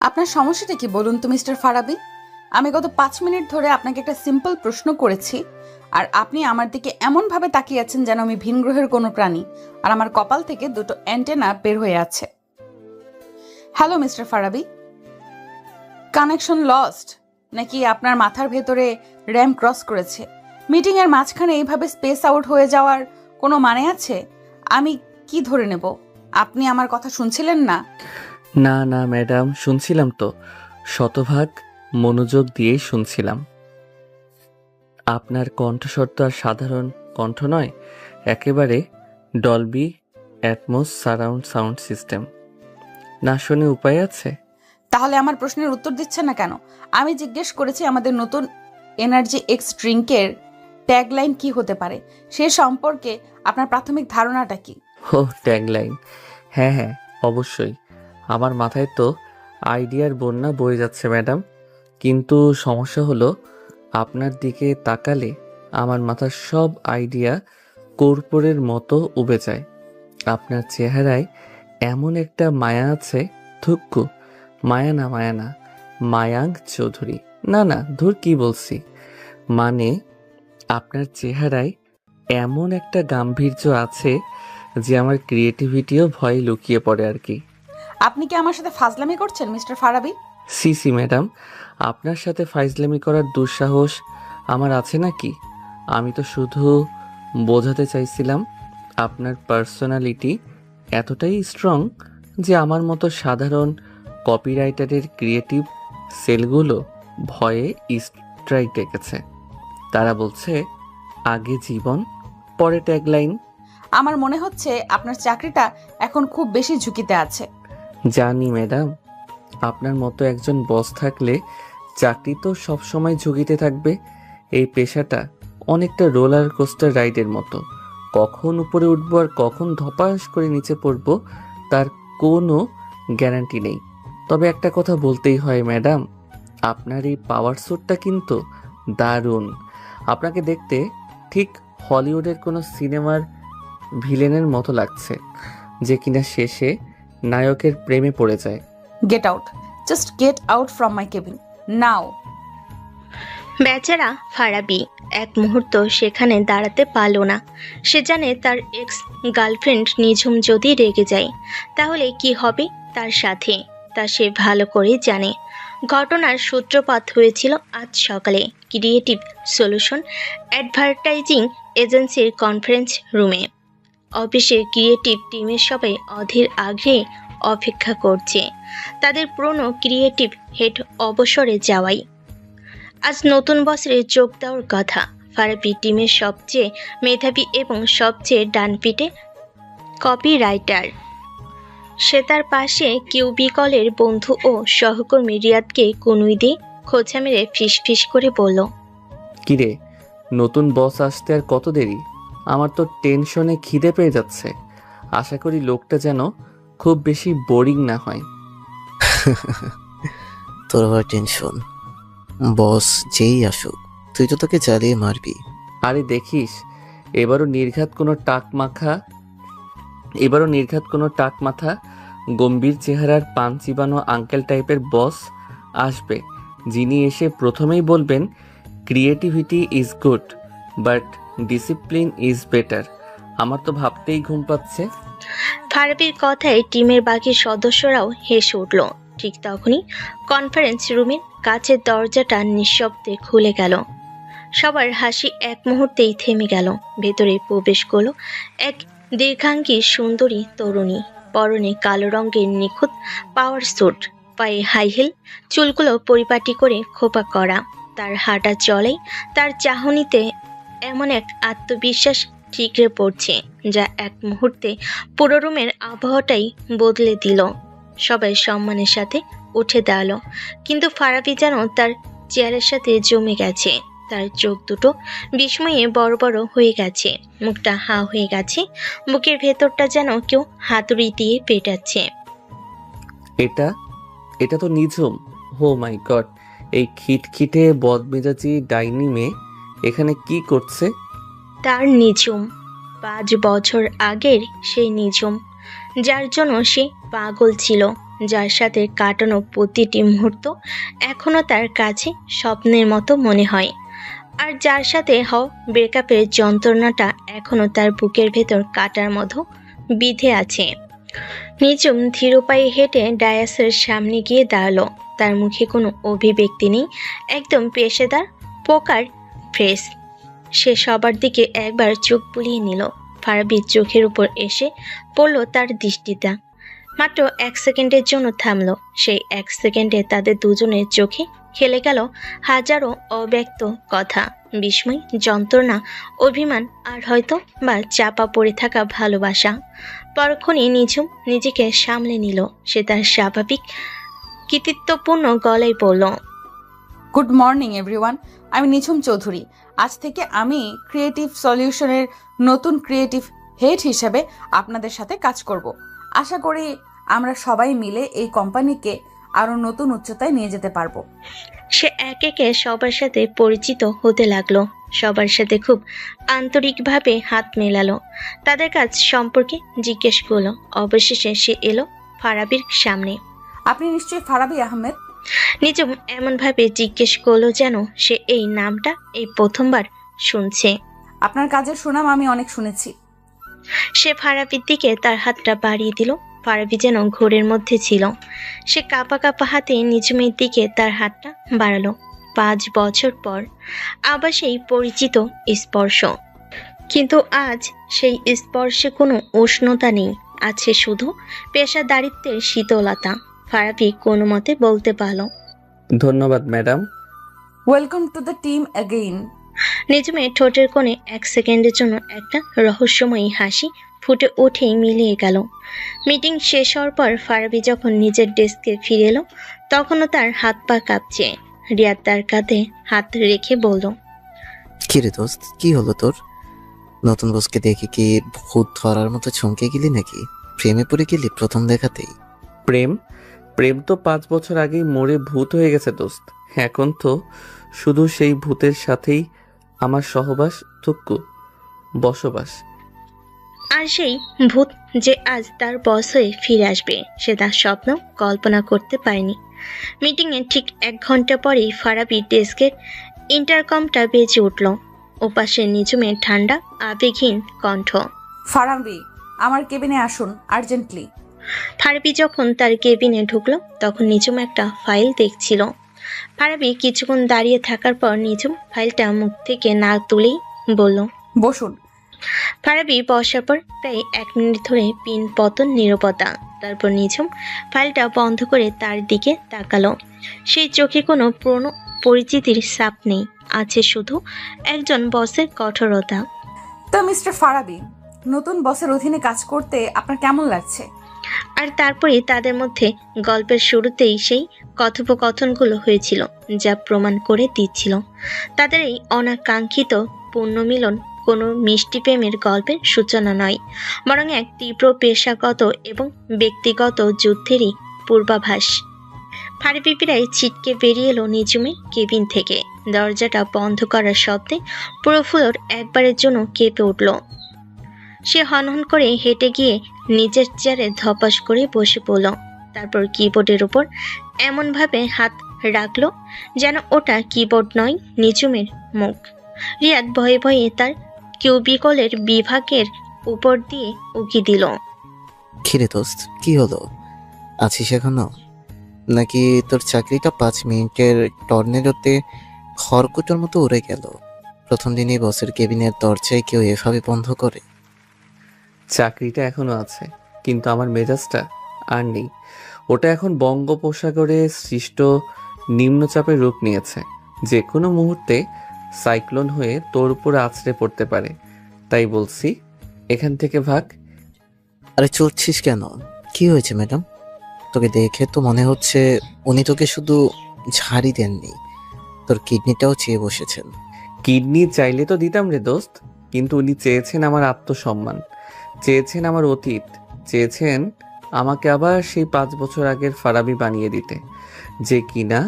আপনার সমস্যাটা কি বলুন তো মিস্টার ফারাবি? আমি গত 5 মিনিট ধরে আপনাকে একটা সিম্পল প্রশ্ন করেছি, আর আপনি আমার দিকে এমনভাবে তাকিয়ে আছেন যেন আমি ভিন গ্রহের কোনো প্রাণী, আর আমার কপাল থেকে দুটো অ্যান্টেনা বের হয়ে আছে। Hello mister Farabi, connection lost নাকি আপনার মাথার ভেতরে র্যাম ক্রস করেছে? মিটিংয়ের মাঝখানে এইভাবে স্পেস আউট হয়ে যাওয়ার কোনো মানে আছে? আমি কি ধরে নেব? আপনি আমার কথা শুনছিলেন না? না না ম্যাডাম, শুনছিলাম তো, শতভাগ মনোযোগ দিয়েই শুনছিলাম। আপনার কণ্ঠস্বর তো আর সাধারণ কণ্ঠ নয়, একেবারে Dolby atoms surround sound system. না শুনে উপায় আছে? তাহলে আমার প্রশ্নের উত্তর দিচ্ছেন না কেন? আমি জিজ্ঞেস করেছি আমাদের নতুন এনার্জি এক্স ড্রিঙ্কের ট্যাগলাইন কি হতে পারে, সে সম্পর্কে আপনার প্রাথমিক ধারণাটা কি? ও, ট্যাগলাইন। হ্যাঁ হ্যাঁ, অবশ্যই। আমার মাথায় তো আইডিয়ার বন্যা বয়ে যাচ্ছে ম্যাডাম, কিন্তু সমস্যা হলো আপনার দিকে তাকালে আমার মাথার সব আইডিয়া কর্পূরের মতো উবে যায়। আপনার চেহারায় এমন একটা মায়া আছে, থুক্কু, মায়া না মায়া না, মায়াঙ্ক চৌধুরী। না না, ধুর কি বলছি, মানে আপনার চেহারায় এমন একটা গাম্ভীর্য আছে যে আমার ক্রিয়েটিভিটিও ভয়ে লুকিয়ে পড়ে আর কি। আপনি কি আমার সাথে ফাজলামি করছেন মিস্টার ফারাবি? সি সি ম্যাডাম, আপনার সাথে ফাইজলামি করার দুঃসাহস আমার আছে নাকি? আমি তো শুধু বোঝাতে চাইছিলাম আপনার পার্সোনালিটি এতটাই স্ট্রং যে আমার মতো সাধারণ কপিরাইটারের ক্রিয়েটিভ সেলগুলো ভয়ে স্ট্রাইক ডেকেছে। তারা বলছে আগে জীবন, পরে ট্যাগলাইন। আমার মনে হচ্ছে আপনার চাকরিটা এখন খুব বেশি ঝুঁকিতে আছে। জানি ম্যাডাম, আপনার মতো একজন বস থাকলে চাকরি তো সবসময় ঝুঁকিতে থাকবে। এই পেশাটা অনেকটা রোলার কোস্টার রাইডের মতো, কখন উপরে উঠবো আর কখন ধপাস করে নিচে পড়বো তার কোনো গ্যারান্টি নেই। তবে একটা কথা বলতেই হয় ম্যাডাম, আপনার এই পাওয়ার স্যুটটা কিন্তু দারুণ। আপনাকে দেখতে ঠিক হলিউডের কোনো সিনেমার ভিলেনের মতো লাগছে, যে কিনা শেষে নায়কের প্রেমে পড়ে যায়। Get out, just get out from my cabin now. বেচারা ফারাবি এক মুহূর্ত সেখানে দাঁড়াতে পারল না। সে জানে তার এক্স গার্লফ্রেন্ড নিঝুম যদি রেগে যায় তাহলে কি হবে তার সাথে, তা সে ভালো করেই জানে। ঘটনার সূত্রপাত হয়েছিল আজ সকালে ক্রিয়েটিভ সলিউশন অ্যাডভার্টাইজিং এজেন্সির কনফারেন্স রুমে। অফিসের ক্রিয়েটিভ টিমের সবাই অধীর আগ্রহে অপেক্ষা করছে তাদের পুরনো ক্রিয়েটিভ হেড অবসরে যাওয়াই। আজ নতুন বছরে যোগ দেওয়ার কথা ফারাবি টিমের সবচেয়ে মেধাবী এবং সবচেয়ে ডানপিটে কপিরাইটার। সে তার পাশে কিউবিকলের বন্ধু ও সহকর্মী রিয়াদকে কনুই দিয়ে খোঁচা মেরে ফিস করে বলল, কিরে, নতুন বস আসতে আর কত দেরি? আমার তো টেনশনে খিদে পেয়ে যাচ্ছে। আশা করি লোকটা যেন খুব বেশি বোরিং না হয়। তোর আবার টেনশন? বস যেই আসুক তুই তো তোকে জ্বালিয়ে মারবি। আরে দেখিস, এবারও নির্ঘাত কোনো টাক মাথা গম্ভীর চেহারার পান চিবানো আঙ্কেল টাইপের বস আসবে, যিনি এসে প্রথমেই বলবেন creativity is good but discipline is better. আমার তো ভাবতেই ঘুম পাচ্ছে। ফারাবির কথায় টিমের বাকি সদস্যরাও হেসে উঠল। ঠিক তখনই কনফারেন্স রুমের কাছের দরজাটা নিঃশব্দে খুলে গেল। সবার হাসি এক মুহূর্তেই থেমে গেল। ভেতরে প্রবেশ করলো এক দীর্ঘাঙ্গী সুন্দরী তরুণী, পরনে কালো রঙের নিখুঁত পাওয়ার স্যুট, পায়ে হাই হিল, চুলগুলো পরিপাটি করে খোপা করা। তার হাঁটা চলে, তার চাহনিতে এমন এক আত্মবিশ্বাস ঠিকরে পড়ছে যা এক মুহূর্তে পুরো রুমের আবহাওয়াটাই বদলে দিল। সবাই সম্মানের সাথে উঠে দাঁড়ালো, কিন্তু ফারাবি যেন তার চেয়ারের সাথে জমে গেছে। তার চোখ দুটো বিস্ময়ে বড় বড় হয়ে গেছে, মুখটা হা হয়ে গেছে, বুকের ভেতরটা যেন কেউ হাতুড়ি দিয়ে পেটাচ্ছে। এটা এটা তো নিঝুম। হো মাই গড, এই খিটখিটে বদমেজাজি ডাইনি মেয়ে এখানে কি করছে? তার নিঝুম, 5 বছর আগের সেই নিঝুম, যার জন্য সে পাগল ছিল। যার সাথে কাটানো প্রতিটি মুহূর্ত এখনো তার কাছে স্বপ্নের মতো মনে হয়, আর যার সাথে হওয়া ব্রেকআপের যন্ত্রণাটা এখনো তার বুকের ভেতর কাটার মতো বিঁধে আছে। নিঝুম ধীর পায়ে হেঁটে ডায়াসের সামনে গিয়ে দাঁড়ালো। তার মুখে কোনো অভিব্যক্তি নেই, একদম পেশাদার পোকার ফ্রেশ। সে সবার দিকে একবার চোখ বুলিয়ে নিল। ফারাবির চোখের উপর এসে পড়ল তার দৃষ্টিটা। মাত্র 1 সেকেন্ডের জন্য থামলো। সেই 1 সেকেন্ডে তাদের দুজনের চোখে খেলে গেল হাজারো অব্যক্ত কথা, বিস্ময়, যন্ত্রণা, অভিমান, আর হয়তো বা চাপা পড়ে থাকা ভালোবাসা। পরক্ষণে নিঝুম নিজেকে সামলে নিল। সে তার স্বাভাবিক কৃতিত্বপূর্ণ গলায় বলল, গুড মর্নিং এভরিওয়ান, আমি নিঝুম চৌধুরী। আজ থেকে আমি ক্রিয়েটিভ সলিউশনের নতুন ক্রিয়েটিভ হেড হিসেবে আপনাদের সাথে কাজ করব। আশা করি আমরা সবাই মিলে এই কোম্পানিকে আরও নতুন উচ্চতায় নিয়ে যেতে পারবো। সে একে একে সবার সাথে পরিচিত হতে লাগলো। সবার সাথে খুব আন্তরিকভাবে হাত মেলালো, তাদের কাজ সম্পর্কে জিজ্ঞেস করলো। অবশেষে সে এলো ফারাবির সামনে। আপনি নিশ্চয়ই ফারাবি আহমেদ? নিঝুম এমনভাবে জিজ্ঞেস করলো যেন সে এই নামটা এই প্রথমবার শুনছে। আপনার কাজের সুনাম আমি অনেক শুনেছি। সে ফারাবির দিকে তার হাতটা বাড়িয়ে দিল। ফারাবি যেন ঘোরের মধ্যে ছিল। সে কাঁপা কাঁপা হাতে নিঝুমের দিকে তার হাতটা বাড়ালো। 5 বছর পর আবার সেই পরিচিত স্পর্শ, কিন্তু আজ সেই স্পর্শে কোনো উষ্ণতা নেই, আছে শুধু পেশাদারিত্বের শীতলতা। ফারাবি কোনো মতে বলতে পারল, ধন্যবাদ madam. Welcome to the team again. নিঝুমের ঠোঁটের কোণে 1 সেকেন্ডের জন্য একটা রহস্যময়ী হাসি ফুটে উঠেই মিলিয়ে গেল। মিটিং শেষ হওয়ার পর ফারাবি যখন নিজের ডেস্কে ফিরে এলো, তখনও তার হাত পা কাঁপছে। রিয়াদ তার কাঁধে হাত রেখে বলল, কিরে দোস্ত, কি হলো তোর? নতুন বসকে দেখে কি ভূত ধরার মতো চমকে গেলি নাকি? প্রেমে পড়ে গেলি প্রথম দেখাতেই? প্রেম প্রেম তো 5 বছর আগেই মরে ভূত হয়ে গেছে দোস্ত। এখন তো শুধু সেই ভূতের সাথেই আমার সহবাস থুক্কু বসবাস। আর সেই ভূত যে আজ তার বস হয়ে ফিরে আসবে, সে তার স্বপ্ন কল্পনা করতে পারেনি। মিটিংয়ের ঠিক 1 ঘন্টা পরেই ফারাবি ডেস্কের ইন্টারকমটা বেজে উঠল। ওপাশে নিঝুমের ঠান্ডা আবেগহীন কণ্ঠ। ফারাবি, আমার কেবিনে আসুন আর্জেন্টলি। ফারাবি যখন তার কেবিনে ঢুকলো, তখন নিঝুম একটা ফাইল দেখছিল। ফারাবি কিছুক্ষণ দাঁড়িয়ে থাকার পর নিঝুম ফাইলটা মুখ থেকে না তুলেই বলল, বসুন। ফারাবি বসার পর প্রায় 1 মিনিট ধরে পিন পতন নীরবতা। তারপর নিঝুম ফাইলটা বন্ধ করে তার দিকে তাকালো। সেই চোখে কোনো পুরনো পরিচিতির ছাপ নেই, আছে শুধু একজন বসের কঠোরতা। তো মিস্টার ফারাবি, নতুন বসের অধীনে কাজ করতে আপনার কেমন লাগছে? আর তারপরে তাদের মধ্যে গল্পের শুরুতেই সেই কথোপকথনগুলো হয়েছিল, যা প্রমাণ করে দিচ্ছিল তাদের এই অনাকাঙ্ক্ষিত পুনর্মিলন কোনো মিষ্টি প্রেমের গল্পের সূচনা নয়, বরং এক তীব্র পেশাগত এবং ব্যক্তিগত যুদ্ধেরই পূর্বাভাস। ফারাবি প্রায় ছিটকে বেরিয়ে এলো নিঝুমের কেবিন থেকে। দরজাটা বন্ধ করার শব্দে পুরো ফ্লোর একবারের জন্য কেঁপে উঠল। সে হনহন করে হেঁটে গিয়ে নিজের চেয়ারে ধপাস করে বসে পড়ল। তারপর কিবোর্ডের উপর এমনভাবে হাত রাখলো যেন ওটা কিবোর্ড নয়, নিঝুমের মুখ। রিয়াদ ভয়ে ভয়ে তার কিউবিকলের বিভাগের উপর দিয়ে উকি দিল। কিরে দোস্ত, কি হলো? আছিস এখনো? নাকি তোর চাকরিটা 5 মিনিটের টর্নেডোতে খড়কুটোর মতো উড়ে গেল? প্রথম দিনই বসের কেবিনের দরজায় কেউ এভাবে বন্ধ করে? চাকরিটা এখনো আছে, কিন্তু আমার মেজাজটা আর নেই। ওটা এখন বঙ্গোপসাগরে সৃষ্ট নিম্নচাপের রূপ নিয়েছে। যে কোনো মুহূর্তে সাইক্লোন হয়ে তোর উপর আছড়ে পড়তে পারে। তাই বলছি, এখান থেকে ভাগ। আরে চলছিস কেন? কি হয়েছে ম্যাডাম? তোকে দেখে তো মনে হচ্ছে উনি তোকে শুধু ঝাড়ি দেননি, তোর কিডনিটাও চেয়ে বসেছেন। কিডনি চাইলে তো দিতাম রে দোস্ত, কিন্তু উনি চেয়েছেন আমার আত্মসম্মান, চেয়েছেন আমার অতীত, চেয়েছেন আমাকে আবার সেই 5 বছর আগের ফারাবি বানিয়ে দিতে, যে কিনা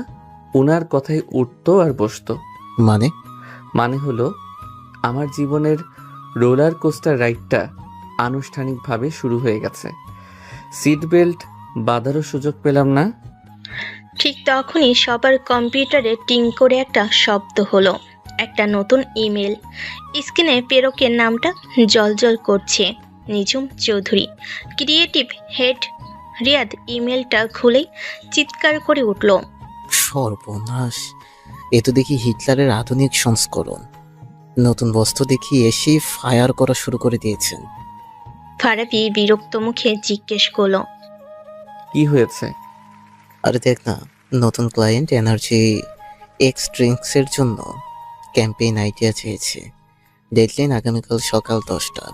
উনার কথায় উঠতো আর বসতো। মানে হলো আমার জীবনের রোলার কোস্টার রাইডটা আনুষ্ঠানিকভাবে শুরু হয়ে গেছে। সিট বেল্ট বাধারও সুযোগ পেলাম না। ঠিক তখনই সবার কম্পিউটারে টিং করে একটা শব্দ হলো। একটা নতুন ইমেল। স্ক্রিনে প্রেরকের নামটা জলজল করছে, নিঝুম চৌধুরী, ক্রিয়েটিভ হেড রিয়াদ। ইমেলটা খুলেই চিৎকার করে উঠল। সর্বনাশ, এ তো দেখি হিটলারের আধুনিক সংস্করণ। নতুন বস্ত্র দেখি এসেই ফায়ার করা শুরু করে দিয়েছেন। ফারাবি বিরক্ত মুখে জিজ্ঞেস করলো, কি হয়েছে? আরে দেখ না, নতুন ক্লায়েন্ট এনার্জি এক্স ড্রিঙ্কসের জন্য ক্যাম্পেইন আইডিয়া চেয়েছে। ডেডলাইন আগামীকাল সকাল 10টা।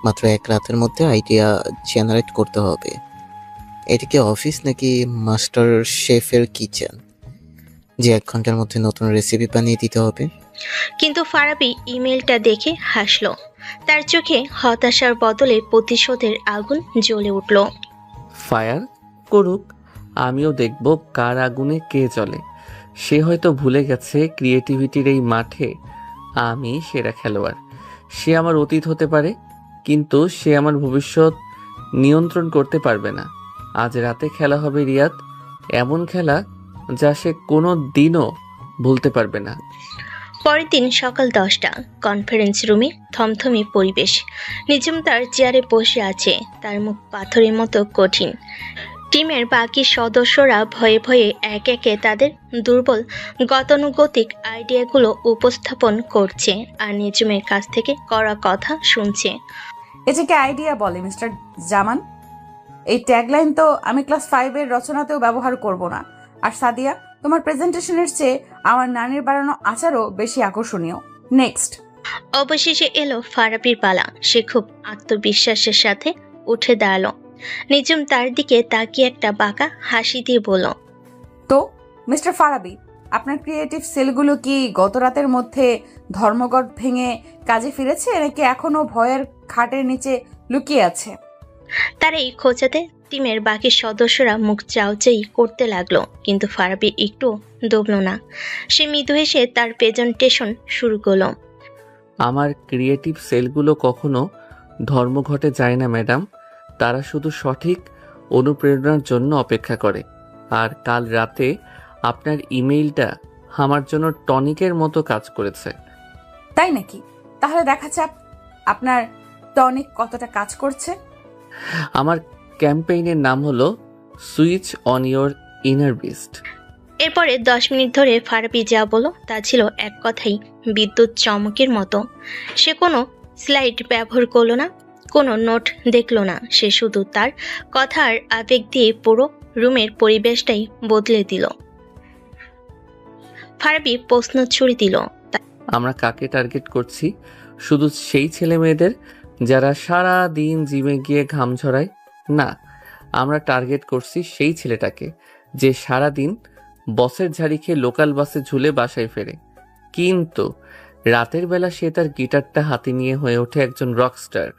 মাত্র এক রাতের মধ্যে আইডিয়া জেনারেট করতে হবে। এটা কি অফিস নাকি মাস্টার শেফের কিচেন যে 1 ঘন্টার মধ্যে নতুন রেসিপি বানিয়ে দিতে হবে? কিন্তু ফারাবি ইমেলটা দেখে হাসলো। তার চোখে হতাশার বদলে প্রতিশোধের আগুন জ্বলে উঠল। ফায়ার করুক, আমিও দেখব কার আগুনে কে জ্বলে। সে হয়তো ভুলে গেছে ক্রিয়েটিভিটির এই মাঠে আমি সেরা খেলোয়াড়। সে আমার অতীত হতে পারে, কিন্তু সে আমার ভবিষ্যৎ নিয়ন্ত্রণ করতে পারবে না। আজ রাতে খেলা হবে রিয়াদ, এমন খেলা যা সে কোনো দিনও ভুলতে পারবে না। পরের দিন সকাল 10টা, কনফারেন্স রুমে থমথমে পরিবেশ। নিঝুম তার চেয়ারে বসে আছে, তার মুখ পাথরের মতো কঠিন। টিমের বাকি সদস্যরা ভয়ে ভয়ে এক একে তাদের দুর্বল গতানুগতিক আইডিয়াগুলো উপস্থাপন করছে আর নিঝুমের কাছ থেকে করা কথা শুনছে। এটাকে আইডিয়া বলে মিস্টার জামান। এই ট্যাগলাইন তো আমি ক্লাস 5-এর রচনাতেও ব্যবহার করব না। আর সাদিয়া, তোমার প্রেজেন্টেশনের চেয়ে আমার নানির বানানো আচারও বেশি আকর্ষণীয়। নেক্সট। অবশেষে এলো ফারাবির পালা। সে খুব আত্মবিশ্বাসের সাথে উঠে দাঁড়ালো। নিঝুম তার দিকে তাকিয়ে একটা বাঁকা হাসি দিয়ে বলল, তো মিস্টার ফারাবি, আপনার ক্রিয়েটিভ সেলগুলো কি গত রাতের মধ্যে ধর্মঘট ভেঙে কাজে ফিরেছে নাকি এখনো ভয়ের খাটের নিচে লুকিয়ে আছে? তার এই খোঁচাতে টিমের বাকি সদস্যরা মুখ চাউচাই করতে লাগলো, কিন্তু ফারাবি একটু দমল না। সে মৃদু হেসে তার প্রেজেন্টেশন শুরু করলো। আমার ক্রিয়েটিভ সেলগুলো কখনো ধর্মঘটে যায় না ম্যাডাম। তারা শুধু সঠিক অনুপ্রেরণার জন্য অপেক্ষা করে। আর কাল রাতে আপনার ইমেইলটা আমার জন্য টনিকের মতো কাজ করেছে। তাই নাকি? তাহলে দেখা যাক আপনার টনিক কতটা কাজ করছে। আমার ক্যাম্পেইনের নাম হলো switch on your inner beast. এরপরে 10 মিনিট ধরে ফারাবি যা বলল তা ছিল এক কথাই বিদ্যুৎ চমকের মতো। সে কোনো স্লাইড ব্যবহার করলো না, কোনো নোট দেখলো না। সে শুধু তার কথার আবেগ দিয়ে পুরো রুমের পরিবেশটাই বদলে দিল। ফারাবি প্রশ্ন ছুড়ে দিল, আমরা কাকে টার্গেট করছি? শুধু সেই ছেলে মেয়েদের যারা সারা দিন জিমে গিয়ে ঘাম ঝরায়? না, আমরা টার্গেট করছি সেই ছেলেটাকে যে সারা দিন বসের ঝাড়ি খেয়ে লোকাল বাসে ঝুলে বাসায় ফেরে, কিন্তু রাতের বেলা সে তার গিটারটা হাতে নিয়ে হয়ে ওঠে একজন রকস্টার।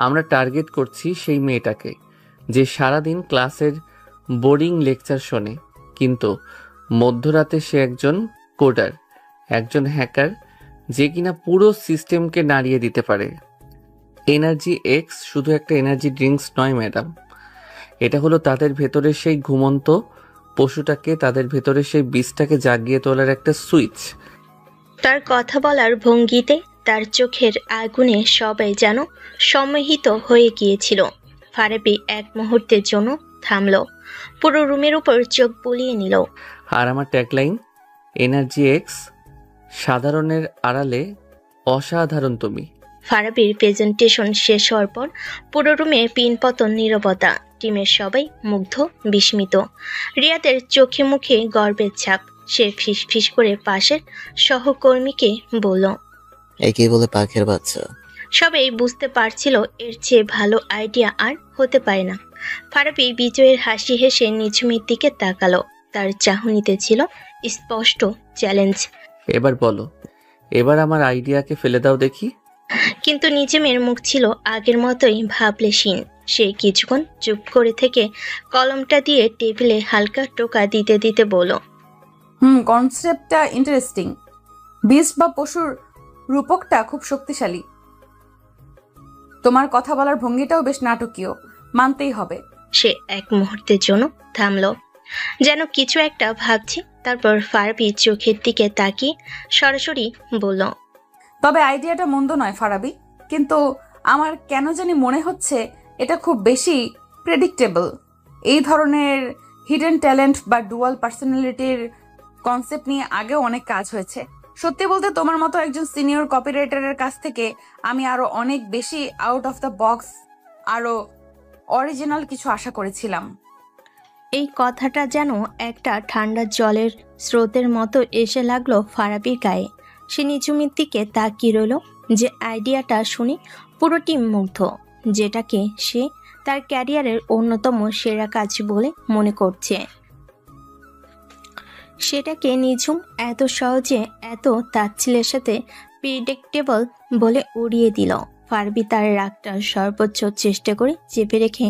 আমরা টার্গেট করছি সেই মেয়েটাকে যে সারাদিন ক্লাসের বোরিং লেকচার শোনে, কিন্তু মধ্যরাতে সে একজন কোডার, একজন হ্যাকার, যে কিনা পুরো সিস্টেমকে নাড়িয়ে দিতে পারে। এনার্জি এক্স শুধু একটা এনার্জি ড্রিঙ্কস নয় ম্যাডাম, এটা হলো তাদের ভেতরে সেই ঘুমন্ত পশুটাকে, তাদের ভেতরে সেই বীজটাকে জাগিয়ে তোলার একটা সুইচ। তার কথা বলার ভঙ্গিতে, তার চোখের আগুনে সবাই যেন সম্মোহিত হয়ে গিয়েছিল। ফারাবি এক মুহূর্তের জন্য থামল, পুরো রুমের উপর চোখ বুলিয়ে নিল। আর আমার ট্যাগলাইন এনার্জি এক্স, সাধারণের আড়ালে অসাধারণ তুমি। ফারাবির প্রেজেন্টেশন শেষ হওয়ার পর পুরো রুমে পিনপতন নীরবতা। টিমের সবাই মুগ্ধ, বিস্মিত। রিয়াদের চোখে মুখে গর্বের ছাপ। সে ফিসফিস করে পাশের সহকর্মীকে বলল, একেই বলে পাখির বাচ্চা। সবাই বুঝতে পারছিল এর চেয়ে ভালো আইডিয়া আর হতে পারে না। ফারাবি বিজয়ের হাসি হেসে নিঝুমের দিকে তাকালো। তার চাহনিতে ছিল স্পষ্ট চ্যালেঞ্জ। এবার বলো, এবার আমার আইডিয়াকে ফেলে দাও দেখি। কিন্তু নিঝুমের মুখ ছিল আগের মতোই ভাবলেশীন। সে কিছুক্ষণ চুপ করে থেকে কলমটা দিয়ে টেবিলে হালকা টোকা দিতে দিতে বলল, কনসেপ্টটা ইন্টারেস্টিং। বিস্ট বা পশুর রূপকটা খুব শক্তিশালী। তোমার কথা বলার ভঙ্গিটাও বেশ নাটকীয়, মানতেই হবে। সে এক মুহূর্তের জন্য থামলো, যেন কিছু একটা ভাবছে। তারপর ফারাবি চোখের দিকে তাকিয়ে সরাসরি বলল, তবে আইডিয়াটা মন্দ নয় ফারাবি, কিন্তু আমার কেন জানি মনে হচ্ছে এটা খুব বেশি প্রেডিক্টেবল। এই ধরনের হিডেন ট্যালেন্ট বা ডুয়াল পার্সোনালিটির কনসেপ্ট নিয়ে আগেও অনেক কাজ হয়েছে। সত্যি বলতে তোমার মতো একজন সিনিয়র কপিরাইটারের কাছ থেকে আমি আরো অনেক বেশি আউট অফ দ্য বক্স, আরো অরিজিনাল কিছু আশা করেছিলাম। এই কথাটা যেন একটা ঠান্ডা জলের স্রোতের মতো এসে লাগলো ফারাবির গায়ে। সে নিঝুমের দিকে তাকিয়ে রইল, যে আইডিয়াটা শুনে পুরো টিম মুগ্ধ, যেটাকে সে তার ক্যারিয়ারের অন্যতম সেরা কাজ বলে মনে করছে, সেটাকে নিঝুম এত সহজে এত তাচ্ছিলের সাথে প্রিডিক্টেবল বলে উড়িয়ে দিল। ফারাবি তার রাগটা সর্বোচ্চ চেষ্টা করে চেপে রেখে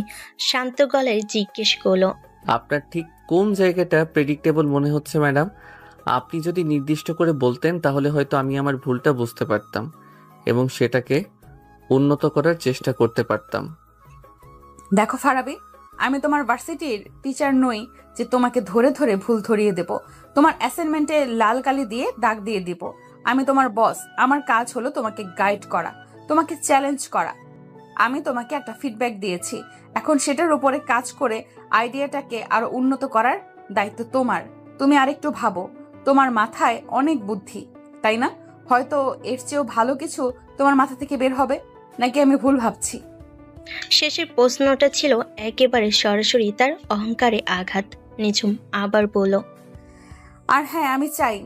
শান্ত গলায় জিজ্ঞেস করলো, আপনার ঠিক কোন জায়গাটা প্রেডিক্টেবল মনে হচ্ছে ম্যাডাম? আপনি যদি নির্দিষ্ট করে বলতেন তাহলে হয়তো আমি আমার ভুলটা বুঝতে পারতাম এবং সেটাকে উন্নত করার চেষ্টা করতে পারতাম। দেখো ফারাবি, আমি তোমার ভার্সিটির টিচার নই যে তোমাকে ধরে ধরে ভুল ধরিয়ে দেব, তোমার অ্যাসাইনমেন্টে লাল কালি দিয়ে দাগ দিয়ে দিব। আমি তোমার বস, আমার কাজ হলো তোমাকে গাইড করা, তোমাকে চ্যালেঞ্জ করা। আমি তোমাকে একটা ফিডব্যাক দিয়েছি, এখন সেটার উপরে কাজ করে আইডিয়াটাকে আরো উন্নত করার দায়িত্ব তোমার। তুমি আরেকটু ভাবো, তোমার মাথায় অনেক বুদ্ধি, তাই না? হয়তো এর চেয়েও ভালো কিছু তোমার মাথা থেকে বের হবে, নাকি আমি ভুল ভাবছি? শেষের প্রশ্নটা ছিল একেবারে সরাসরি তার অহংকারে আঘাত। নিঝুম আবার বলল, আর হ্যাঁ, আমি চাই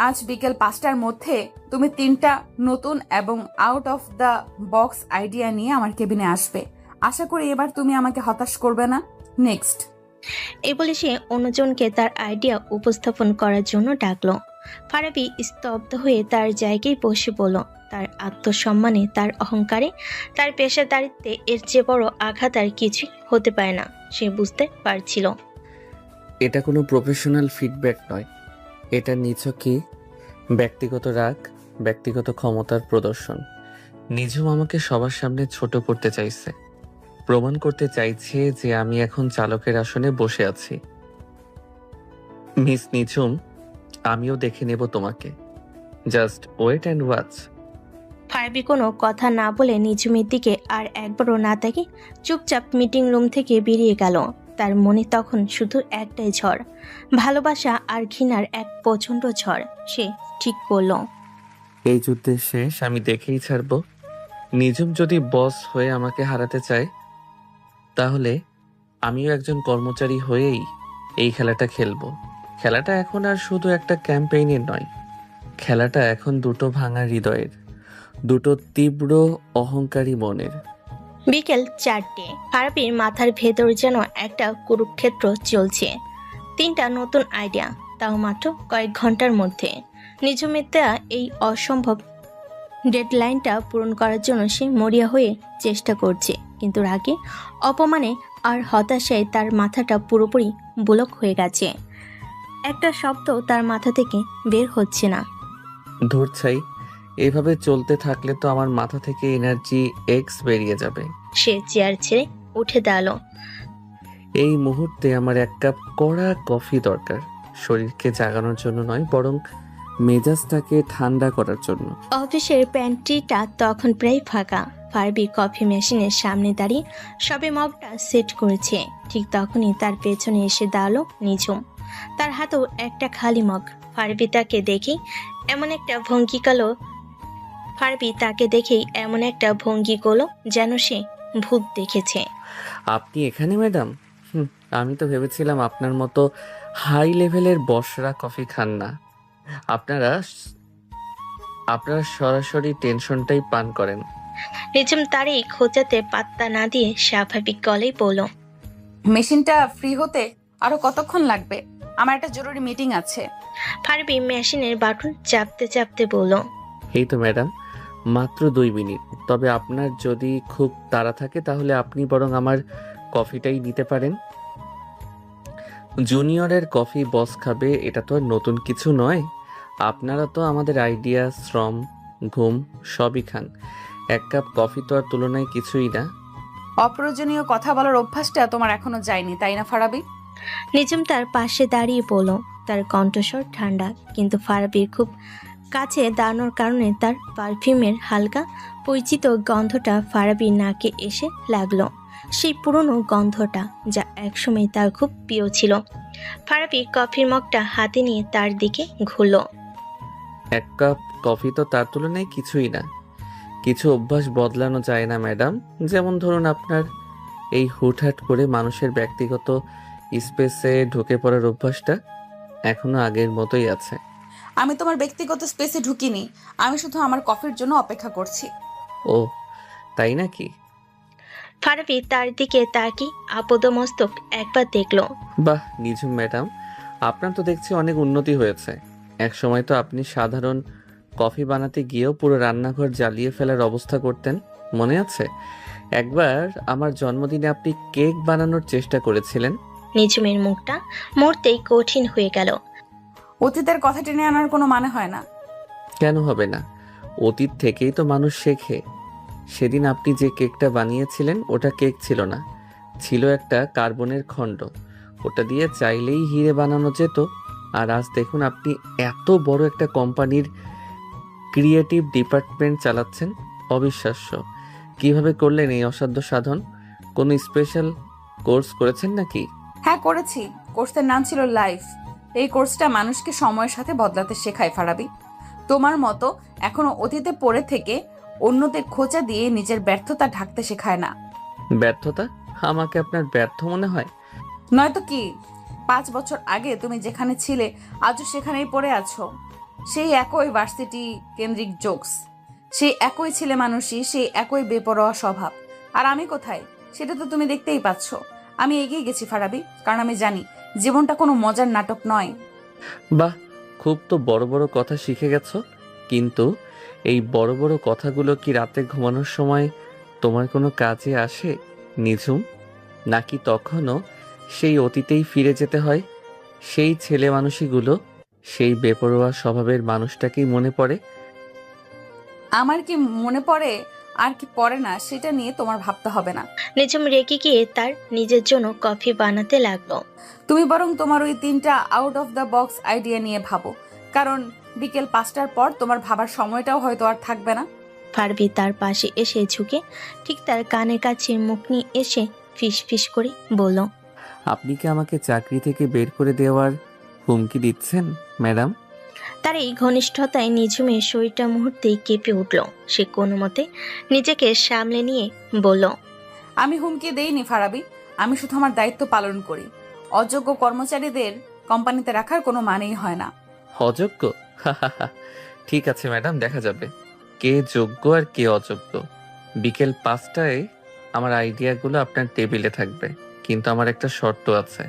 আজ বিকেল 5টার মধ্যে তুমি 3টা নতুন এবং out of the box idea নিয়ে আমার কেবিনে আসবে। আশা করি এবার তুমি আমাকে হতাশ করবে না। নেক্সট। এই বলে সে অন্যজনকে তার আইডিয়া উপস্থাপন করার জন্য ডাকলো। ফারাবি স্তব্ধ হয়ে তার জায়গায় বসে বলল, তার আত্মসম্মানে, তার অহংকারে, তার পেশাদারিত্বে এর চেয়ে বড় আঘাত আর কিছু হতে পারে না। সে বুঝতে পারছিল। এটা কোনো প্রফেশনাল ফিডব্যাক নয়, এটা নিছকই ব্যক্তিগত রাগ, ব্যক্তিগত ক্ষমতার প্রদর্শন। নিঝুম আমাকে সবার সামনে ছোট করতে চাইছে, প্রমাণ করতে চাইছে যে আমি এখন চালকের আসনে বসে আছি। মিস নিঝুম, আমিও দেখে নেব তোমাকে। Just wait and watch. Farabi কোনো কথা না বলে নিঝুমের দিকে আর একবারও না তাকিয়ে চুপচাপ মিটিং রুম থেকে বেরিয়ে গেল। তার মনে তখন শুধু একটাই ঝড়, ভালোবাসা আর ঘৃণার এক প্রচণ্ড ঝড়। সে ঠিক করল, এই যুদ্ধের শেষ আমি দেখেই ছাড়ব। নিঝুম যদি বস হয়ে আমাকে হারাতে চায়, তাহলে আমিও একজন কর্মচারী হয়েই এই খেলাটা খেলবো। খেলাটা এখন আর শুধু একটা ক্যাম্পেইনের নয়, খেলাটা এখন দুটো ভাঙা হৃদয়ের, দুটো তীব্র অহংকারী মনের। বিকেল 4টে। ফারাবির মাথার ভেতর যেন একটা কুরুক্ষেত্র চলছে। 3টা নতুন আইডিয়া, তাও মাত্র কয়েক ঘন্টার মধ্যে। নিঝুমের দেয়া এই অসম্ভব ডেডলাইনটা পূরণ করার জন্য সে মরিয়া হয়ে চেষ্টা করছে, কিন্তু রাগে, অপমানে আর হতাশায় তার মাথাটা পুরোপুরি ব্লক হয়ে গেছে। একটা শব্দ তার মাথা থেকে বের হচ্ছে না। ধুর ছাই, এভাবে চলতে থাকলে তো আমার মাথা থেকে এনার্জি এক্স বেরিয়ে যাবে। সে চেয়ার ছেড়ে উঠে দাঁড়ালো। এই মুহূর্তে আমার এক কাপ কড়া কফি দরকার, শরীরকে জাগানোর জন্য নয়, বরং মেজাজটাকে ঠান্ডা করার জন্য। অফিসের প্যান্ট্রিটা তখন প্রায় ফাঁকা। ফারাবি কফি মেশিনের সামনে দাঁড়িয়ে সবে মগটা সেট করেছে। ঠিক তখনই তার পেছনে এসে দাঁড়ালো নিঝুম, তার হাতেও একটা খালি মগ। ফারাবি তাকে দেখেই এমন একটা ভঙ্গি করলো যেন সে ভূত দেখেছে। আপনি এখানে ম্যাডাম? আমি তো ভেবেছিলাম আপনার মতো হাই লেভেলের বসরা কফি খান না। আপনারা আপনারা সরাসরি টেনশনটাই পান করেন। নিঝুম তার এই খোঁচাতে পাত্তা না দিয়ে স্বাভাবিক গলেই বলল, মেশিনটা ফ্রি হতে আরো কতক্ষণ লাগবে? আমার একটা জরুরি মিটিং আছে। ফারাবি মেশিনের বাটন চাপতে চাপতে বলল, এই তো ম্যাডাম, মাত্র 2 মিনিট। তবে আপনার যদি খুব তাড়া থাকে তাহলে আপনি বরং আমার কফিটাই নিতে পারেন। জুনিয়রের কফি বস খাবে, এটা তো আর নতুন কিছু নয়। আপনারা তো আমাদের আইডিয়া, শ্রম, ঘুম সবই খান। এক কাপ কফি তো আর তুলনায় কিছুই না। অপ্রয়োজনীয় কথা বলার অভ্যাসটা তোমার এখনো যায়নি, তাই না ফারাবি? নিজুম তার পাশে দাঁড়িয়ে বলল। তার কণ্ঠস্বর ঠান্ডা, কিন্তু ফারাবির খুব কাছে দাঁড়ানোর কারণে তার পারফিউমের হালকা পরিচিত গন্ধটা ফারাবির নাকে এসে লাগলো। সেই পুরনো গন্ধটা, যা একসময় তার খুব প্রিয় ছিল। ফারাবি কফির মগটা হাতে নিয়ে তার দিকে ঘুরল। এক কাপ কফি তো তার তুলনায় কিছুই না। কিছু অভ্যাস বদলানো যায় না ম্যাডাম। যেমন ধরুন আপনার এই হুটহাট করে মানুষের ব্যক্তিগত স্পেসে ঢুকে পড়ার অভ্যাসটা এখনো আগের মতোই আছে। আমি তোমার ব্যক্তিগত স্পেসে ঢুকিনি, আমি শুধু আমার কফির জন্য অপেক্ষা করছি। ও তাই নাকি? ফারাবি তার দিকে তাকিয়ে আপদমস্তক একবার দেখলো। বাহ নিঝুম ম্যাডাম, আপনার তো দেখছি অনেক উন্নতি হয়েছে। এক সময় তো আপনি সাধারণ কফি বানাতে গিয়েও পুরো রান্নাঘর জ্বালিয়ে ফেলার অবস্থা করতেন, মনে আছে? একবার আমার জন্মদিনে আপনি কেক বানানোর চেষ্টা করেছিলেন। নিজুমের মুখটা মুহূর্তেই কঠিন হয়ে গেল। অতীতের কথা টেনে আনার কোনো মানে হয় না। কেন হবে না? অতীত থেকেই তো মানুষ শেখে। সেদিন আপনি যে কেকটা বানিয়েছিলেন ওটা কেক ছিল না, ছিল একটা কার্বনের খণ্ড। ওটা দিয়ে চাইলেই হিরে বানানো যেত। আর আজ দেখুন আপনি এত বড় একটা কোম্পানির ক্রিয়েটিভ ডিপার্টমেন্ট চালাচ্ছেন। অবিশ্বাস্য। কিভাবে করলেন এই অসাধ্য সাধন? কোনো স্পেশাল কোর্স করেছেন নাকি? হ্যাঁ করেছি, কোর্সের নাম ছিল লাইফ। এই কোর্সটা মানুষকে সময়ের সাথে বদলাতে শেখায় ফারাবি। তোমার মতো এখনো অতীতে পড়ে থেকে অন্যদের খোঁচা দিয়ে নিজের ব্যর্থতা ঢাকতে শেখায় না। ব্যর্থতা? আমাকে আপনার ব্যর্থ মনে হয়? নয়তো কি? 5 বছর আগে তুমি যেখানে ছিলে আজও সেখানেই পড়ে আছো। সেই একই ভার্সিটি কেন্দ্রিক জোকস, সেই একই ছেলে মানুষই, সেই একই বেপরোয়া স্বভাব। আর আমি কোথায় সেটা তো তুমি দেখতেই পাচ্ছ। আমি এগিয়ে গেছি ফারাবি, কারণ আমি জানি জীবনটা কোনো মজার নাটক নয়। বাহ, খুব তো বড় বড় কথা শিখে গেছো। কিন্তু এই বড় বড় কথাগুলো কি রাতে ঘুমানোর সময় তোমার কোনো কাজে আসে নিঝুম? নাকি তখনও সেই অতীতেই ফিরে যেতে হয়? সেই ছেলে মানুষগুলো, সেই বেপরোয়া স্বভাবের মানুষটাকেই মনে পড়ে? আমার কি মনে পড়ে আর কি পড়ে না সেটা নিয়ে তোমার ভাবতে হবে না। নিজুম রেগে গিয়ে তার নিজের জন্য কফি বানাতে লাগলো। তুমি বরং তোমার ওই 3টা out of the box idea নিয়ে ভাবো, কারণ বিকেল 5টার পর তোমার ভাবার সময়টাও হয়তো আর থাকবে না। ফারাবি তার পাশে এসে ঝুঁকে ঠিক তার কানের কাছে মুখ নিয়ে এসে ফিস ফিস করে বলল। আপনি কি আমাকে চাকরি থেকে বের করে দেওয়ার হুমকি দিচ্ছেন ম্যাডাম? তার এই ঘনিষ্ঠতায় নিঝুমের শরীরটা মুহূর্তেই কেঁপে উঠল। সে কোনো মতে নিজেকে সামলে নিয়ে বলল। আমি হুমকি দেইনি ফারাবি, আমি শুধু আমার দায়িত্ব পালন করি। অযোগ্য কর্মচারীদের কোম্পানিতে রাখার কোনো মানেই হয় না। অযোগ্য? ঠিক আছে ম্যাডাম, দেখা যাবে কে যোগ্য আর কে অযোগ্য। বিকেল 5টায় আমার আইডিয়াগুলো আপনার টেবিলে থাকবে, কিন্তু আমার একটা শর্ত আছে।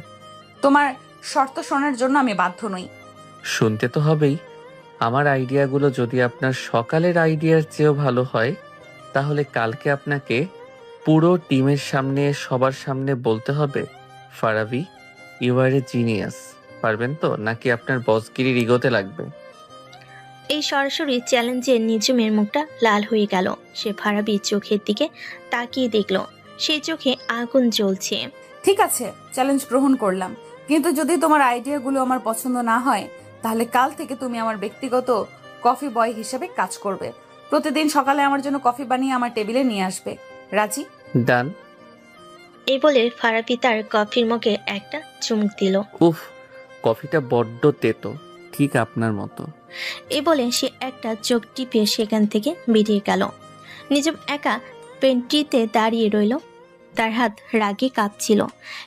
তোমার শর্ত শোনার জন্য আমি বাধ্য নই। শুনতে তো হবেই। আমার আইডিয়াগুলো যদি আপনার সকালের আইডিয়ার চেয়েও ভালো হয়, তাহলে কালকে আপনাকে পুরো টিমের সামনে, সবার সামনে বলতে হবে, Farabi you are a genius. পারবেন তো, নাকি আপনার বসগিরির ইগোতে লাগবে? এই সরাসরি চ্যালেঞ্জে নিঝুমের মুখটা লাল হয়ে গেল। সে ফারাবির চোখের দিকে তাকিয়ে দেখল, সেই চোখে আগুন জ্বলছে। ঠিক আছে, চ্যালেঞ্জ গ্রহণ করলাম, কিন্তু যদি তোমার আইডিয়াগুলো আমার পছন্দ না হয় তাহলে কাল থেকে তুমি আমার ব্যক্তিগত কফি বয় হিসেবে কাজ করবে। প্রতিদিন সকালে আমার জন্য কফি বানিয়ে আমার টেবিলে নিয়ে আসবে। রাজি? ডান। এই বলে ফারাবি তার কফির মগে একটা চুমুক দিল। উফ, কফিটা বড্ড তেতো, ঠিক আপনার মতো। এই বলে সে একটা চোখ টিপে সেখান থেকে বেরিয়ে গেল। নিজম একা পেন্ট্রিতে দাঁড়িয়ে রইল। তার হাত রাগে কাঁপছিল,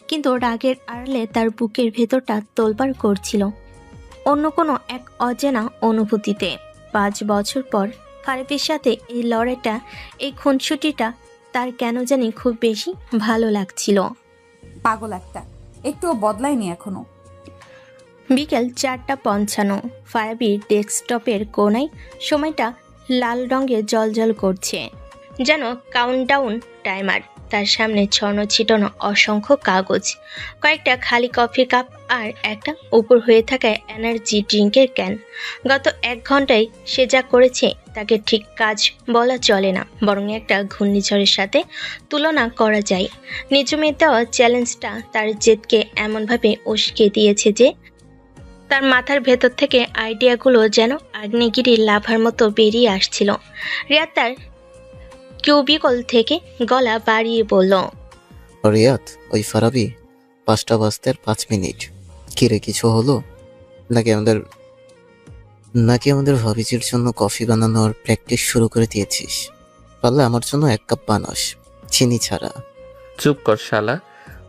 কিন্তু রাগের আড়ালে তার বুকের ভেতরটা তোলপাড় করছিল অন্য কোনো এক অচেনা অনুভূতিতে। 5 বছর পর ফারাবির সাথে এই লড়াইটা, এই খুনসুটিটা তার কেন জানি খুব বেশি ভালো লাগছিল। পাগল একটা, একটুও বদলায়নি এখনো। বিকেল 4:55। ফারাবির ডেস্কটপের কোণায় সময়টা লাল রঙে জ্বলজ্বল করছে, যেন কাউন্টডাউন টাইমার। তার সামনে ছড়ানো ছিটানো অসংখ্য কাগজ, কয়েকটা খালি কফির কাপ আর একটা উপর হয়ে থাকা এনার্জি ড্রিঙ্কের ক্যান। গত 1 ঘন্টায় সে যা করেছে তাকে ঠিক কাজ বলা চলে না, বরং একটা ঘূর্ণিঝড়ের সাথে তুলনা করা যায়। নিজমের দেওয়া চ্যালেঞ্জটা তার জেদকে এমনভাবে উস্কে দিয়েছে যে তার মাথার ভেতর থেকে আইডিয়াগুলো যেন আগ্নেয়গিরির লাভার মতো বেরিয়ে আসছিল। রিয়াদ তার কিউবিকল থেকে গলা বাড়িয়ে বলল, রিয়াদ, ওই ফারাবি 5টা বাজতে আর 5 মিনিট। কিরে, কিছু হলো? নাকি আমাদের ভাবিজির জন্য কফি বানানোর প্র্যাকটিস শুরু করে দিয়েছিস? পারলে আমার জন্য 1 কাপ বানাস, চিনি ছাড়া। চুপ কর শালা।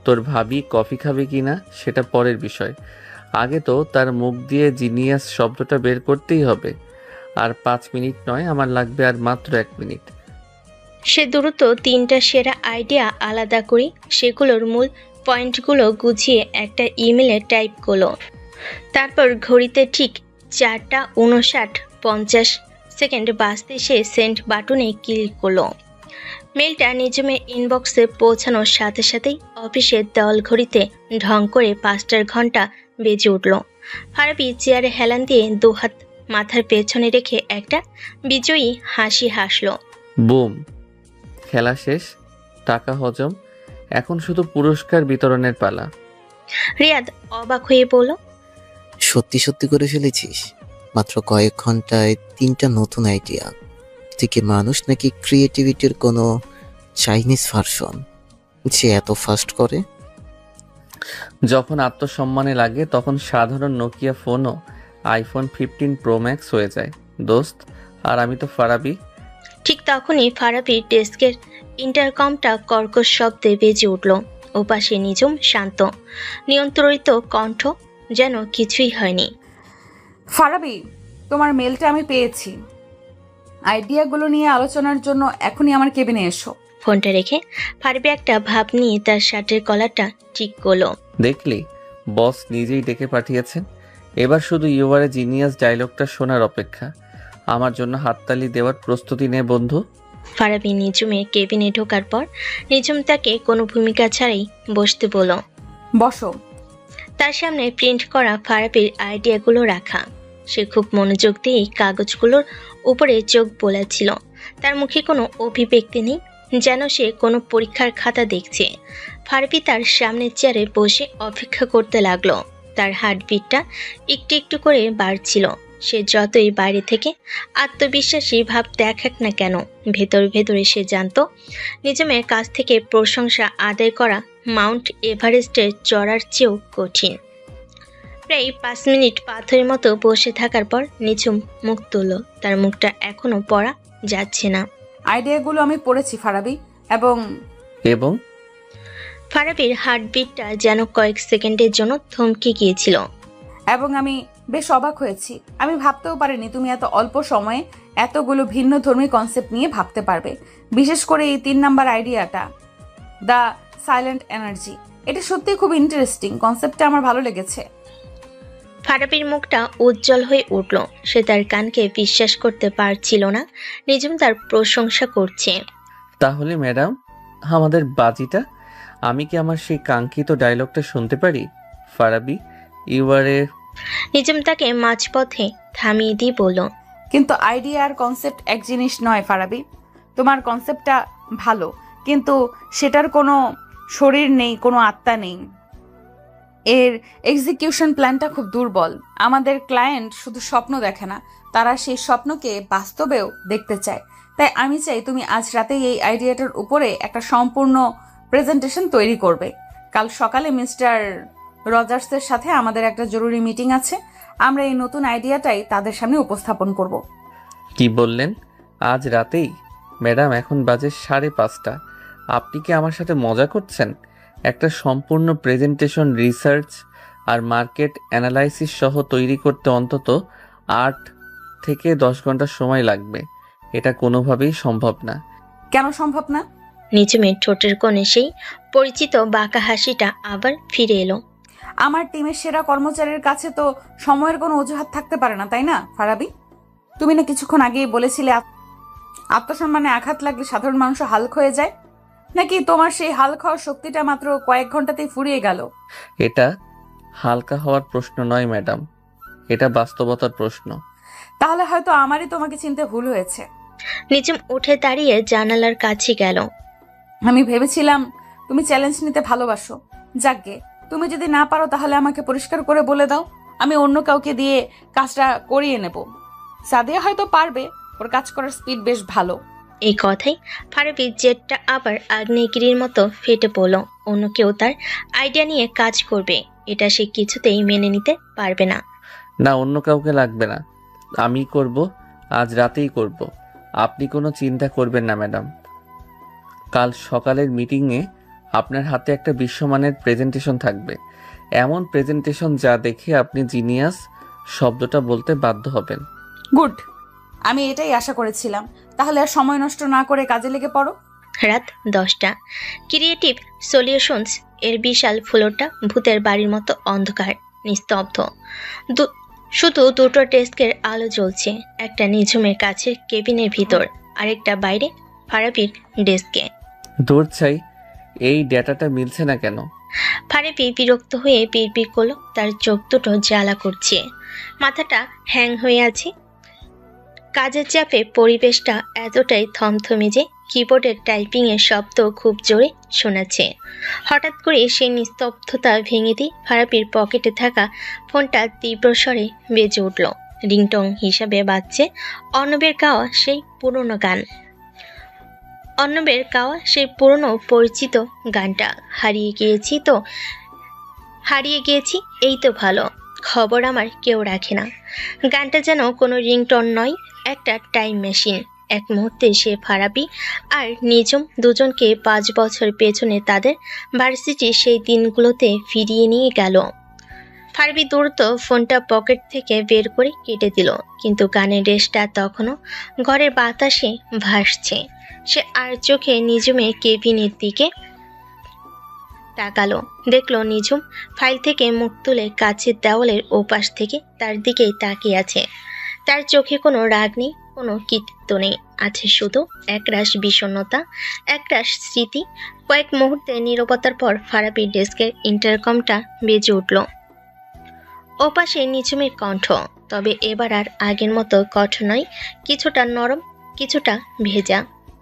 তোর ভাবি কফি খাবে কিনা সেটা পরের বিষয়। আগে তো তার মুখ দিয়ে জিনিয়াস শব্দটা বের করতেই হবে। আর 5 মিনিট নয়, আমার লাগবে আর মাত্র 1 মিনিট। সে দ্রুত 3টা সেরা আইডিয়া আলাদা করে সেগুলোর মূল পয়েন্টগুলো গুছিয়ে একটা ইমেলে টাইপ করলো। তারপর ঘড়িতে ঠিক 4:59:50 বাজতে সে সেন্ড বাটনে ক্লিক করলো। মেলটা নিজমের ইনবক্সে পৌঁছানোর সাথে সাথেই অফিসের দেওয়াল ঘড়িতে ঢং করে 5টার ঘন্টা বেজে উঠল। ফারাবি চেয়ারে হেলান দিয়ে 2 হাত মাথার পেছনে রেখে একটা বিজয়ী হাসি হাসল। বুম, খেলা শেষ, টাকা হজম, এখন শুধু পুরস্কার বিতরণের পালা। রিয়াদ অবাক হয়ে বলল, সত্যি সত্যি করে ফেলেছিস? মাত্র কয়েক ঘন্টায় 3টা নতুন আইডিয়া? তুই কি মানুষ নাকি ক্রিয়েটিভিটির কোনো চাইনিজ ভার্সন যে এত ফাস্ট করে? যখন আত্মসম্মানে লাগে তখন সাধারণ নোকিয়া ফোনও আইফোন 15 প্রো ম্যাক্স হয়ে যায় দোস্ত। আর আমি তো ফারাবি। ঠিক তখনই ফারাবির ডেস্কের ইন্টারকমটা কর্কশ শব্দে বেজে উঠল। ওপাশে নিজম শান্ত নিয়ন্ত্রিত কণ্ঠ, যেন কিছুই হয়নি। ফারাবি, তোমার মেলটা আমি পেয়েছি। আইডিয়াগুলো নিয়ে আলোচনার জন্য এখনই আমার কেবিনে এসো। ফোনটা রেখে ফারাবি একটা ভাব নিয়ে তার শার্টের কলারটা ঠিক করলো। দেখলি, বস নিজেই ডেকে পাঠিয়েছেন। এবার শুধু ইউআরে জিনিয়াস ডায়লগটা শোনার অপেক্ষা। আমার জন্য হাততালি দেওয়ার প্রস্তুতি নে বন্ধু। ফারাবি নিজমের কেবিনে ঢোকার পর নিজম তাকে কোনো ভূমিকা ছাড়াই বসতে বলল। বসো। তার সামনে প্রিন্ট করা ফারাবির আইডিয়াগুলো রাখা। সে খুব মনোযোগ দিয়ে কাগজগুলোর উপরে চোখ বোলাচ্ছিল। তার মুখে কোনো অভিব্যক্তি নেই, যেন সে কোনো পরীক্ষার খাতা দেখছে। ফারাবি তার সামনের চেয়ারে বসে অপেক্ষা করতে লাগলো। তার হার্টবিটটা একটু একটু করে বাড়ছিল। সে যতই বাইরে থেকে আত্মবিশ্বাসী ভাব দেখাক না কেন, ভেতরে সে জানতো নিজমের কাছ থেকে প্রশংসা আদায় করা মাউন্ট এভারেস্টের চড়ার চেয়েও কঠিন। প্রায় 5 মিনিট পাথরের মতো বসে থাকার পর নিঝুম মুখ তুলল। তার মুখটা এখনো পড়া যাচ্ছে না। আইডিয়াগুলো আমি পড়েছি ফারাবি, এবং ফারাবির হার্টবিটটা যেন কয়েক সেকেন্ডের জন্য থমকে গিয়েছিল। আমি বেশ অবাক হয়েছি। আমি ভাবতেও পারিনি তুমি এত অল্প সময়ে এতগুলো ভিন্ন ধর্মী কনসেপ্ট নিয়ে ভাবতে পারবে। বিশেষ করে এই 3 নাম্বার আইডিয়াটা, দ্য সাইলেন্ট এনার্জি। এটা সত্যিই খুব ইন্টারেস্টিং কনসেপ্টটা, আমার ভালো লেগেছে। ফারাবির মুখটা উজ্জ্বল হয়ে উঠল। সে তার কানকে বিশ্বাস করতে পারছিল না নিজম তার প্রশংসা করছে। তাহলে ম্যাডাম, আমাদের বাজিটা, আমি কি আমার সেই কাঙ্ক্ষিত ডায়লগটা শুনতে পারি? ফারাবি, ইউআরে। নিজম তাকে মাঝপথে থামিয়ে দিয়ে বলল, কিন্তু আইডিয়া আর কনসেপ্ট এক জিনিস নয় ফারাবি। তোমার কনসেপ্টটা ভালো, কিন্তু সেটার কোনো শরীর নেই, কোনো আত্মা নেই। এর এক্সিকিউশন প্ল্যানটা খুব দুর্বল। আমাদের ক্লায়েন্ট শুধু স্বপ্ন দেখে না, তারা সেই স্বপ্নকে বাস্তবেও দেখতে চায়। তাই আমি চাই তুমি আজ রাতেই এই আইডিয়াটার উপরে একটা সম্পূর্ণ প্রেজেন্টেশন তৈরি করবে। কাল সকালে মিস্টার রজার্সের সাথে আমাদের একটা জরুরি মিটিং আছে। আমরা এই নতুন আইডিয়াটাই তাদের সামনে উপস্থাপন করব। কি বললেন? আজ রাতেই? ম্যাডাম, এখন বাজে 5:30। আপনি কি আমার সাথে মজা করছেন? একটা সম্পূর্ণ প্রেজেন্টেশন রিসার্চ আর মার্কেট অ্যানালাইসিস সহ তৈরি করতে অন্তত 8 থেকে 10 ঘন্টা সময় লাগবে। এটা কোনোভাবেই সম্ভব না। কেন সম্ভব না? নিজমের ঠোঁটের কোণে সেই পরিচিত বাঁকা হাসিটা আবার ফিরে এলো। আমার টিমের সেরা কর্মচারীর কাছে তো সময়ের কোনো অজুহাত থাকতে পারে না, তাই না ফারাবি? তুমি না কিছুক্ষণ আগেই বলেছিলে আত্মসম্মানে আঘাত লাগলে সাধারণ মানুষ হালকা হয়ে যায়। নাকি তোমার সেই হাল খাওয়ার শক্তিটা মাত্র কয়েক ঘন্টাতেই ফুরিয়ে গেল? এটা হালকা হওয়ার প্রশ্ন নয় ম্যাডাম, এটা বাস্তবতার প্রশ্ন। তাহলে হয়তো আমারই তোমাকে চিনতে ভুল হয়েছে। নিঝুম উঠে দাঁড়িয়ে জানালার কাছে গেল। আমি ভেবেছিলাম তুমি চ্যালেঞ্জ নিতে ভালোবাসো। যাকগে, তুমি যদি না পারো তাহলে আমাকে পরিষ্কার করে বলে দাও, আমি অন্য কাউকে দিয়ে কাজটা করিয়ে নেব। সাদিয়া হয়তো পারবে, ওর কাজ করার স্পিড বেশ ভালো। এই কথাই ফারাবি জেটটা আবার আগ্নেয়গিরির মতো ফেটে পড়ল। অন্য কেউ তার আইডিয়া নিয়ে কাজ করবে, এটা সে কিছুতেই মেনে নিতে পারবে না। না, অন্য কাউকে লাগবে না, আমি করব, আজ রাতেই করব। আপনি কোনো চিন্তা করবেন না ম্যাডাম। কাল সকালের মিটিংয়ে আপনার হাতে একটা বিশ্বমানের প্রেজেন্টেশন থাকবে, এমন প্রেজেন্টেশন যা দেখে আপনি জিনিয়াস শব্দটা বলতে বাধ্য হবেন। গুড, আমি এটাই আশা করেছিলাম। তাহলে আর সময় নষ্ট না করে কাজে লেগে পড়ো। রাত 10টা। ক্রিয়েটিভ সলিউশনস এর বিশাল ফ্লোরটা ভূতের বাড়ির মতো অন্ধকার, নিস্তব্ধ। শুধু দুটো ডেস্কের আলো জ্বলছে, একটা নিঝুমের কাছে কেবিনের ভিতর, আরেকটা বাইরে ফারাবির ডেস্কে। দূর চাই, এই ডেটাটা মিলছে না কেন? ফারাবি বিরক্ত হয়ে বিড়বিড় করলো, তার চোখ দুটো জ্বালা করছে, মাথাটা হ্যাং হয়ে আছে। কাজের চাপে পরিবেশটা এতটাই থমথমে যে কিবোর্ডের টাইপিংয়ের শব্দ খুব জোরে শোনাচ্ছে। হঠাৎ করে সেই নিস্তব্ধতা ভেঙে দিয়ে ফারাবির পকেটে থাকা ফোনটা তীব্র স্বরে বেজে উঠল। রিংটং হিসাবে বাজছে অর্ণবের গাওয়া সেই পুরনো গান। অর্ণবের গাওয়া সেই পুরনো পরিচিত গানটা। হারিয়ে গিয়েছি এই তো ভালো, খবর আমার কেউ রাখে না। গানটা যেন কোনো রিংটন নয়, একটা টাইম মেশিন। এক মুহূর্তে সে ফারাবি আর নিঝুম দুজনকে 5 বছর পেছনে তাদের ভার্সিটির সেই দিনগুলোতে ফিরিয়ে নিয়ে গেল। ফারাবি দ্রুত ফোনটা পকেট থেকে বের করে কেটে দিল, কিন্তু গানের রেশটা তখনও ঘরের বাতাসে ভাসছে। সে আর চোখে নিঝুমের কেবিনের দিকে তাকালো, দেখলো নিঝুম ফাইল থেকে মুখ তুলে কাছের দেওয়ালের ওপাশ থেকে তার দিকেই তাকিয়ে আছে। তার চোখে কোনো রাগ নেই, কোনো কৃতিত্ব নেই, আছে শুধু একরাশ বিষণ্ণতা, একরাশ স্মৃতি। কয়েক মুহূর্তে নীরবতার পর ফারাবির ডেস্কের ইন্টারকমটা বেজে উঠল। ওপাশে নিঝুমের কণ্ঠ, তবে এবার আর আগের মতো কঠোর নয়, কিছুটা নরম, কিছুটা ভেজা।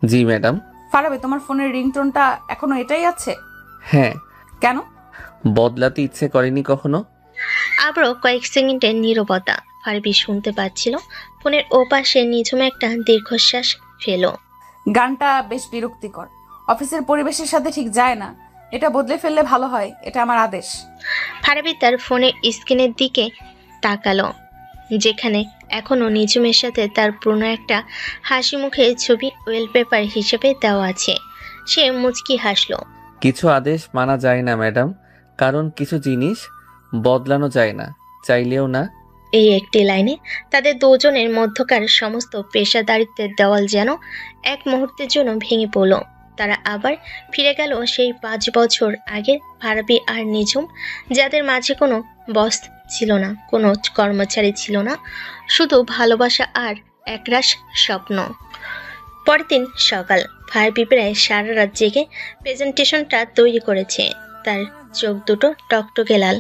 জি ম্যাডাম। ফারাবি, তোমার ফোনের রিংটোনটা এখনো এটাই আছে? হ্যাঁ। কেন? বদলাতে ইচ্ছে করেনি কখনো। আবারও কয়েক সেকেন্ডের নীরবতা। ফারাবি শুনতে পাচ্ছিল ফোনের ওপাশে নিঝুম একটা দীর্ঘশ্বাস ফেলো। গানটা বেশ বিরক্তিকর, অফিসের পরিবেশের সাথে ঠিক যায় না। এটা বদলে ফেললে ভালো হয়, এটা আমার আদেশ। ফারাবি তার ফোনের স্ক্রিনের দিকে তাকালো, যেখানে এখনো নিঝুমের সাথে তার পুরনো একটা হাসি মুখে ছবি ওয়েলপেপার হিসেবে দেওয়া আছে। সে মুচকি হাসলো। কিছু আদেশ মানা যায় না ম্যাডাম, কারণ কিছু জিনিস বদলানো যায় না, চাইলেও না। এই একটি লাইনে তাদের দুজনের মধ্যকার সমস্ত পেশাদারিত্বের দেওয়াল যেন এক মুহূর্তের জন্য ভেঙে পড়ল। তারা আবার ফিরে গেল সেই 5 বছর আগের ফারাবি আর নিঝুম, যাদের মাঝে কোনো বস ছিল না, কোনো কর্মচারী ছিল না, শুধু ভালোবাসা আর একরাশ স্বপ্ন। পরের দিন সকাল। ফারাবি প্রায় সারা রাত জেগে প্রেজেন্টেশনটা তৈরি করেছে। তার চোখ দুটো টকটকে লাল,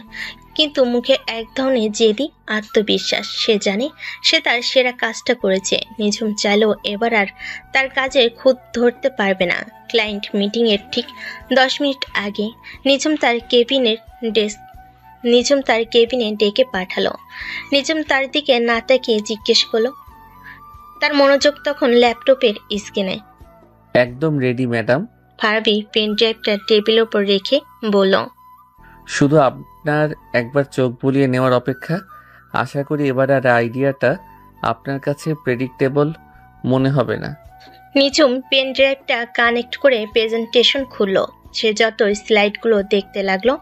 কিন্তু মুখে এক ধরনের জেদি আত্মবিশ্বাস। সে জানে সে তার সেরা কাজটা করেছে। নিঝুম চাইলেও এবার আর তার কাজে খুঁত ধরতে পারবে না। ক্লায়েন্ট মিটিংয়ের ঠিক 10 মিনিট আগে নিঝুম তার কেবিনে ডেকে পাঠালো। নিঝুম তার দিকে না তাকিয়ে জিজ্ঞেস করলো। তার মনোযোগ তখন ল্যাপটপের স্ক্রিনে। একদম রেডি ম্যাডাম। ফারাবি পেন ড্রাইভটা টেবিলের উপর রেখে বলল, শুধু আপনার একবার চোখ বুলিয়ে নেওয়ার অপেক্ষা। আশা করি এবার আর আইডিয়াটা আপনার কাছে প্রেডিক্টেবল মনে হবে না। নিঝুম পেন ড্রাইভটা কানেক্ট করে প্রেজেন্টেশন খুলল। সে যত স্লাইডগুলো দেখতে লাগলো,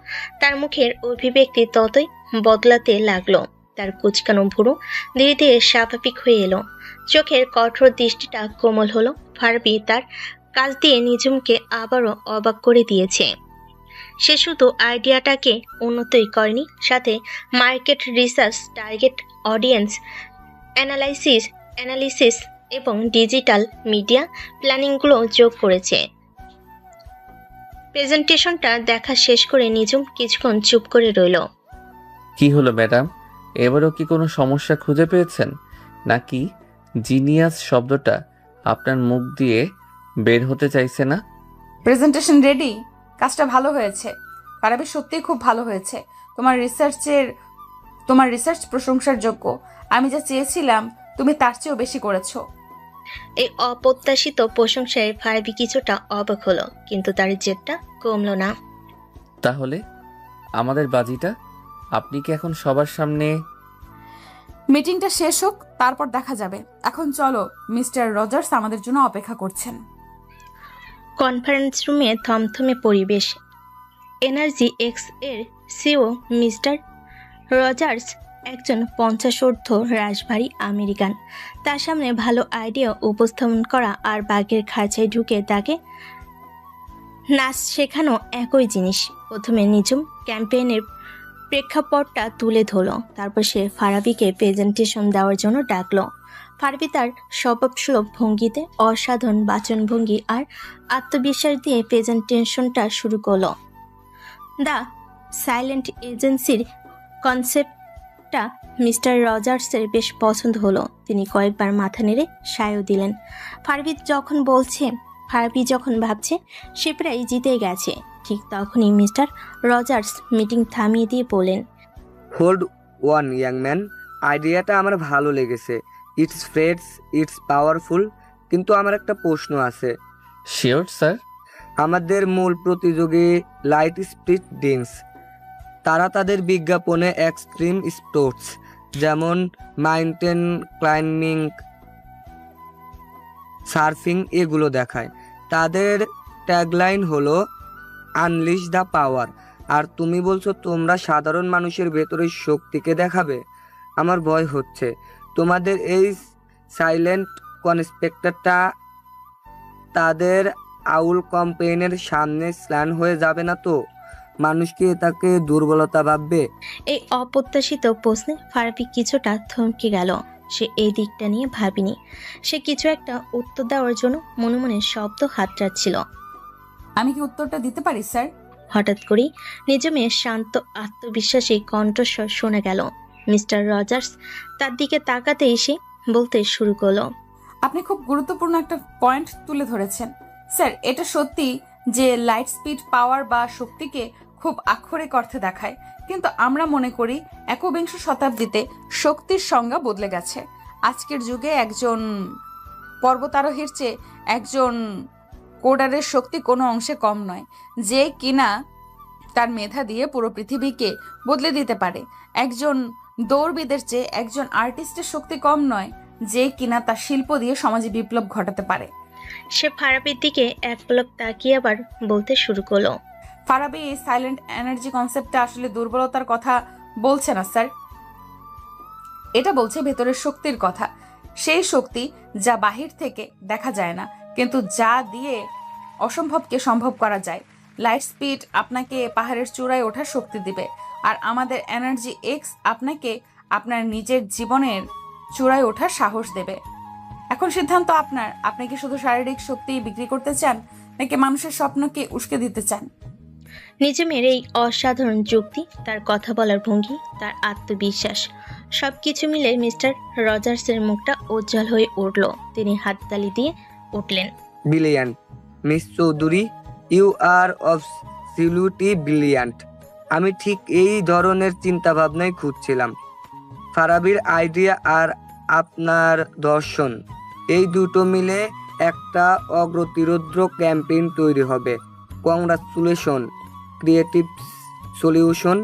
তার মুখের অভিব্যক্তি ততই বদলাতে লাগলো। তার কুচকানো ভুরু ধীরে ধীরে স্বাভাবিক হয়ে এলো, চোখের কঠোর দৃষ্টিটা কোমল হলো। ফারাবি তার কাজ দিয়ে নিঝুমকে আবারও অবাক করে দিয়েছে। সে শুধু আইডিয়াটাকে উন্নতই করেনি, সাথে market research, target audience analysis এবং ডিজিটাল মিডিয়া প্ল্যানিংগুলো যোগ করেছে। প্রেজেন্টেশনটা দেখা শেষ করে নিজুম কিছুক্ষণ চুপ করে রইল। কি হলো ম্যাডাম, এবারও কি কোনো সমস্যা খুঁজে পেয়েছেন, নাকি জিনিয়াস শব্দটা আপনার মুখ দিয়ে বের হতে চাইছে না? Presentation ready. কাজটা ভালো হয়েছে ফারাবি, সত্যিই খুব ভালো হয়েছে। তোমার রিসার্চ প্রশংসার যোগ্য। আমি যা চেয়েছিলাম তুমি তার চেয়েও বেশি করেছো। এই অপ্রত্যাশিত প্রশংসায় ফারাবি কিছুটা অবাক হলো, কিন্তু তার জেদটা কমলো না। তাহলে আমাদের বাজিটা? আপনি কি এখন সবার সামনে? মিটিংটা শেষ হোক, তারপর দেখা যাবে। এখন চলো, মিস্টার রজার্স আমাদের জন্য অপেক্ষা করছেন। কনফারেন্স রুমে থমথমে পরিবেশ। এনার্জি এক্স এর সিও মিস্টার রজার্স একজন 50 ঊর্ধ্ব রাশভারী আমেরিকান। তার সামনে ভালো আইডিয়া উপস্থাপন করা আর বাঘের খাঁচায় ঢুকে তাকে নাচ শেখানো একই জিনিস। প্রথমে নিজুম ক্যাম্পেইনের প্রেক্ষাপটটা তুলে ধরল, তারপর সে ফারাবিকে প্রেজেন্টেশন দেওয়ার জন্য ডাকলো। ফারাবি তার স্বভাবসুলভ ভঙ্গিতে অসাধারণ বাচনভঙ্গি আর আত্মবিশ্বাস দিয়ে প্রেজেন্টেশনটা শুরু করলো। দ্য সাইলেন্ট এজেন্সির কনসেপ্টটা মিস্টার রজার্সের বেশ পছন্দ হলো। তিনি কয়েকবার মাথা নেড়ে সায়ও দিলেন। ফারাবি যখন ভাবছে সে প্রায় জিতে গেছে, ঠিক তখনই মিস্টার রজার্স মিটিং থামিয়ে দিয়ে বলেন, হোল্ড ওয়ান ইয়াং ম্যান, আইডিয়াটা আমার ভালো লেগেছে। ইটস ফ্রেশ, ইটস পাওয়ারফুল, কিন্তু আমার একটা প্রশ্ন আছে। Sure sir. আমাদের মূল প্রতিযোগী লাইট স্পিড ডিন্স, তারা তাদের বিজ্ঞাপনে এক্সট্রিম স্পোর্টস যেমন মাউন্টেন ক্লাইম্বিং, সার্ফিং এগুলো দেখায়। তাদের ট্যাগলাইন হলো আনলিশ দ্য পাওয়ার, আর তুমি বলছো তোমরা সাধারণ মানুষের ভেতরের শক্তিকে দেখাবে। আমার ভয় হচ্ছে তোমাদের এই সাইলেন্ট কনস্পেক্টরটা তাদের আউল ক্যাম্পেইনের সামনে স্ল্যান হয়ে যাবে না তো? মানুষ কি তাকে দুর্বলতা ভাববে? এই অপ্রত্যাশিত প্রশ্নে ফারাবি কিছুটা থমকে গেল। সে এই দিকটা নিয়ে ভাবেনি। সে কিছু একটা উত্তর দেওয়ার জন্য মনে মনে শব্দ হাতড়াচ্ছিল। আমি কি উত্তরটা দিতে পারি স্যার? হঠাৎ করেই নিজমের শান্ত আত্মবিশ্বাসী কণ্ঠস্বর শোনা গেল। মিস্টার রজার্স তার দিকে তাকাতে এসে বলতে শুরু করলো, আপনি খুব গুরুত্বপূর্ণ একটা পয়েন্ট তুলে ধরেছেন স্যার। এটা সত্যি যে লাইট স্পিড পাওয়ার বা শক্তিকে খুব আক্ষরিক অর্থে দেখায়, কিন্তু আমরা মনে করি একবিংশ শতাব্দীতে শক্তির সংজ্ঞা বদলে গেছে। আজকের যুগে একজন পর্বতারোহীর চেয়ে একজন কোডারের শক্তি কোনো অংশে কম নয়, যে কিনা তার মেধা দিয়ে পুরো পৃথিবীকে বদলে দিতে পারে। একজন দৌড়বিদের চেয়ে একজন আর্টিস্টের শক্তি কম নয়, যে কিনা তার শিল্প দিয়ে সমাজে বিপ্লব ঘটাতে পারে। সে ফারাবির দিকে এক পলক তাকিয়ে আবার বলতে শুরু করলো, ফারাবি এই সাইলেন্ট এনার্জি কনসেপ্টটা আসলে দুর্বলতার কথা বলছে না স্যার, এটা বলছে ভেতরের শক্তির কথা। সেই শক্তি যা বাহির থেকে দেখা যায় না, কিন্তু যা দিয়ে অসম্ভবকে সম্ভব করা যায়। লাইট স্পিড আপনাকে পাহাড়ের চূড়ায় ওঠার শক্তি দিবে, আর আমাদের এনার্জি এক্স আপনাকে আপনার নিজের জীবনের চূড়ায় ওঠার সাহস দেবে। এখন সিদ্ধান্ত আপনার। আপনি কি শুধু শারীরিক শক্তি বিক্রি করতে চান, নাকি মানুষের স্বপ্নকে উস্কে দিতে চান? নিজমের এই অসাধারণ যুক্তি, তার কথা বলার ভঙ্গি, তার আত্মবিশ্বাস, সবকিছু মিলে মিস্টার রজার্সের মুখটা উজ্জ্বল হয়ে উঠল। তিনি হাততালি দিয়ে উঠলেন, brilliant miss Chowdhury, you are absolutely brilliant. আমি ঠিক এই ধরনের চিন্তা ভাবনাই খুঁজছিলাম। ফারাবির আইডিয়া আর আপনার দর্শন, এই দুটো মিলে একটা অগ্রতিরোধ্য ক্যাম্পেইন তৈরি হবে। Congratulation creative solution,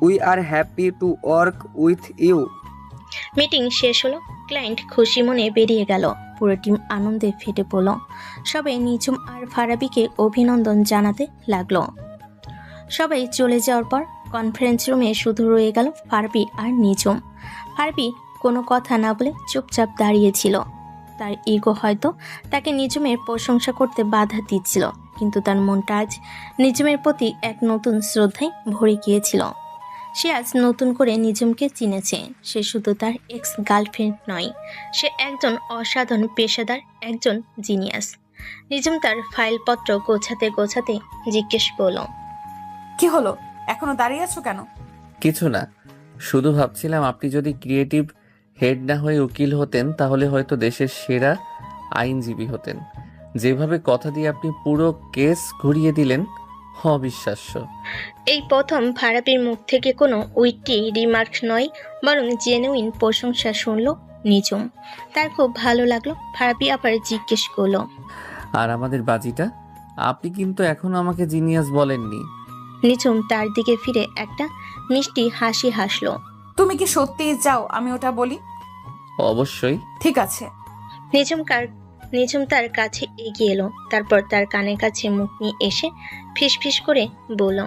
we are happy to work with you. Meeting শেষ হলো। ক্লায়েন্ট খুশি মনে বেরিয়ে গেল। পুরো টিম আনন্দে ফেটে পড়ল। সবাই নিজুম আর ফারাবিকে অভিনন্দন জানাতে লাগলো। সবাই চলে যাওয়ার পর কনফারেন্স রুমে শুধু রয়ে গেল ফারাবি আর নিজুম। ফারাবি কোনো কথা না বলে চুপচাপ দাঁড়িয়েছিল। তার ইগো হয়তো তাকে নিজুমের প্রশংসা করতে বাধা দিচ্ছিল, কিন্তু তার মনটা আজ নিজুমের প্রতি এক নতুন শ্রদ্ধায় ভরে গিয়েছিল। সে আজ নতুন করে নিজুমকে চিনেছে। সে শুধু তার এক্স গার্লফ্রেন্ড নয়, সে একজন অসাধারণ পেশাদার, একজন জিনিয়াস। নিজম তার ফাইলপত্র গোছাতে গোছাতে জিজ্ঞেস করলো, কি হলো, এখনো দাঁড়িয়ে আছো কেন? কিছু না, শুধু ভাবছিলাম আপনি যদি ক্রিয়েটিভ হেড না হয়ে উকিল হতেন তাহলে হয়তো দেশের সেরা আইনজীবী হতেন। যেভাবে কথা দিয়ে আপনি পুরো কেস ঘুরিয়ে দিলেন, অবিশ্বাস্য। এই প্রথম ফারাবির মুখ থেকে কোনো উইটি রিমার্ক নয়, বরং জেনুইন প্রশংসা শুনল নিজম। তার খুব ভালো লাগলো। ফারাবি আবার জিজ্ঞেস করলো, আর আমাদের বাজিটা, আপনি কিন্তু এখনো আমাকে জিনিয়াস বলেননি। নিজম তার দিকে ফিরে একটা মিষ্টি হাসি হাসলো। তুমি কি সত্যিই চাও আমি ওটা বলি? অবশ্যই। ঠিক আছে। নিজম তার কাছে এগিয়ে এলো, তারপর তার কানের কাছে মুখ নিয়ে এসে ফিসফিস করে বলল,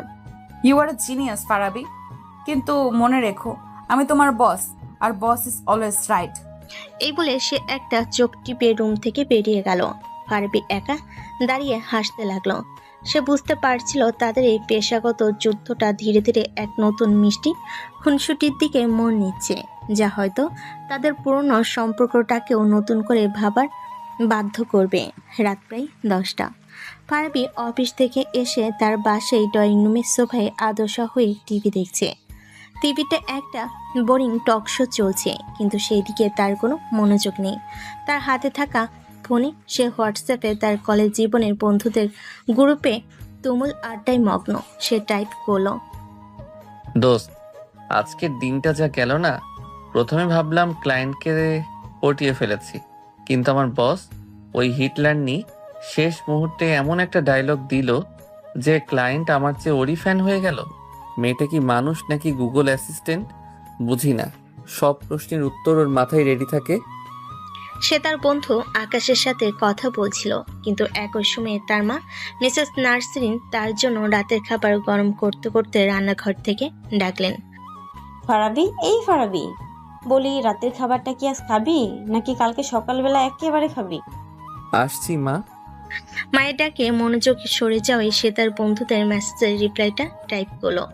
ইউ আর জিনিয়াস ফারাবি, কিন্তু মনে রেখো আমি তোমার বস, আর বস ইজ অলওয়েজ রাইট। এই বলে সে একটা চোখ টিপে রুম থেকে বেরিয়ে গেল। ফারাবি একা দাঁড়িয়ে হাসতে লাগলো। সে বুঝতে পারছিল তাদের এই পেশাগত যুদ্ধটা ধীরে ধীরে এক নতুন মিষ্টি খুনসুটির দিকে মন নিচ্ছে, যা হয়তো তাদের পুরনো সম্পর্কটাকেও নতুন করে ভাবার বাধ্য করবে। রাত প্রায় 10টা। ফারাবি অফিস থেকে এসে তার বাসায় ড্রয়িং রুমের সোফায় আদশা হয়ে টিভি দেখছে। টিভিতে একটা বোরিং টক শো চলছে, কিন্তু সেই দিকে তার কোনো মনোযোগ নেই। তার হাতে থাকা ফোনে সে হোয়াটসঅ্যাপে তার কলেজ জীবনের বন্ধুদের গ্রুপে তুমুল আড্ডায় মগ্ন। সে টাইপ করলো, দোস্ত, আজকের দিনটা যা গেল না। প্রথমে ভাবলাম ক্লায়েন্টকে পটিয়ে ফেলেছি, কিন্তু আমার বস ওই হিটলারনি শেষ মুহূর্তে এমন একটা ডায়লগ দিল যে ক্লায়েন্ট আমার চেয়ে ওরই ফ্যান হয়ে গেল। মেয়েটা কি মানুষ নাকি গুগল অ্যাসিস্ট্যান্ট বুঝি না, সব প্রশ্নের উত্তর ওর মাথায় রেডি থাকে। সে তার বন্ধু আকাশের সাথে কথা বলছিল, কিন্তু একই সময়ে তার মা মিসেস নার্সরিন তার জন্য রাতের খাবার গরম করতে করতে রান্নাঘর থেকে ডাকলেন। ফারাবি, এই ফারাবি, বলি রাতের খাবারটা কি আজ খাবি নাকি কালকে সকালবেলা একেবারে খাবি? আসছি মা। মায়ের ডাকে মনোযোগ সরে যাওয়ায় সে তার বন্ধুদের মেসেজের রিপ্লাইটা টাইপ করলো।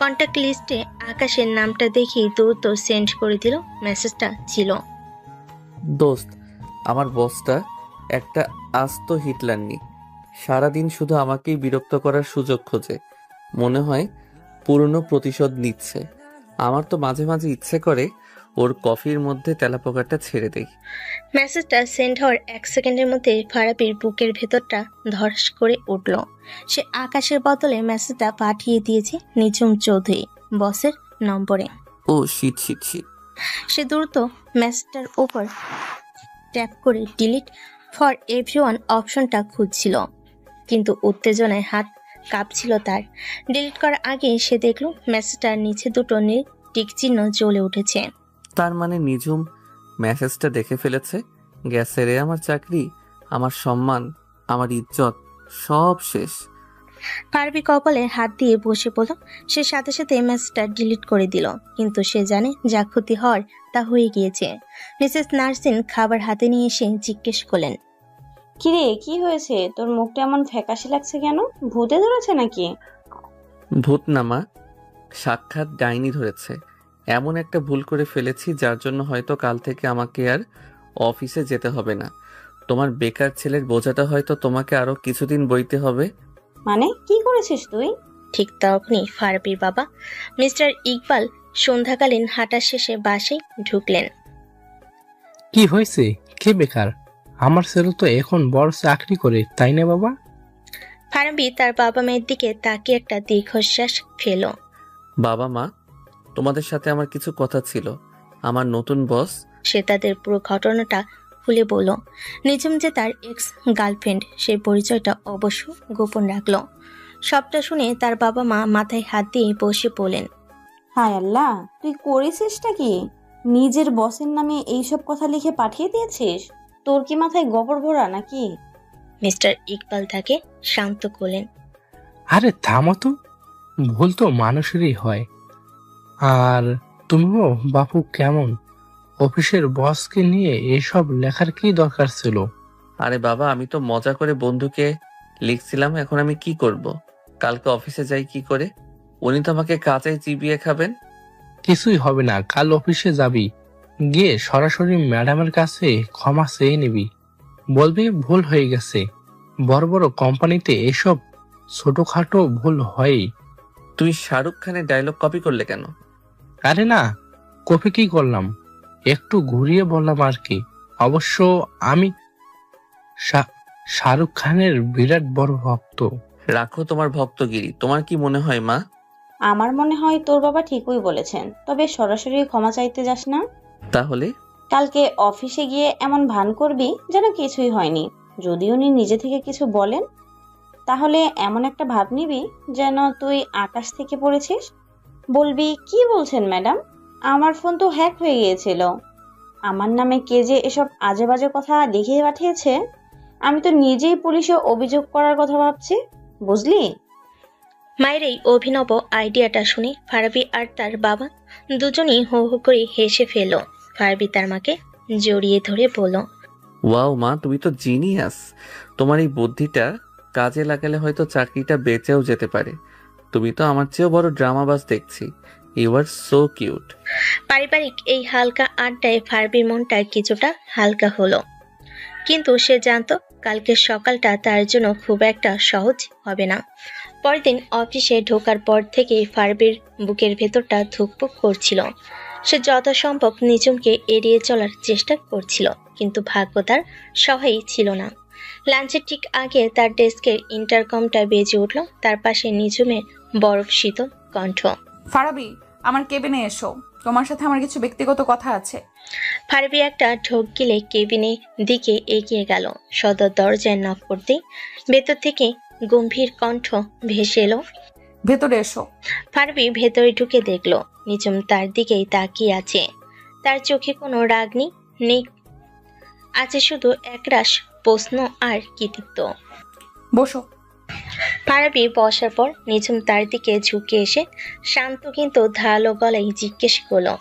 কন্ট্যাক্ট লিস্টে আকাশের নামটা দেখেই দ্রুত সেন্ড করে দিল। মেসেজটা ছিল, দোস্ত, আমার বসটা একটা আস্ত হিটলারনি। সারাদিন শুধু আমাকেই বিরক্ত করার সুযোগ খোঁজে। মনে হয় পুরনো প্রতিশোধ নিচ্ছে। আমার তো মাঝে মাঝে ইচ্ছে করে ওর কফির মধ্যে তেলাপোকাটা ছেড়ে দেই। মেসেজটা সেন্ড হওয়ার 1 সেকেন্ডের মধ্যে ফারাবির বুকের ভেতরটা ধস করে উঠল। সে আকাশের বদলে মেসেজটা পাঠিয়ে দিয়েছে নিজুম চৌধুরী বসের নম্বরে। ও শিট শিট শিট। সে দ্রুত মেসেজটার উপর ট্যাপ করে ডিলিট ফর এভরিওয়ান অপশনটা খুঁজছিল, কিন্তু উত্তেজনায় হাত কাঁপছিল তার। ডিলিট করার আগে সে দেখল মেসেজটার নিচে দুটো নীল টিক চিহ্ন জ্বলে উঠেছে। তার মানে নিঝুম মেসেজটা দেখে ফেলেছে। গেছে রে আমার চাকরি, আমার সম্মান, আমার ইজ্জত, সব শেষ। ফারাবি কপালে হাত দিয়ে বসে পড়ল। সে সাথে সাথে মেসেজটা ডিলিট করে দিল, কিন্তু সে জানে যা ক্ষতি হওয়ার তা হয়ে গিয়েছে। মিসেস নার্সিন খাবার হাতে নিয়ে এসে জিজ্ঞেস করলেন, কিরে, কি হয়েছে? তোর মুখটা এমন ফ্যাকাশে লাগছে কেন? ভূতে ধরেছে নাকি? ভূত না মা, সাক্ষাৎ ডাইনি ধরেছে। এমন একটা ভুল করে ফেলেছি যার জন্য হয়তো কাল থেকে আমাকে আর অফিসে যেতে হবে না। তোমার বেকার ছেলের বোঝাটা হয়তো তোমাকে আরো কিছুদিন বইতে হবে। মানে কি করেছিস তুই? ঠিক তখনই ফারাবির বাবা মিস্টার ইকবাল সন্ধ্যাকালীন হাঁটা শেষে বাসে ঢুকলেন। কি হয়েছে? কে বেকার? আমার ছেলে তো এখন বড় চাকরি করে, তাই না বাবা? ফারাবি তার বাবা মায়ের দিকে তাকিয়ে একটা দীর্ঘশ্বাস ফেল। বাবা মা, তোমাদের সাথে আমার কিছু কথা ছিল। আমার নতুন বস। সে তাদের পুরো ঘটনাটা খুলে বলল। নিজম যে তার এক্স গার্লফ্রেন্ড, সেই পরিচয়টা অবশ্য গোপন রাখলো। সবটা শুনে তার বাবা মা মাথায় হাত দিয়ে বসে পড়লেন। হায় আল্লাহ, তুই করেছিসটা কি? নিজের বসের নামে এইসব কথা লিখে পাঠিয়ে দিয়েছিস? তোর কি মাথায় গোবর ভরা নাকি? মিস্টার ইকবাল তাকে শান্ত করলেন। আরে থামো তো, ভুল তো মানুষেরই হয়। আর তুমিও বাপু কেমন? অফিসের বসকে নিয়ে এসব লেখার কি দরকার ছিল? আরে বাবা, আমি তো মজা করে বন্ধুকে লিখছিলাম। এখন আমি কি করব? কালকে অফিসে যাই কি করে? উনি তো আমাকে কাঁচাই চিবিয়ে খাবেন। কিছুই হবে না, কাল অফিসে যাবি, গিয়ে সরাসরি ম্যাডামের কাছে ক্ষমা চেয়ে নিবি। বলবি ভুল হয়ে গেছে। বড় বড় কোম্পানিতে এসব ছোটখাটো ভুল হয়ই। তুমি শাহরুখ খানের ডায়লগ কপি করলে কেন? আরে না, কপি কি করলাম, একটু ঘুরিয়ে বললাম আর কি। অবশ্য আমি শাহরুখ খানের বিরাট বড় ভক্ত। রাখো তোমার ভক্তগিরি। তোমার কি মনে হয় মা? আমার মনে হয় তোর বাবা ঠিকই বলেছেন, তবে সরাসরি ক্ষমা চাইতে যাস না। তাহলে কালকে অফিসে গিয়ে এমন ভান করবি যেন কিছুই হয়নি। যদি উনি নিজে থেকে কিছু বলেন, তাহলে এমন একটা ভাব নিবি যেন তুই আকাশ থেকে পড়েছিস। বলবি, কি বলছেন ম্যাডাম, আমার ফোন তো হ্যাক হয়ে গিয়েছিল। আমার নামে কে যে এসব আজে বাজে কথা লিখে পাঠিয়েছে, আমি তো নিজেই পুলিশে অভিযোগ করার কথা ভাবছি, বুঝলি? মায়ের এই অভিনব আইডিয়াটা শুনে ফারাবি আর তার বাবা দুজনেই হো হো করে হেসে ফেলল। ফারাবি তার মাকে জড়িয়ে ধরে বলল, ওয়াও মা, তুমি তো জিনিয়াস। তোমার এই বুদ্ধিটা কাজে লাগালে হয়তো চাকরিটা বেঁচেও যেতে পারে। তুমি তো আমার চেয়েও বড় ড্রামাবাজ দেখছি। You are so cute. পারিবারিক এই হালকা আড্ডায় ফারাবির মনটা কিছুটা হালকা হলো, কিন্তু সে জানতো কালকের সকালটা তার জন্য খুব একটা সহজ হবে না। পরদিন অফিসে ঢোকার পর থেকেই ফারাবির বুকের ভেতরটা ধুকপুক করছিল। সে যথাসম্ভব নিজমকে এড়িয়ে চলার চেষ্টা করছিল, কিন্তু ভাগ্য তার সহায় ছিল না। লাঞ্চের ঠিক আগে তার ডেস্কের ইন্টারকমটা বেজে উঠল। তার পাশে নিজমের বরফ শীতল কণ্ঠ। ফারাবি, আমার কেবিনে এসো, তোমার সাথে আমার কিছু ব্যক্তিগত কথা আছে। ফারাবি একটা ঢোক গিলে কেবিনের দিকে এগিয়ে গেল। সদর দরজায় নক করতেই ভেতর থেকে গম্ভীর কণ্ঠ ভেসে এলো, ভেতরে এসো। ফারাবি ভেতরে ঢুকে দেখলো নিজম তার দিকেই তাকিয়ে আছে। তার চোখে কোনো রাগ নেই, আছে শুধু একরাশ প্রশ্ন আর কৃতিত্ব। বসো। ফারাবি বসার পর নিজম তার দিকে ঝুঁকে এসে শান্ত কিন্তু ধারালো গলায় জিজ্ঞেস করলো,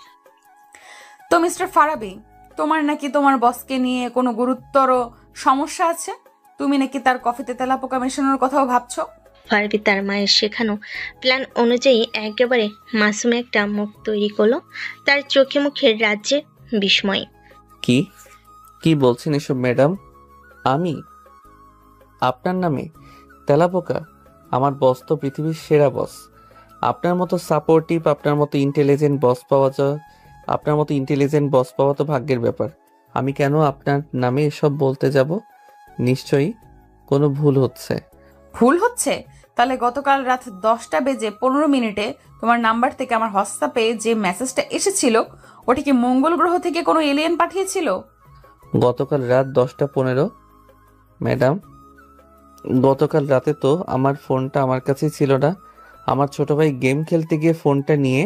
তো মিস্টার ফারাবি, তোমার নাকি তোমার বসকে নিয়ে কোনো গুরুতর সমস্যা আছে? তুমি নাকি তার কফিতে তেলাপোকা মেশানোর কথাও ভাবছো? ফারাবি তার মায়ের শেখানো প্ল্যান অনুযায়ী একেবারে মাসুম একটা মুখ তৈরি করলো। তার চোখে মুখের রাজ্যে বিস্ময়। কি কি বলছেন এসব ম্যাডাম? আমি আপনার নামে তেলাপোকা? আমার বস তো পৃথিবীর সেরা বস। আপনার মতো সাপোর্টিভ, আপনার মতো ইন্টেলিজেন্ট বস পাওয়া তো ভাগ্যের ব্যাপার। আমি কেন আপনার নামে এসব বলতে যাব? নিশ্চয়ই কোনো ভুল হচ্ছে। ভুল হচ্ছে? তাহলে গতকাল রাত 10:15 তোমার নাম্বার থেকে আমার হোয়াটসঅ্যাপে যে মেসেজটা এসেছিল, ওটা কি মঙ্গল গ্রহ থেকে কোনো এলিয়েন পাঠিয়েছিল? গতকাল রাত 10:15? ম্যাডাম, গতকাল রাতে তো আমার ফোনটা আমার কাছেই ছিল না। আমার ছোট ভাই গেম খেলতে গিয়ে ফোনটা নিয়ে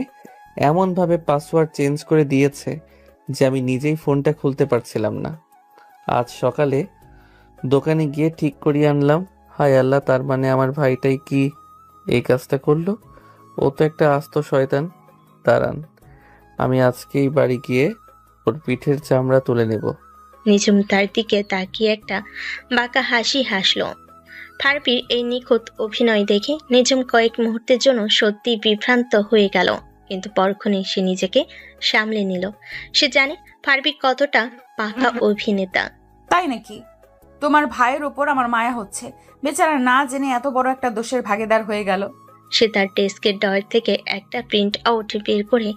এমনভাবে পাসওয়ার্ড চেঞ্জ করে দিয়েছে যে আমি নিজেই ফোনটা খুলতে পারছিলাম না। আজ সকালে দোকানে গিয়ে ঠিক করিয়ে আনলাম। হায় আল্লাহ, তার মানে আমার ভাইটাই কি এই কাজটা করলো? ও তো একটা আস্ত শয়তান। দাঁড়ান, আমি আজকেই বাড়ি গিয়ে ওর পিঠের চামড়া তুলে নেব। নিজম তার দিকে তাকিয়ে একটা বাঁকা হাসি হাসলো। ফারাবির এই নিখুঁত অভিনয় দেখে নিজম কয়েক মুহূর্তের জন্য সত্যি বিভ্রান্ত হয়ে গেল, কিন্তু পরক্ষণে সে নিজেকে সামলে নিল। সে জানে ফারাবি কতটা পাকা অভিনেতা। তাই নাকি? তোমার ভাইয়ের ওপর আমার মায়া হচ্ছে। বেচারা না জেনে এত বড় একটা দোষের ভাগীদার হয়ে গেল। সে তার ডেস্কের ড্রয়ার থেকে একটা প্রিন্ট আউট বের করে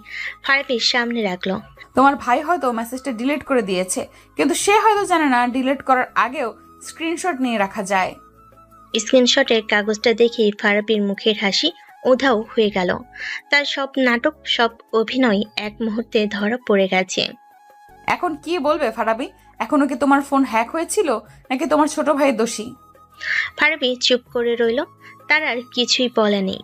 ফারাবির সামনে রাখলো। তোমার ভাই হয়তো মেসেজটা ডিলিট করে দিয়েছে, কিন্তু সে হয়তো জানে না ডিলিট করার আগেও স্ক্রিনশট নিয়ে রাখা যায়। স্ক্রিনশটের কাগজটা দেখেই ফারাবির মুখের হাসি উধাও হয়ে গেল। তার সব নাটক, সব অভিনয় এক মুহূর্তে ধরা পড়ে গেছে। এখন কি বলবে ফারাবি? এখনো কি তোমার ফোন হ্যাক হয়েছিল, নাকি তোমার ছোট ভাইয়ের দোষী? ফারাবি চুপ করে রইল, তার আর কিছুই বলা নেই।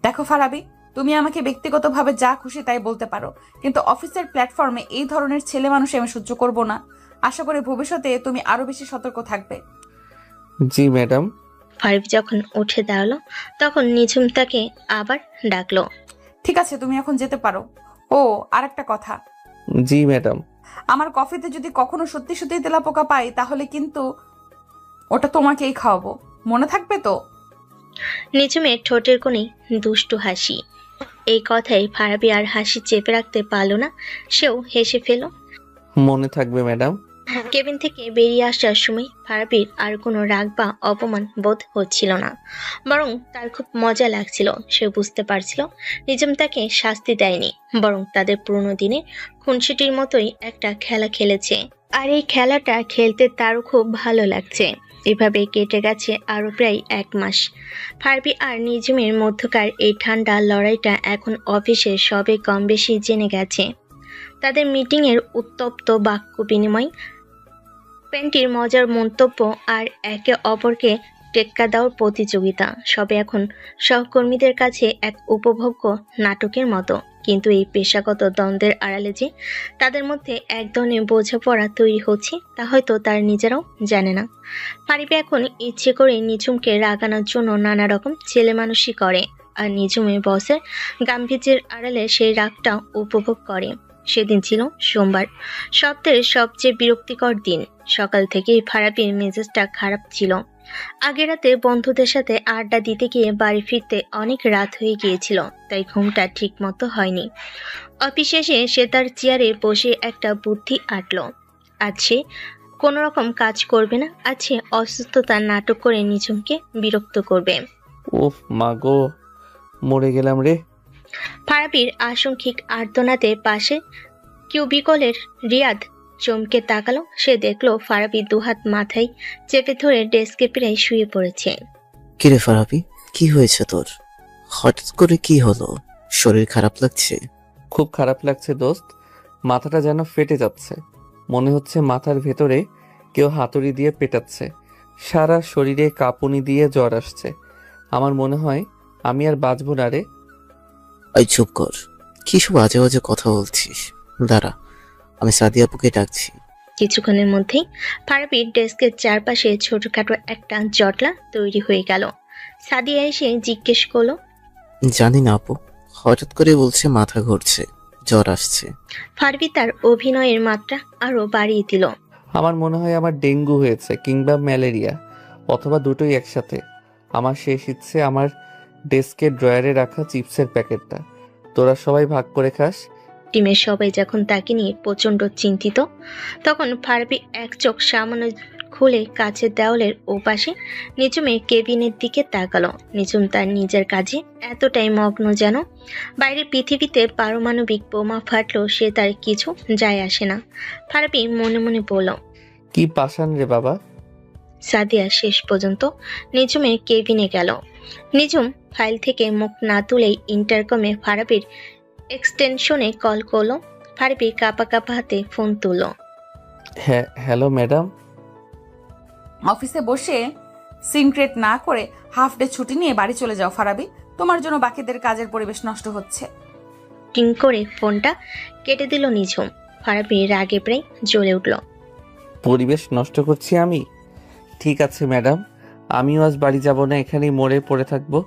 দেখো ফারাবি, তুমি আমাকে ব্যক্তিগতভাবে যা খুশি তাই বলতে পারো, কিন্তু অফিসের প্ল্যাটফর্মে এই ধরনের ছেলে মানুষ আমি সহ্য করব না। আশা করি ভবিষ্যতে তুমি আরো বেশি সতর্ক থাকবে। জি ম্যাডাম। ফারাবি যখন উঠে দাঁড়ালো তখন নিঝুম তাকে আবার ডাকলো। ঠিক আছে, তুমি এখন যেতে পারো। ও, আর একটা কথা। জি ম্যাডাম। আমার কফিতে যদি কখনো সত্যি সত্যি তেলাপোকা পাই, তাহলে কিন্তু ওটা তোমাকেই খাওয়াবো, মনে থাকবে তো? নিঝুমের ঠোঁটের কোণে দুষ্টু হাসি। এই কথায় ফারাবি আর হাসি চেপে রাখতে পারল না, সেও হেসে ফেল। মনে থাকবে ম্যাডাম। কেবিন থেকে বেরিয়ে আসার সময় ফারাবির আর কোনো রাগ বা অপমান বোধ হচ্ছিল না, বরং তার খুব মজা লাগছিল। সে বুঝতে পারছিল নিজাম তাকে শাস্তি দেয়নি, বরং তাদের পুরোনো দিনে খুনসুটির মতোই একটা খেলা খেলেছে। আর এই খেলাটা খেলতে তারও খুব ভালো লাগছে। এভাবে কেটে গেছে আরো প্রায় 1 মাস। ফারাবি আর নিজামের মধ্যকার এই ঠান্ডা লড়াইটা এখন অফিসে সবে কম বেশি জেনে গেছে। তাদের মিটিংয়ের উত্তপ্ত বাক্য বিনিময়, প্যান্টির মজার মন্তব্য আর একে অপরকে টেক্কা দেওয়ার প্রতিযোগিতা সবে এখন সহকর্মীদের কাছে এক উপভোগ্য নাটকের মতো। কিন্তু এই পেশাগত দ্বন্দ্বের আড়ালে যে তাদের মধ্যে এক ধরনের বোঝাপড়া তৈরি হচ্ছে তা হয়তো তারা নিজেরাও জানে না। ফারিবি এখন ইচ্ছে করে নিঝুমকে রাগানোর জন্য নানা রকম ছেলেমানুষি করে, আর নিঝুমের বসের গাম্ভীর্যের আড়ালে সেই রাগটা উপভোগ করে। সেদিন ছিল সোমবার, সপ্তাহের সবচেয়ে বিরক্তিকর দিন। সকাল থেকেই ফারাবির মেজাজটা খারাপ ছিল। আগের রাতে বন্ধুদের সাথে আড্ডা দিতে গিয়ে বাড়ি ফিরতে অনেক রাত হয়ে গিয়েছিল, তাই ঘুমটা ঠিক মতো হয়নি। অফিসে এসে সে তার চেয়ারে বসে একটা বুদ্ধি আঁটল। আজ সে কোনো রকম কাজ করবে না, আজ সে অসুস্থতার নাটক করে নিঝুমকে বিরক্ত করবে। উফ মাগো, মরে গেলাম রে। ফারাবির আশঙ্কিক আর্তনাদের পাশে কিউবিকলের রিয়াদ চমকে তাকালো। সে দেখলো ফারাবি দুহাত মাথায় চেপে ধরে ডেস্কে প্রায় শুয়ে পড়েছে। কিরে ফারাবি, কি হয়েছে তোর? হঠাৎ করে কি হলো? শরীর খারাপ লাগছে? খুব খারাপ লাগছে দোস্ত, মাথাটা যেন ফেটে যাচ্ছে। মনে হচ্ছে মাথার ভেতরে কেউ হাতুড়ি দিয়ে পেটাচ্ছে। সারা শরীরে কাঁপুনি দিয়ে জ্বর আসছে। আমার মনে হয় আমি আর বাঁচবো না রে। ওই চুপ কর, কি সব আজে বাজে কথা বলছিস? দাঁড়া, আমি সাদিয়া আপুকে ডাকছি। কিছুক্ষণের মধ্যেই ফারাবির ডেস্কের চারপাশে ছোটখাটো একটা জটলা তৈরি হয়ে গেল। সাদিয়া এসে জিজ্ঞেস করলো, জানি না আপু, হঠাৎ করে বলছে মাথা ঘুরছে, জ্বর আসছে। ফারাবি তার অভিনয়ের মাত্রা আরো বাড়িয়ে দিল। আমার মনে হয় আমার ডেঙ্গু হয়েছে কিংবা ম্যালেরিয়া, অথবা দুটোই একসাথে। আমার শেষ ইচ্ছে আমার ডেস্কের ড্রয়ারে রাখা চিপসের প্যাকেটটা তোরা সবাই ভাগ করে খাস। টিমের সবাই যখন তাকে নিয়ে প্রচন্ড চিন্তিত, তখন ফারাবি এক চোখ সামান্য খুলে কাছের দেওয়ালের ওপাশে নিঝুমের কেবিনের দিকে তাকালো। নিঝুম তার নিজের কাজে এতটাই মগ্ন যেন বাইরের পৃথিবীতে পারমাণবিক বোমা ফাটলো সে তার কিছু যায় আসে না। ফারাবি মনে মনে বলল, কি পাষাণ রে বাবা। সাদিয়া শেষ পর্যন্ত নিঝুমের কেবিনে গেল। নিঝুম ফাইল থেকে মুখ না তুলেই ইন্টারকমে ফারাবির এক্সটেনশনে কল করলো। ফারাবি কাঁপা কাঁপা হাতে ফোন তুলল। হ্যাঁ হ্যালো ম্যাডাম। অফিসে বসে সিনক্রেট না করে হাফ ডে ছুটি নিয়ে বাড়ি চলে যাও ফারাবি। তোমার জন্য বাকিদের কাজের পরিবেশ নষ্ট হচ্ছে। টিং করে ফোনটা কেটে দিল নিঝুম। ফারাবি রাগে প্রায় জ্বলে উঠল। পরিবেশ নষ্ট করছি আমি? ঠিক আছে ম্যাডাম, আমিও আজ বাড়ি যাব না, এখানেই মরে পড়ে থাকবো,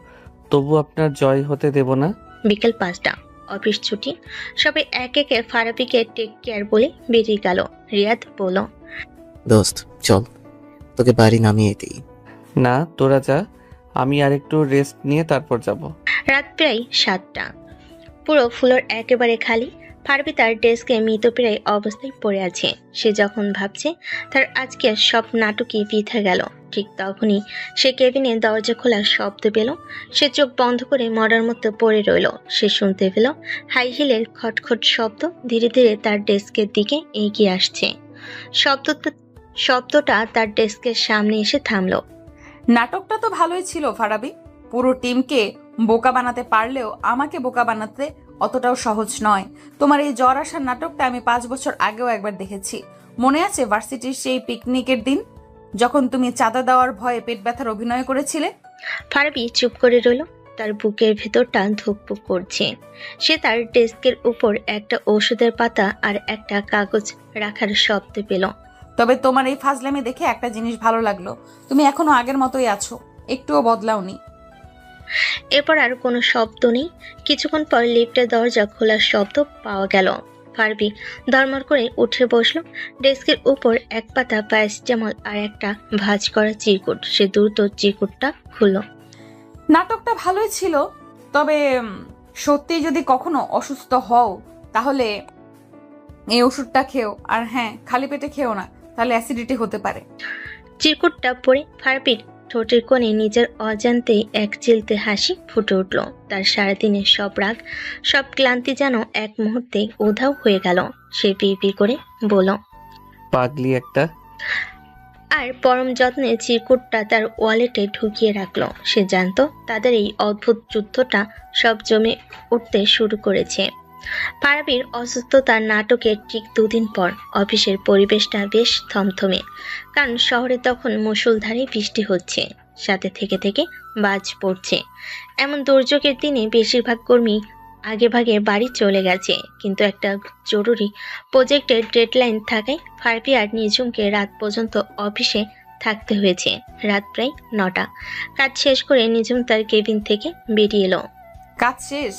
তবু আপনার জয় হতে দেব না। বিকেল 5টা, অফিস ছুটি। সবে এক একে ফারাবিকে টেক কেয়ার বলে বেরিয়ে গেল। রিয়াদ বলল, দোস্ত চল, তোকে বাড়ি নামিয়ে দিই। না তোরা যা, আমি আরেকটু রেস্ট নিয়ে তারপর যাব। রাত প্রায় 7টা। পুরো ফ্লোর একেবারে খালি। ফারাবি তার ডেস্কে মৃতপ্রায় অবস্থায় পড়ে আছে। সে যখন ভাবছে তার আজকে সব নাটকই বৃথা গেল, ঠিক তখনই সে কেবিনে দরজা খোলার শব্দ পেল। সে চোখ বন্ধ করে মরার মতো পড়ে রইল। সে শুনতে পেল হাই হিলের খটখট শব্দ ধীরে ধীরে তার ডেস্কের দিকে এগিয়ে আসছে। শব্দটা তার ডেস্কের সামনে এসে থামলো। নাটকটা তো ভালোই ছিল ফারাবি। পুরো টিমকে বোকা বানাতে পারলেও আমাকে বোকা বানাতে অতটাও সহজ নয়। তোমার এই জ্বর আসার নাটকটা আমি 5 বছর আগেও একবার দেখেছি। মনে আছে ভার্সিটির সেই পিকনিকের দিন, যখন তুমি চাঁদা দেওয়ার ভয়ে পেট ব্যথার অভিনয় করেছিলে? ফারাবি চুপ করে রইল। তার বুকের ভেতরটা ধুকপুক করছে। সে তার ডেস্কের উপর একটা ওষুধের পাতা আর একটা কাগজ রাখার শব্দ পেল। তবে তোমার এই ফাজলামি দেখে একটা জিনিস ভালো লাগলো, তুমি এখনো আগের মতোই আছো, একটুও বদলাওনি। এরপর আর কোনো শব্দ নেই। কিছুক্ষণ পর লিফটের দরজা খোলার শব্দ পাওয়া গেল। ফারাবি ধর্মর করে উঠে বসলো। ডেস্কের উপর এক পাতা প্যারাসিটামল আর একটা ভাঁজ করা চিরকুট। সে দ্রুত চিরকুটটা খুলল। নাটকটা ভালোই ছিল, তবে সত্যি যদি কখনো অসুস্থ হও তাহলে এই ওষুধটা খেও। আর হ্যাঁ, খালি পেটে খেও না, তাহলে অ্যাসিডিটি হতে পারে। চিরকুটটা পরে ফারাবির ঠোঁটের কোণে নিজের অজান্তেই এক চিলতে হাসি ফুটে উঠল। তার সারাদিনের সব রাগ, সব ক্লান্তি যেন এক মুহূর্তেই উধাও হয়ে গেল। সে পি করে বলল, পাগলি একটা। আর পরম যত্নে চিরকুটটা তার ওয়ালেটে ঢুকিয়ে রাখলো। সে জানতো তাদের এই অদ্ভুত যুদ্ধটা সব জমে উঠতে শুরু করেছে। ফারাবির অসুস্থতার নাটকের ঠিক 2 দিন পর অফিসের পরিবেশটা বেশ থমথমে, কারণ শহরে তখন মুষলধারে বৃষ্টি হচ্ছে, সাথে থেকে থেকে বাজ পড়ছে। এমন দুর্যোগের দিনে বেশিরভাগ কর্মী আগেভাগে বাড়ি চলে গেছে, কিন্তু একটা জরুরি প্রজেক্টের ডেডলাইন থাকায় ফারাবি আর নিজুমকে রাত পর্যন্ত অফিসে থাকতে হয়েছে। রাত প্রায় 9টা। কাজ শেষ করে নিজুম তার কেবিন থেকে বেরিয়ে এলো। কাজ শেষ,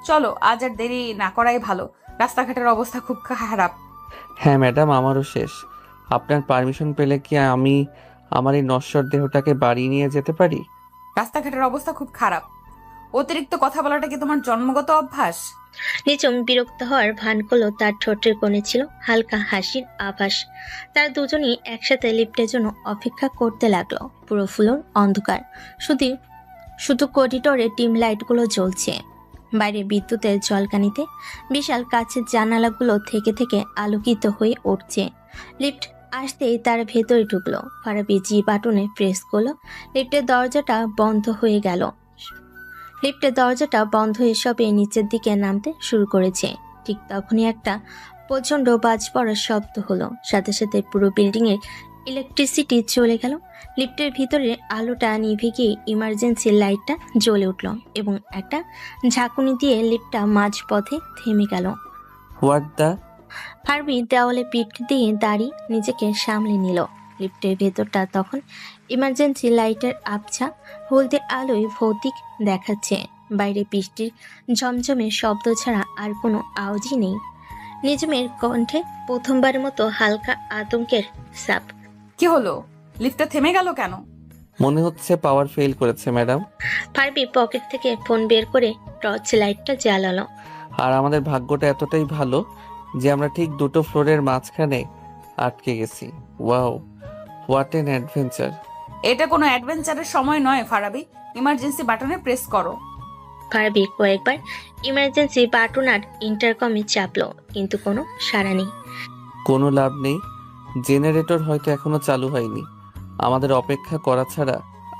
চলো আজ আর দেরি না করাই ভালো। রাস্তাঘাটের অবস্থা খুব খারাপ। হ্যাঁ ম্যাডাম, আমারও শেষ। আপনার পারমিশন পেলে কি আমি আমার এই নশ্বর দেহটাকে বাড়ি নিয়ে যেতে পারি? রাস্তাঘাটের অবস্থা খুব খারাপ। অতিরিক্ত কথা বলাটা কি তোমার জন্মগত অভ্যাস? নিজুম বিরক্ত হওয়ার ভান করলো। তার ঠোঁটের কোণে ছিল হালকা হাসির আভাস। তারা দুজনই একসাথে লিফটের জন্য অপেক্ষা করতে লাগলো। পুরো ফ্লোর অন্ধকার, শুধু শুধু করিডোরে ডিম লাইটগুলো জ্বলছে। বাইরে বিদ্যুতের ঝলকানিতে বিশাল কাচের জানালাগুলো থেকে থেকে আলোকিত হয়ে উঠছে। লিফট আসতেই তারা ভেতরে ঢুকলো। ফারাবি জি বাটনে প্রেস করলো। লিফটের দরজাটা বন্ধ হয়ে গেল। লিফটের দরজাটা বন্ধ হয়ে সবে নিচের দিকে নামতে শুরু করেছে। ঠিক তখনই একটা প্রচণ্ড বাজ পড়ার শব্দ হলো। সাথে সাথে পুরো বিল্ডিংয়ের ইলেকট্রিসিটি চলে গেল। লিফটের ভিতরে আলোটা নিভে গিয়ে ইমার্জেন্সি লাইটটা জ্বলে উঠল এবং একটা ঝাঁকুনি দিয়ে লিফটটা মাঝ পথে থেমে গেল। What the? ফারাবি দেওয়ালে পিঠ দিয়ে দাঁড়িয়ে নিজেকে সামলে নিল। লিফটের ভেতরটা তখন ইমার্জেন্সি লাইটের আবছা হলদে আলোয় ভৌতিক দেখাচ্ছে। বাইরে বৃষ্টির ঝমঝমে শব্দ ছাড়া আর কোনো আওয়াজই নেই। নিজমের কণ্ঠে প্রথমবারের মতো হালকা আতঙ্কের ছাপ। কি হলো? লিফটটা থেমে গেল কেন? মনে হচ্ছে পাওয়ার ফেল করেছে ম্যাডাম। ফারাবি পকেট থেকে ফোন বের করে টর্চ লাইটটা জ্বালালো। আর আমাদের ভাগ্যটা এতটাই ভালো যে আমরা ঠিক 2টো ফ্লোরের মাঝখানে আটকে গেছি। Wow, what N adventure. এটা কোনো অ্যাডভেঞ্চারের সময় নয় ফারাবি। ইমার্জেন্সি বাটনে প্রেস করো। ফারাবি কয়েকবার ইমার্জেন্সি বাটন আর ইন্টারকমে চাপলো, কিন্তু কোনো সাড়া নেই। কোনো লাভ নেই, জেনারেটর হয়তো এখনো চালু হয়নি। আমাদের অপেক্ষা করা ছাড়া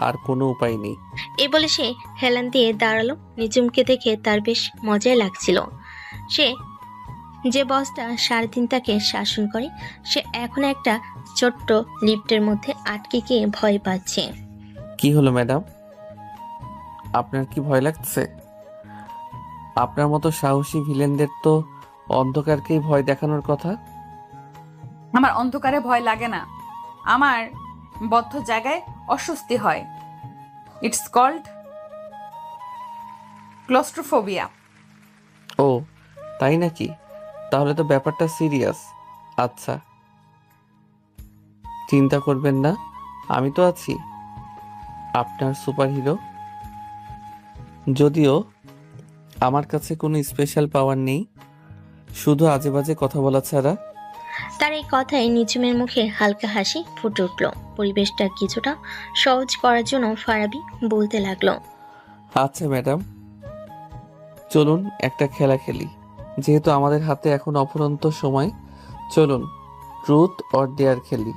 আর কোনো উপায় নেই। এই বলে সে হেলান দিয়ে দাঁড়ালো। নিজুমকে দেখে তার বেশ মজাই লাগছিল। সে যে বসটা 3.5 তাকে শাসন করে, সে এখন একটা ছোট্ট লিফটের মধ্যে আটকে গিয়ে ভয় পাচ্ছে। কি হলো ম্যাডাম, আপনার কি ভয় লাগছে? আপনার মতো সাহসী ভিলেনদের তো অন্ধকারকেই ভয় দেখানোর কথা। আমার অন্ধকারে ভয় লাগে না, আমার বদ্ধ জায়গায় অস্বস্তি হয়। It's called claustrophobia. ও তাই নাকি? তাহলে তো ব্যাপারটা সিরিয়াস। আচ্ছা, চিন্তা করবেন না, আমি তো আছি, আপনার সুপারহিরো। যদিও আমার কাছে কোনো স্পেশাল পাওয়ার নেই, শুধু আজে বাজে কথা বলা ছাড়া। তার এই কথায় নিজুমের মুখে হালকা হাসি ফুটে উঠল। পরিবেশটা কিছুটা সহজ করার জন্য ফারাবি বলতে লাগলো, আচ্ছা ম্যাডাম, চলুন একটা খেলা খেলি। যেহেতু আমাদের হাতে এখন অফুরন্ত সময়, চলুন ট্রুথ অর ডেয়ার খেলি।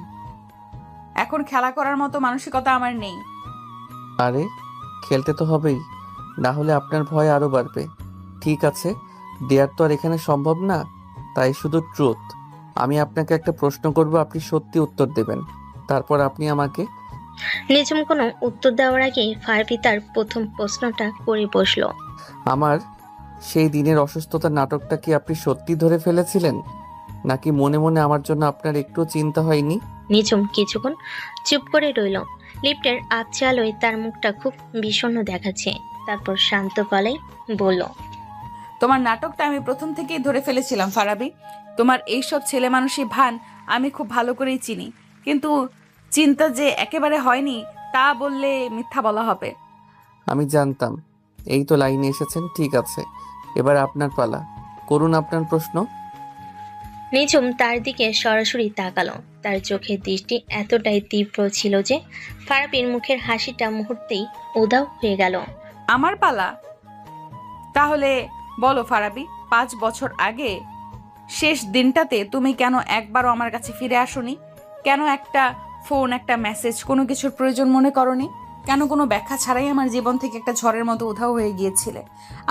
এখন খেলা করার মতো মানসিকতা আমার নেই। আরে খেলতে তো হবেই, না হলে আপনার ভয় আরো বাড়বে। ঠিক আছে, ডেয়ার তো আর এখানে সম্ভব না, তাই শুধু ট্রুথ। আমি আপনাকে একটা প্রশ্ন করব, আপনি সত্যি উত্তর দেবেন, তারপর আপনি আমাকে। নিজুম কোনো উত্তর দেওয়ার আগে ফারাবি তার প্রথম প্রশ্নটা করে বসলো। আমার সেই দিনের অসুস্থতার নাটকটা কি আপনি সত্যি ধরে ফেলেছিলেন, নাকি মনে মনে আমার জন্য আপনার একটু চিন্তা হয়নি? নিজুম কিছুক্ষণ চুপ করে রইল। লিফটের আবছা আলোয় তার মুখটা খুব বিষণ্ণ দেখাচ্ছে। তারপর শান্ত গলায় বলল, তোমার নাটকটা আমি প্রথম থেকেই ধরে ফেলেছিলাম ফারাবি। তোমার এইসব ছেলে মানুষই ভান আমি খুব ভালো করেই চিনি, কিন্তু চিন্তা যে একেবারে হয়নি তা বললে মিথ্যা বলা হবে। আমি জানতাম। এই তো লাইনে এসেছেন, ঠিক আছে, এবার আপনার পালা, করুন আপনার প্রশ্ন। নিঝুম তার দিকে সরাসরি তাকালো। তার চোখের দৃষ্টি এতটাই তীব্র ছিল যে ফারাবির মুখের হাসিটা মুহূর্তেই উধাও হয়ে গেল। আমার পালা? তাহলে বলো ফারাবি, 5 বছর আগে শেষ দিনটাতে তুমি কেন একবারও আমার কাছে ফিরে আসোনি? কেন একটা ফোন, একটা মেসেজ, কোনো কিছুর প্রয়োজন মনে করনি? কেন কোনো ব্যাখ্যা ছাড়াই আমার জীবন থেকে একটা ঝড়ের মতো উধাও হয়ে গিয়েছিলে?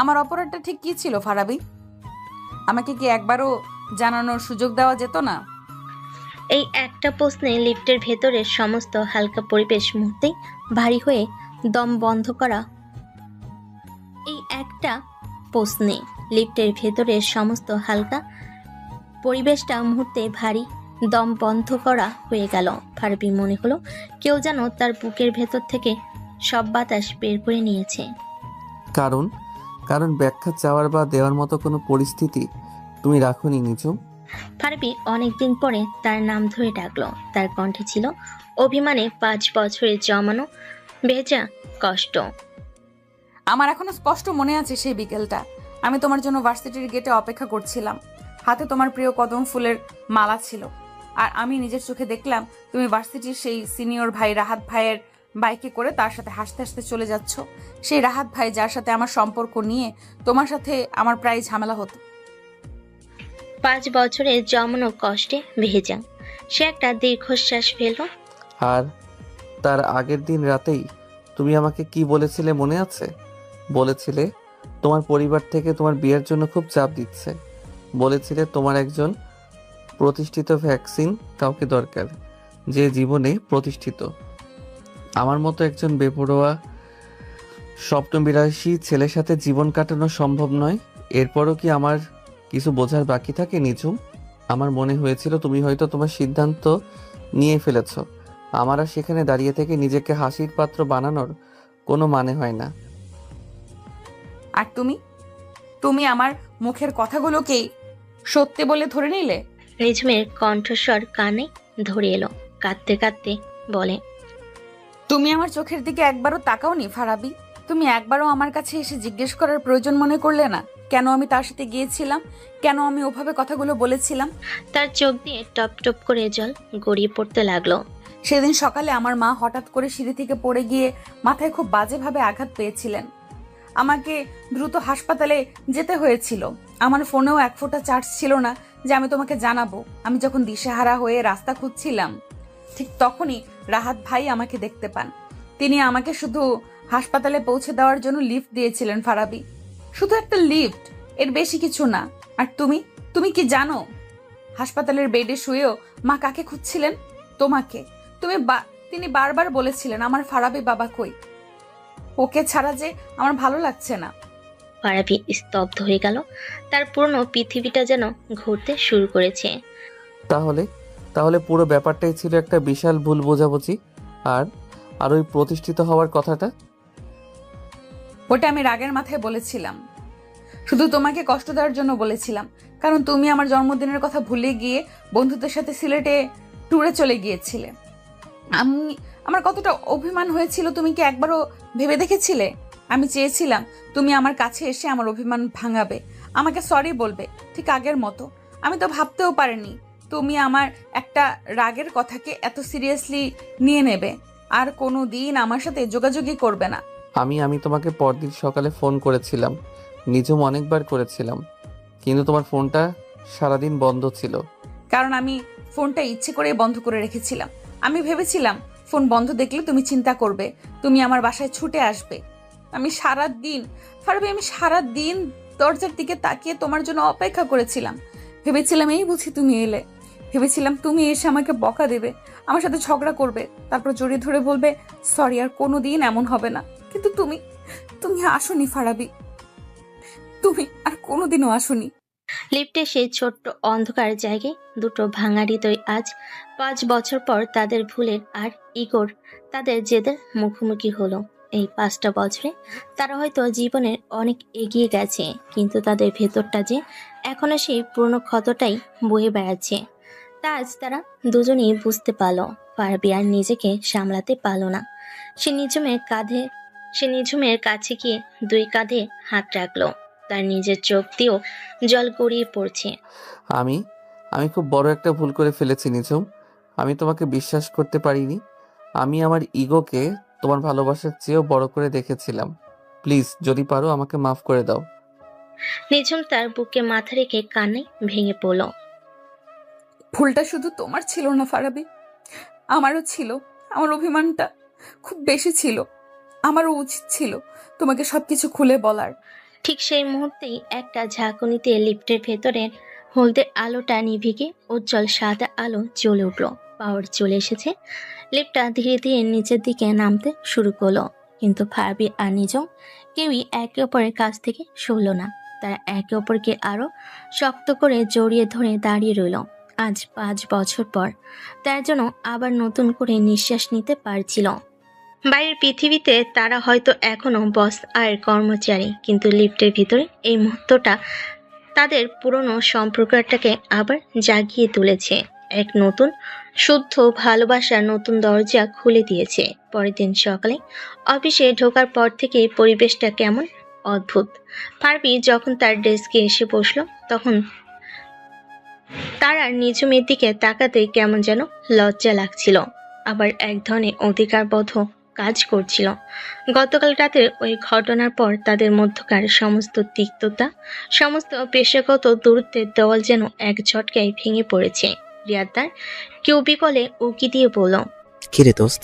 আমার অপরাধটা ঠিক কি ছিল ফারাবি? আমাকে কি একবারও জানানোর সুযোগ দেওয়া যেত না? এই একটা প্রশ্নে লিফটের ভেতরের সমস্ত হালকা পরিবেশ মুহূর্তেই ভারী হয়ে দম বন্ধ করা। এই একটা প্রশ্নে লিফটের ভেতরের সমস্ত হালকা পরিবেশটা মুহূর্তে ভারী দম বন্ধ করা হয়ে গেল। ফারাবি মনে হলো কেউ যেন তার বুকের ভেতর থেকে সব বাতাস বের করে নিয়েছে। কারণ কারণ ব্যাখ্যা চাওয়ার বা দেওয়ার মতো কোনো পরিস্থিতি তুমি রাখোনি নিঝুম। ফারাবি অনেকদিন পরে তার নাম ধরে ডাকলো। তার কণ্ঠে ছিল অভিমানে 5 বছরের জমানো ভেজা কষ্ট। আমার এখনো স্পষ্ট মনে আছে সেই বিকেলটা। আমি তোমার জন্য ভার্সিটির গেটে অপেক্ষা করছিলাম। হাতে তোমার প্রিয় কদম ফুলের মালা ছিল। আর আমি নিজের চোখে দেখলাম তুমি ভার্সিটির সেই সিনিয়র ভাই রাহাত ভাইয়ের বাইকে করে তার সাথে হাসতে হাসতে চলে যাচ্ছ। সেই রাহাত ভাই যার সাথে আমার সম্পর্ক নিয়ে তোমার সাথে আমার প্রায় ঝামেলা হতো। 5 বছরের জমানো কষ্টে ভেজা। সে একটা দীর্ঘশ্বাস ফেলল। আর তার আগের দিন রাতেই তুমি আমাকে কি বলেছিলে মনে আছে? বলেছিলে তোমার পরিবার থেকে তোমার বিয়ের জন্য খুব চাপ দিচ্ছে। বলেছিলে তোমার একজন প্রতিষ্ঠিত ভ্যাকসিন কাউকে দরকার, যে জীবনে প্রতিষ্ঠিত। আমার মতো একজন বেপরোয়া স্বপ্নবিলাসী ছেলের সাথে জীবন কাটানো সম্ভব নয়। এরপরও কি আমার কিছু বোঝার বাকি থাকে নিঝুম? আমার মনে হয়েছিল তুমি হয়তো তোমার সিদ্ধান্ত নিয়ে ফেলেছো। আমার আর সেখানে দাঁড়িয়ে থেকে নিজেকে হাসির পাত্র বানানোর কোনো মানে হয় না। আর তুমি তুমি আমার মুখের কথাগুলোকেই সত্যি বলে ধরে নিলে। নিঝুমের কণ্ঠস্বর কানে ধরে এলো। কাঁদতে কাঁদতে বলে, তুমি আমার চোখের দিকে একবারও তাকাওনি ফারাবি? তুমি একবারও আমার কাছে এসে জিজ্ঞেস করার প্রয়োজন মনে করলে না কেন আমি তার সাথে গিয়েছিলাম, কেন আমি ওভাবে কথাগুলো বলেছিলাম? তার চোখ দিয়ে টপ টপ করে জল গড়িয়ে পড়তে লাগলো। সেদিন সকালে আমার মা হঠাৎ করে সিঁড়ি থেকে পড়ে গিয়ে মাথায় খুব বাজেভাবে আঘাত পেয়েছিলেন। আমাকে দ্রুত হাসপাতালে যেতে হয়েছিল। আমার ফোনেও 1 ফোঁটা চার্জ ছিল না যে আমি তোমাকে জানাবো। আমি যখন দিশেহারা হয়ে রাস্তা খুঁজছিলাম, ঠিক তখনই রাহাত ভাই আমাকে দেখতে পান। তিনি আমাকে শুধু হাসপাতালে পৌঁছে দেওয়ার জন্য লিফট দিয়েছিলেন ফারাবি। শুধু একটা লিফট, এর বেশি কিছু না। আর তুমি তুমি কি জানো হাসপাতালের বেডে শুয়েও মা কাকে খুঁজছিলেন? তোমাকে। তিনি বারবার বলেছিলেন আমার ফারাবি বাবা কই, ওকে ছাড়া যে আমার ভালো লাগছে না। ফারাবি স্তব্ধ হয়ে গেল। তার পুরনো পৃথিবীটা যেন ঘুরতে শুরু করেছে। তাহলে তাহলে পুরো ব্যাপারটাই ছিল একটা বিশাল ভুল বোঝাবুঝি। আর আর ওই প্রতিষ্ঠিত হওয়ার কথাটা? ওটা আমি রাগের মাথায় বলেছিলাম, শুধু তোমাকে কষ্ট দেওয়ার জন্য বলেছিলাম। কারণ তুমি আমার জন্মদিনের কথা ভুলে গিয়ে বন্ধুদের সাথে সিলেটে ট্যুরে চলে গিয়েছিলে। আমার কতটা অভিমান হয়েছিল তুমি কি একবারও ভেবে দেখেছিলে? আমি চেয়েছিলাম তুমি আমার কাছে এসে আমার অভিমান ভাঙাবে, আমাকে সরি বলবে, ঠিক আগের মতো। আমি তো ভাবতেও পারিনি তুমি আমার একটা রাগের কথাকে এত সিরিয়াসলি নিয়ে নেবে আর কোনো দিন আমার সাথে যোগাযোগই করবে না। আমি তোমাকে পরদিন সকালে ফোন করেছিলাম, নিঝুম, অনেকবার করেছিলাম, কিন্তু তোমার ফোনটা সারাদিন বন্ধ ছিল। কারণ আমি ফোনটা ইচ্ছে করে বন্ধ করে রেখেছিলাম। আমি ভেবেছিলাম ফোন বন্ধ দেখলে তুমি চিন্তা করবে, তুমি আমার বাসায় ছুটে আসবে। আমি সারা দিন দরজার দিকে তাকিয়ে তোমার জন্য অপেক্ষা করেছিলাম। ভেবেছিলাম এই বুঝি তুমি এলে। ভেবেছিলাম তুমি এসে আমাকে বকা দেবে, আমার সাথে ঝগড়া করবে, তারপর জড়িয়ে ধরে বলবে সরি আর কোনোদিন এমন হবে না। কিন্তু তুমি তুমি আসোনি ফারাবি, তুমি আর কোনোদিনও আসোনি। লিফটে সেই ছোট্ট অন্ধকার জায়গায় দুটো ভাঙা হৃদয় আজ 5 বছর পর তাদের ভুলের আর ইগোর তাদের জেদের মুখোমুখি হলো। এই 5টা বছরে তারা হয়তো জীবনের অনেক এগিয়ে গেছে, কিন্তু তাদের ভেতরটা যে এখনো সেই পুরনো ক্ষতটাই বয়ে বেড়াচ্ছে। তা আজ তারা দুজনেই বুঝতে পারলো। ফারাবি আর নিজেকে সামলাতে পারলো না। সে নিঝুমের কাছে গিয়ে 2 কাঁধে হাত রাখলো। তার নিজের চোখ দিয়েও জল গড়িয়ে পড়ছে। আমি আমি খুব বড় একটা ভুল করে ফেলেছি নিঝুম। আমি তোমাকে বিশ্বাস করতে পারিনি। আমি আমার ইগোকে তোমার ভালোবাসার চেয়েও বড় করে দেখেছিলাম। প্লিজ যদি পারো আমাকে মাফ করে দাও। নিঝুম তার বুকে মাথা রেখে কান্নায় ভেঙে পড়ল। ভুলটা শুধু তোমার ছিল না ফারাবি, আমারও ছিল। আমার অভিমানটা খুব বেশি ছিল। আমারও উচিত ছিল তোমাকে সবকিছু খুলে বলার। ঠিক সেই মুহূর্তেই একটা ঝাঁকুনিতে লিফটের ভেতরে হলদে আলোটা নিভে গিয়ে উজ্জ্বল সাদা আলো জ্বলে উঠল। পাওয়ার চলে এসেছে। লিফটটা ধীরে ধীরে নিচের দিকে নামতে শুরু করলো, কিন্তু ফারাবি আর নিঝুম কেউই একে অপরের কাছ থেকে সরল না। তারা একে অপরকে আরো শক্ত করে জড়িয়ে ধরে দাঁড়িয়ে রইল। আজ 5 বছর পর তার জন্য আবার নতুন করে নিঃশ্বাস নিতে পারছিল। বাইরের পৃথিবীতে তারা হয়তো এখনো বস আর কর্মচারী, কিন্তু লিফটের ভিতরে এই মুহূর্তটা তাদের পুরনো সম্পর্কটাকে আবার জাগিয়ে তুলেছে। এক নতুন শুদ্ধ ভালোবাসার নতুন দরজা খুলে দিয়েছে। পরের দিন সকালে অফিসে ঢোকার পর থেকে পরিবেশটা কেমন অদ্ভুত। ফারবি যখন তার ডেস্কে এসে বসলো, তখন তার আর নিঝুমের দিকে তাকাতে কেমন যেন লজ্জা লাগছিল, আবার এক ধরনের অধিকারবোধ কাজ করছিল। গতকাল রাতের ওই ঘটনার পর তাদের মধ্যকার সমস্ত তিক্ততা, সমস্ত পেশাগত দূরত্বের দেওয়াল যেন এক ঝটকায় ভেঙে পড়েছে। রিয়াদ তার কিউবিকলে উকি দিয়ে বলল, কিরে দোস্ত,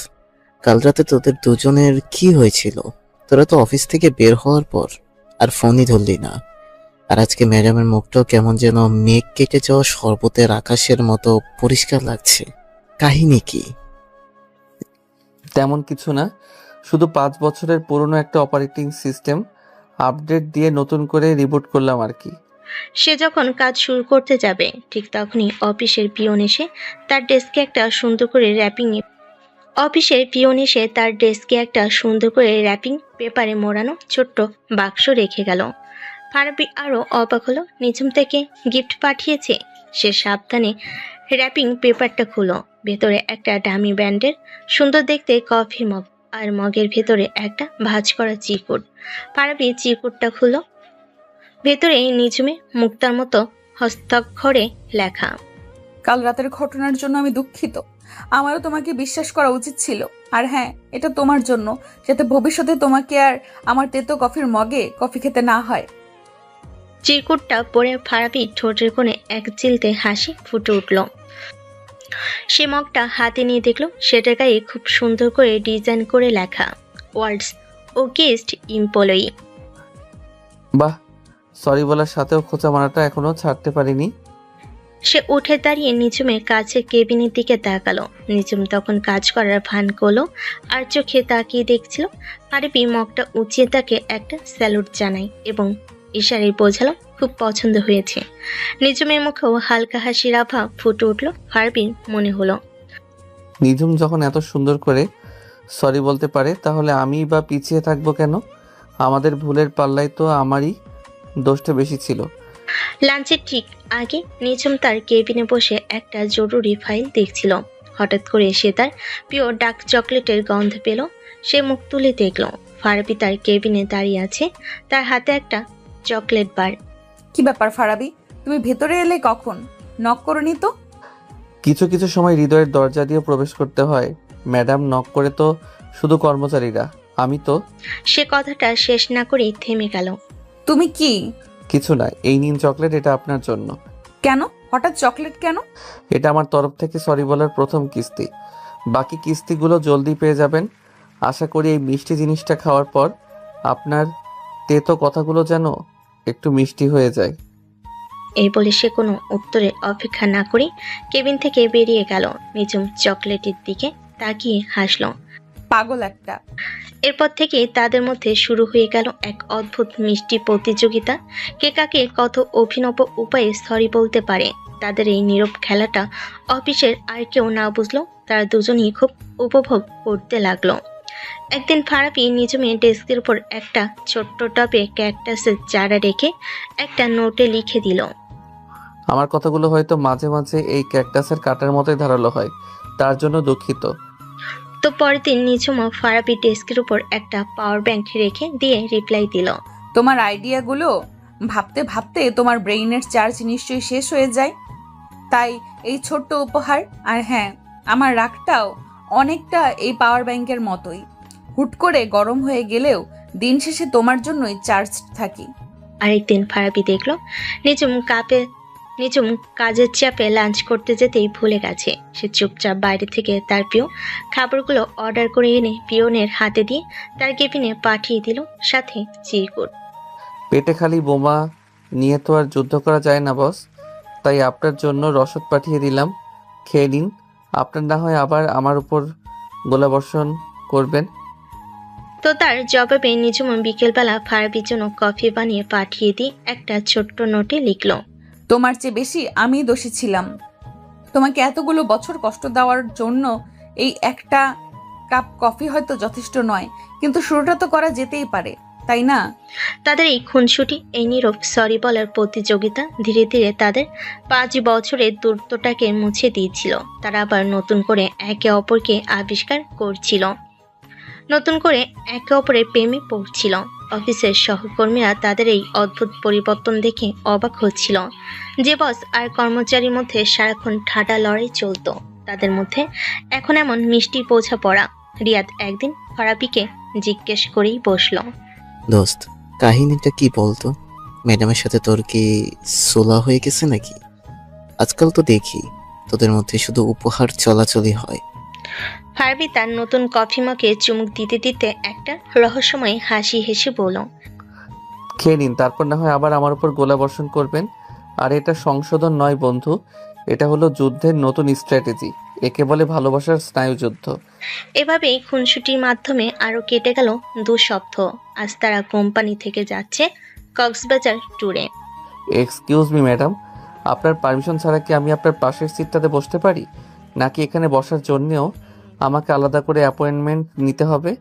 কাল রাতে তোদের দুজনের কি হয়েছিল? তোরা তো অফিস থেকে বের হওয়ার পর আর ফোনই ধরলি না। আর আজকে ম্যাডামের মুখটাও কেমন যেন মেঘ কেটে যাওয়া শরবতের আকাশের মতো পরিষ্কার লাগছে। কাহিনী কি? তেমন কিছু না, শুধু 5 বছরের পুরনো একটা অপারেটিং সিস্টেম আপডেট দিয়ে নতুন করে রিবুট করলাম আর কি। সে যখন কাজ শুরু করতে যাবে ঠিক তখনই অফিসের পিয়ন এসে তার ডেস্কে একটা সুন্দর করে র্যাপিং পেপারে মোড়ানো ছোট্ট বাক্স রেখে গেল। ফারাবি আরও অবাক হলো, নিঝুম থেকে গিফট পাঠিয়েছে। সে সাবধানে র্যাপিং পেপারটা খুলো। ভেতরে একটা ডামি ব্যান্ডের সুন্দর দেখতে কফির মগ, আর মগের ভেতরে একটা ভাঁজ করা চিরকুট। ফারাবি চিরকুটটা খুলল। ভেতরে নিঝুমে মুক্তার মতো হস্তাক্ষরে লেখা, কাল রাতের ঘটনার জন্য আমি দুঃখিত। আমারও তোমাকে বিশ্বাস করা উচিত ছিল। আর হ্যাঁ, এটা তোমার জন্য, যাতে ভবিষ্যতে তোমাকে আর আমার তেতো কফির মগে কফি খেতে না হয়। চিরকুটটা পরে ফারাবি ঠোঁটের কোণে এক চিলতে হাসি ফুটে উঠল। সে মগটা হাতে নিয়ে দেখল সেটার গায়ে খুব সুন্দর করে ডিজাইন করে লেখা, ওয়ার্ডস ও গেস্ট এমপ্লয়ি। বাহ, সরি বলার সাথেও খোঁচা মারাটা এখনো ছাড়তে পারিনি। সে উঠে দাঁড়িয়ে নিঝুমের কাছে কেবিনের দিকে তাকালো। নিঝুম তখন কাজ করার ভান করলো আর চোখে তাকিয়ে দেখছিল। ফারাবি মগটা উঁচিয়ে তাকে একটা স্যালুট জানায় এবং ইশারায় বোঝালো খুব পছন্দ হয়েছে। নিঝুমের মুখেও হালকা হাসির আভা ফুটে উঠল। ফারাবির মনে হলো, নিঝুম যখন এত সুন্দর করে সরি বলতে পারে, তাহলে আমি বা পিছিয়ে থাকবো কেন? আমাদের ভুলের পাল্লায় তো আমারই দোষটা বেশি ছিল। লাঞ্চের ঠিক আগে নিঝুম তার কেবিনে বসে একটা জরুরি ফাইল দেখছিল। হঠাৎ করে সে তার প্রিয় ডার্ক চকলেটের গন্ধ পেল। সে মুখ তুলে দেখল ফারাবি তার কেবিনে দাঁড়িয়ে আছে, তার হাতে একটা চকলেট বার। কি ব্যাপার ফারাবি, তুমি ভেতরে এলে কখন? নক করনি তো? কিছু কিছু সময় হৃদয়ের দরজা দিয়ে প্রবেশ করতে হয় ম্যাডাম, নক করে তো শুধু কর্মচারীরা, আমি তো। সে কথাটা শেষ না করেই থেমে গেল। তুমি কি? কিছু না, এই নিন চকলেট, এটা আপনার জন্য। কেন হঠাৎ চকলেট কেন? এটা আমার তরফ থেকে সরি বলার প্রথম কিস্তি। বাকি কিস্তিগুলো জলদি পেয়ে যাবেন। আশা করি এই মিষ্টি জিনিসটা খাওয়ার পর আপনার তেতো কথাগুলো যেন একটু মিষ্টি হয়ে যায়। এই বলে সে কোনো উত্তরের অপেক্ষা না করে কেবিন থেকে বেরিয়ে গেল। নিঝুম চকলেটের দিকে তাকিয়ে হাসল। পাগল একটা। এরপর থেকে তাদের মধ্যে শুরু হয়ে গেল এক অদ্ভুত মিষ্টি প্রতিযোগিতা। কে কাকে কত অভিনব উপায়ে সরি বলতে পারে। তাদের এই নীরব খেলাটা অফিসের আর কেউ না বুঝলো, তারা দুজনেই খুব উপভোগ করতে লাগলো। একদিন ফারাবি নিঝুমের ডেস্কের উপর একটা ছোট্ট টবে ক্যাকটাসের চারা রেখে একটা নোটে লিখে দিল, আমার কথাগুলো হয়তো মাঝে মাঝে এই ক্যাকটাসের কাটার মতোই ধারালো হয়, তার জন্য দুঃখিত। তো পরের দিন নিঝুমও ফারাবি ডেস্কের উপর একটা পাওয়ার ব্যাংক রেখে দিয়ে রিপ্লাই দিল, তোমার আইডিয়াগুলো ভাবতে ভাবতে তোমার ব্রেইনের চার্জ নিশ্চয়ই শেষ হয়ে যায়। তাই এই ছোট্ট উপহার। আর হ্যাঁ, আমার রাগটাও অনেকটা এই পাওয়ার ব্যাংকের মতোই, হুট করে গরম হয়ে গেলেও দিন শেষে তোমার জন্যই চার্জ থাকি। আরেকদিন ফারাবি দেখলো নিজুম কাজের চাপে লাঞ্চ করতে যেতেই ভুলে গেছে। সে চুপচাপ বাইরে থেকে তার প্রিয় খাবারগুলো অর্ডার করে এনে পিয়নের হাতে দিয়ে তার কেবিনে পাঠিয়ে দিল, সাথে চিরকুট। পেটে খালি বোমা নিয়ে তো আর যুদ্ধ করা যায় না বস, তাই আপনার জন্য রসদ পাঠিয়ে দিলাম, খেয়ে নিন। আপনার না হয় আবার আমার উপর গোলাবর্ষণ করবেন। তো তার জবাবে নিজুম বিকেলবেলা ফারাবির জন্য কফি বানিয়ে পাঠিয়ে দিয়ে একটা ছোট্ট নোটে লিখলো, তোমার চেয়ে বেশি আমি দোষী ছিলাম। তোমাকে এতগুলো বছর কষ্ট দেওয়ার জন্য এই একটা কাপ কফি হয়তো যথেষ্ট নয়, কিন্তু শুরুটা তো করা যেতেই পারে, তাই না? তাদের এই খুনসুটি, এই নীরব সরি বলার প্রতিযোগিতা ধীরে ধীরে তাদের 5 বছরের দূরত্বটাকে মুছে দিয়েছিল। তারা আবার নতুন করে একে অপরকে আবিষ্কার করছিল, নতুন করে একে অপরের প্রেমে পড়ছিল। অফিসের সহকর্মীরা তাদের এই অদ্ভুত পরিবর্তন দেখে অবাক হচ্ছিল। যে বস আর কর্মচারীর মধ্যে সারাক্ষণ ঠাডা লড়াই চলতো, তাদের মধ্যে এখন এমন মিষ্টি বোঝাপড়া। রিয়াদ একদিন ফারাবিকে জিজ্ঞেস করেই বসলো, দোস্ত, কাহিনীটা কি বলতো? ম্যাডামের সাথে তোর কি সোলা হয়ে গেছে নাকি? আজকাল তো দেখি তোদের মধ্যে শুধু উপহার চলাচলই হয়। ফারাবি তার নতুন কফি মগে চুমুক দিতে দিতে একটা রহস্যময় হাসি হেসে বলল, খেয়ে নিন, তারপর না হয় আবার আমার উপর গোলাবর্ষণ করবেন। আর এটা সংশোধন নয় বন্ধু, এটা হলো যুদ্ধের নতুন স্ট্র্যাটেজি। একে বলে ভালোবাসার স্নায়ুযুদ্ধ। এভাবেই খুনসুটির মাধ্যমে আরো কেটে গেল 2 সপ্তাহ। আজ তারা কোম্পানি থেকে যাচ্ছে কক্সবাজার ট্যুরে। এক্সকিউজ মি ম্যাডাম, আপনার পারমিশন ছাড়া কি আমি আপনার পাশের সিটটাতে বসতে পারি, নাকি এখানে বসার জন্যেও আমাকে আলাদা করে অ্যাপয়েন্টমেন্ট নিতে হবে?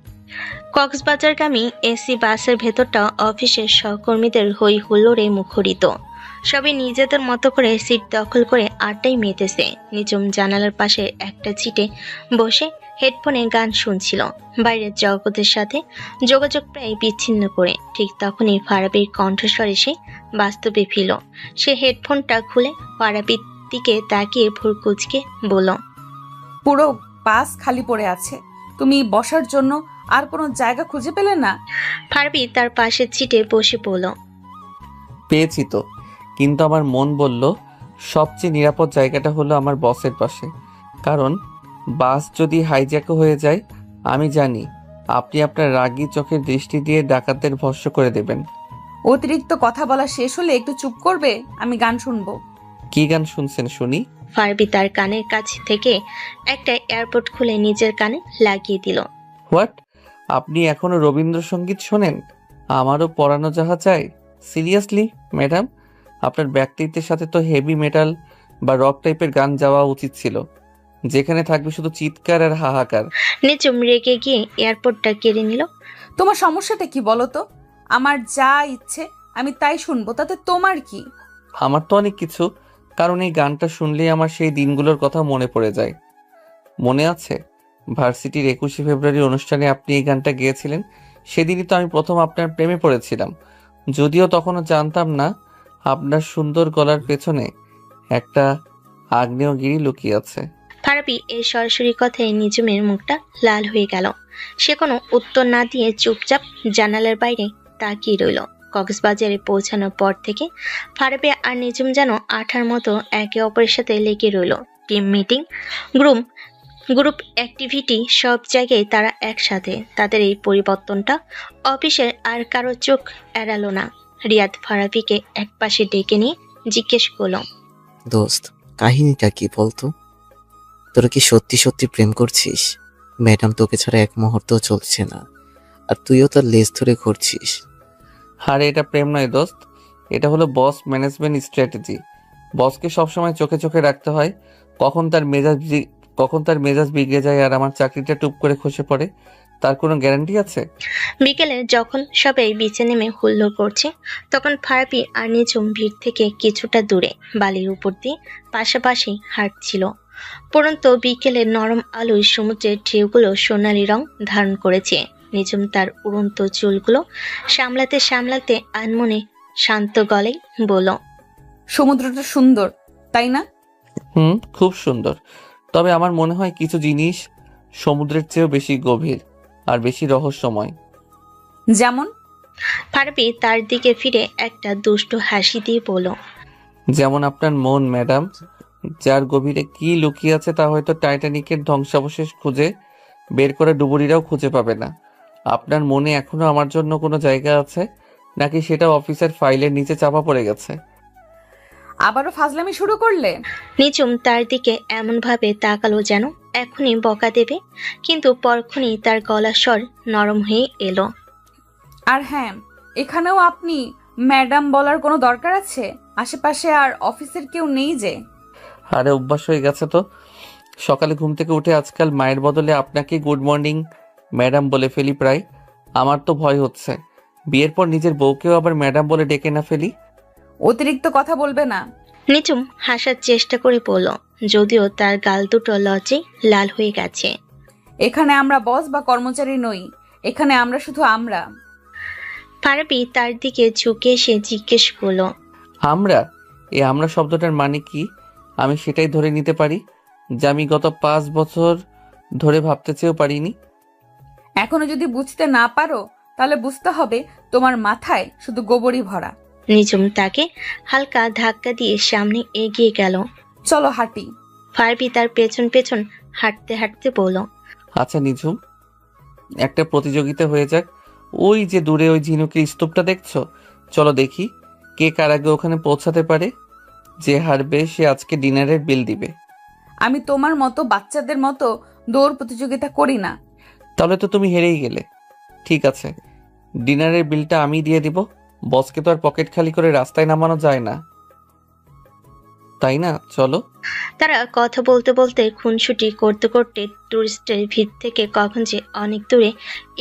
কক্সবাজারগামী এসি বাসের ভেতরটা অফিসের সহকর্মীদের হই হুল্লোড়ে মুখরিত। সবাই নিজেদের মতো করে সিট দখল করে আড্ডায় মেতেছে। নিজম জানালার পাশে একটা সিটে বসে হেডফোনে গান শুনছিল, বাইরের জগতের সাথে যোগাযোগ প্রায় বিচ্ছিন্ন করে। ঠিক তখনই ফারাবির কণ্ঠস্বর এসে বাস্তবে ফিরল। সে হেডফোনটা খুলে ফারাবির দিকে তাকিয়ে ভুরু কুঁচকে বলল, পুরো বাস খালি পড়ে আছে, তুমি বসার জন্য আর কোনো জায়গা খুঁজে পেলে না? ফারাবি তার পাশের সিটে বসে পড়ল। পেয়েছি তো, কিন্তু আমার মন বলল সবচেয়ে নিরাপদ জায়গাটা হলো আমার বসের পাশে। কারণ বাস যদি হাইজ্যাকও হয়ে যায়, আমি জানি আপনি আপনার রাগী চোখের দৃষ্টি দিয়ে ডাকাতদের ভস্ম করে দেবেন। অতিরিক্ত কথা বলা শেষ হলে একটু চুপ করবে? আমি গান শুনবো। কি গান শুনছেন শুনি? ফারাবি তার কানের কাছ থেকে একটা এয়ারপড খুলে নিজের কানে লাগিয়ে দিল। হোয়াট? আপনি এখনো রবীন্দ্রসঙ্গীত শোনেন? আমারও পরানো যাহা চাই। সিরিয়াসলি ম্যাডাম, আপনার ব্যক্তিত্বের সাথে তো হেভি মেটাল বা রক টাইপের গান যাওয়া উচিত ছিল, যেখানে থাকবে শুধু চিৎকার আর হাহাকার। নিজম রেগে গিয়ে এয়ারপডটা কেড়ে নিল। তোমার সমস্যাটা কি বলো তো? আমার যা ইচ্ছে আমি তাই শুনবো, তাতে তোমার কি? আমার তো অনেক কিছু, কারণ এই গানটা শুনলেই আমার সেই দিনগুলোর কথা মনে পড়ে যায়। মনে আছে ভার্সিটির 21শে ফেব্রুয়ারি অনুষ্ঠানে আপনি এই গানটা গেয়েছিলেন? সেদিনই তো আমি প্রথম আপনার প্রেমে পড়েছিলাম, যদিও তখনও জানতাম না আপনার সুন্দর গলার পেছনে একটা আগ্নেয়গিরি লুকিয়ে আছে। ফারাবি এই সরাসরি কথায় নিজমের মুখটা লাল হয়ে গেল। সে কোনো উত্তর না দিয়ে চুপচাপ জানালার বাইরে তাকিয়ে রইল। কক্সবাজারে পৌঁছানোর পর থেকে ফারাবি আর নিজম যেন আঠার মতো একে অপরের সাথে লেগে রইল। টিম মিটিং, গ্রুপ অ্যাক্টিভিটি, সব জায়গায় তারা একসাথে। তাদের এই পরিবর্তনটা অফিসের আর কারো চোখ এড়ালো না। রিয়াদ ফারাবিকে একপাশে ডেকে নিয়ে জিজ্ঞেস করল, দোস্ত, কাহিনীটা কি বলতো? তোরা কি সত্যি সত্যি প্রেম করছিস? ম্যাডাম তোকে ছাড়া এক মুহূর্ত চলছে না, আর তুইও তার লেজ ধরে ঘুরছিস। আরে এটা প্রেম নয় দোস্ত, এটা হলো বস ম্যানেজমেন্ট স্ট্র্যাটেজি। বসকে সবসময় চোখে চোখে রাখতে হয়, কখন তার মেজাজ বিগড়ে যায় আর আমার চাকরিটা টুপ করে খসে পড়ে, তার কোনো গ্যারান্টি আছে? বিকেলে যখন সবাই বিচে নেমে হুল্লোড় করছে, তখন ফারাবি আর নিজম ভিড় থেকে কিছুটা দূরে বালির উপর দিয়ে পাশাপাশি হাঁটছিল। পরন্ত বিকেলের নরম আলোয় সমুদ্রের ঢেউগুলো সোনালি রং ধারণ করেছে। নিজম তার উড়ন্ত চুলগুলো সামলাতে সামলাতে আনমনে শান্ত গলায় বলল, সমুদ্রটা সুন্দর, তাই না? খুব সুন্দর। তবে আমার মনে হয় কিছু জিনিস সমুদ্রের চেয়েও বেশি গভীর আর বেশি রহস্যময়। যেমন? ফারাবি তার দিকে ফিরে একটা দুষ্ট হাসি দিয়ে বলল, যেমন আপনার মন ম্যাডাম, যার গভীরে কি লুকিয়ে আছে তা হয়তো টাইটানিকের ধ্বংসাবশেষ খুঁজে বের করে ডুবুরিরাও খুঁজে পাবে না। আপনার মনে এখনো আমার জন্য কোনো জায়গা আছে, নাকি সেটা অফিসের ফাইলের নিচে চাপা পড়ে গেছে? আবারও ফাজলামি শুরু করলে? নিঝুম তার দিকে এমনভাবে তাকালো যেন এখনই বকা দেবে, কিন্তু পরক্ষণেই তার গলার স্বর নরম হয়ে এলো। আর হ্যাঁ, এখানেও আপনি ম্যাডাম বলার কোনো দরকার আছে? আশেপাশে আর অফিসের কেউ নেই যে। আরে অভ্যাস হয়ে গেছে তো। সকালে ঘুম থেকে উঠে আজকাল মায়ের বদলে আপনাকে গুড মর্নিং ম্যাডাম বলে ফেলি প্রায়। আমার তো ভয় হচ্ছে বিয়ের পর নিজের বউকেও আবার ম্যাডাম বলে ডেকে না ফেলি। অতিরিক্ত কথা বলবে না। নিঝুম হাসার চেষ্টা করে বলল, যদিও তার গাল দুটো লজ্জায় লাল হয়ে গেছে। এখানে আমরা বস বা কর্মচারী নই, এখানে আমরা শুধু আমরা। ফারাবি তার দিকে ঝুঁকে এসে জিজ্ঞেস করলো, আমরা? আমরা শব্দটার মানে কি? আমি সেটাই ধরে নিতে পারি যা আমি গত 5 বছর ধরে ভাবতে চেয়েও পারিনি। এখনো যদি বুঝতে না পারো তাহলে বুঝতে হবে তোমার মাথায় শুধু গোবরই ভরা। নিঝুম তাকে হালকা ধাক্কা দিয়ে সামনে এগিয়ে গেল। চলো হাঁটি। ফারাবি তার পেছন পেছন হাঁটতে হাঁটতে বলল, আচ্ছা নিঝুম, একটা প্রতিযোগিতা হয়ে যাক। ওই যে দূরে ওই ঝিনুকের স্তূপটা দেখছো, চলো দেখি কে কার আগে ওখানে পৌঁছাতে পারে। যে হারবে সে আজকে ডিনারের বিল দিবে। আমি তোমার মতো বাচ্চাদের মতো দৌড় প্রতিযোগিতা করি না। তাহলে তো তুমি হেরেই গেলে। ঠিক আছে, ডিনারের বিলটা আমি দিয়ে দিব। বসকে তো আর পকেট খালি করে রাস্তায় নামানো যায় না, তাই না? চলো। তারা কথা বলতে বলতে খুনসুটি করতে করতে টুরিস্টের ভিড় থেকে কখন যে অনেক দূরে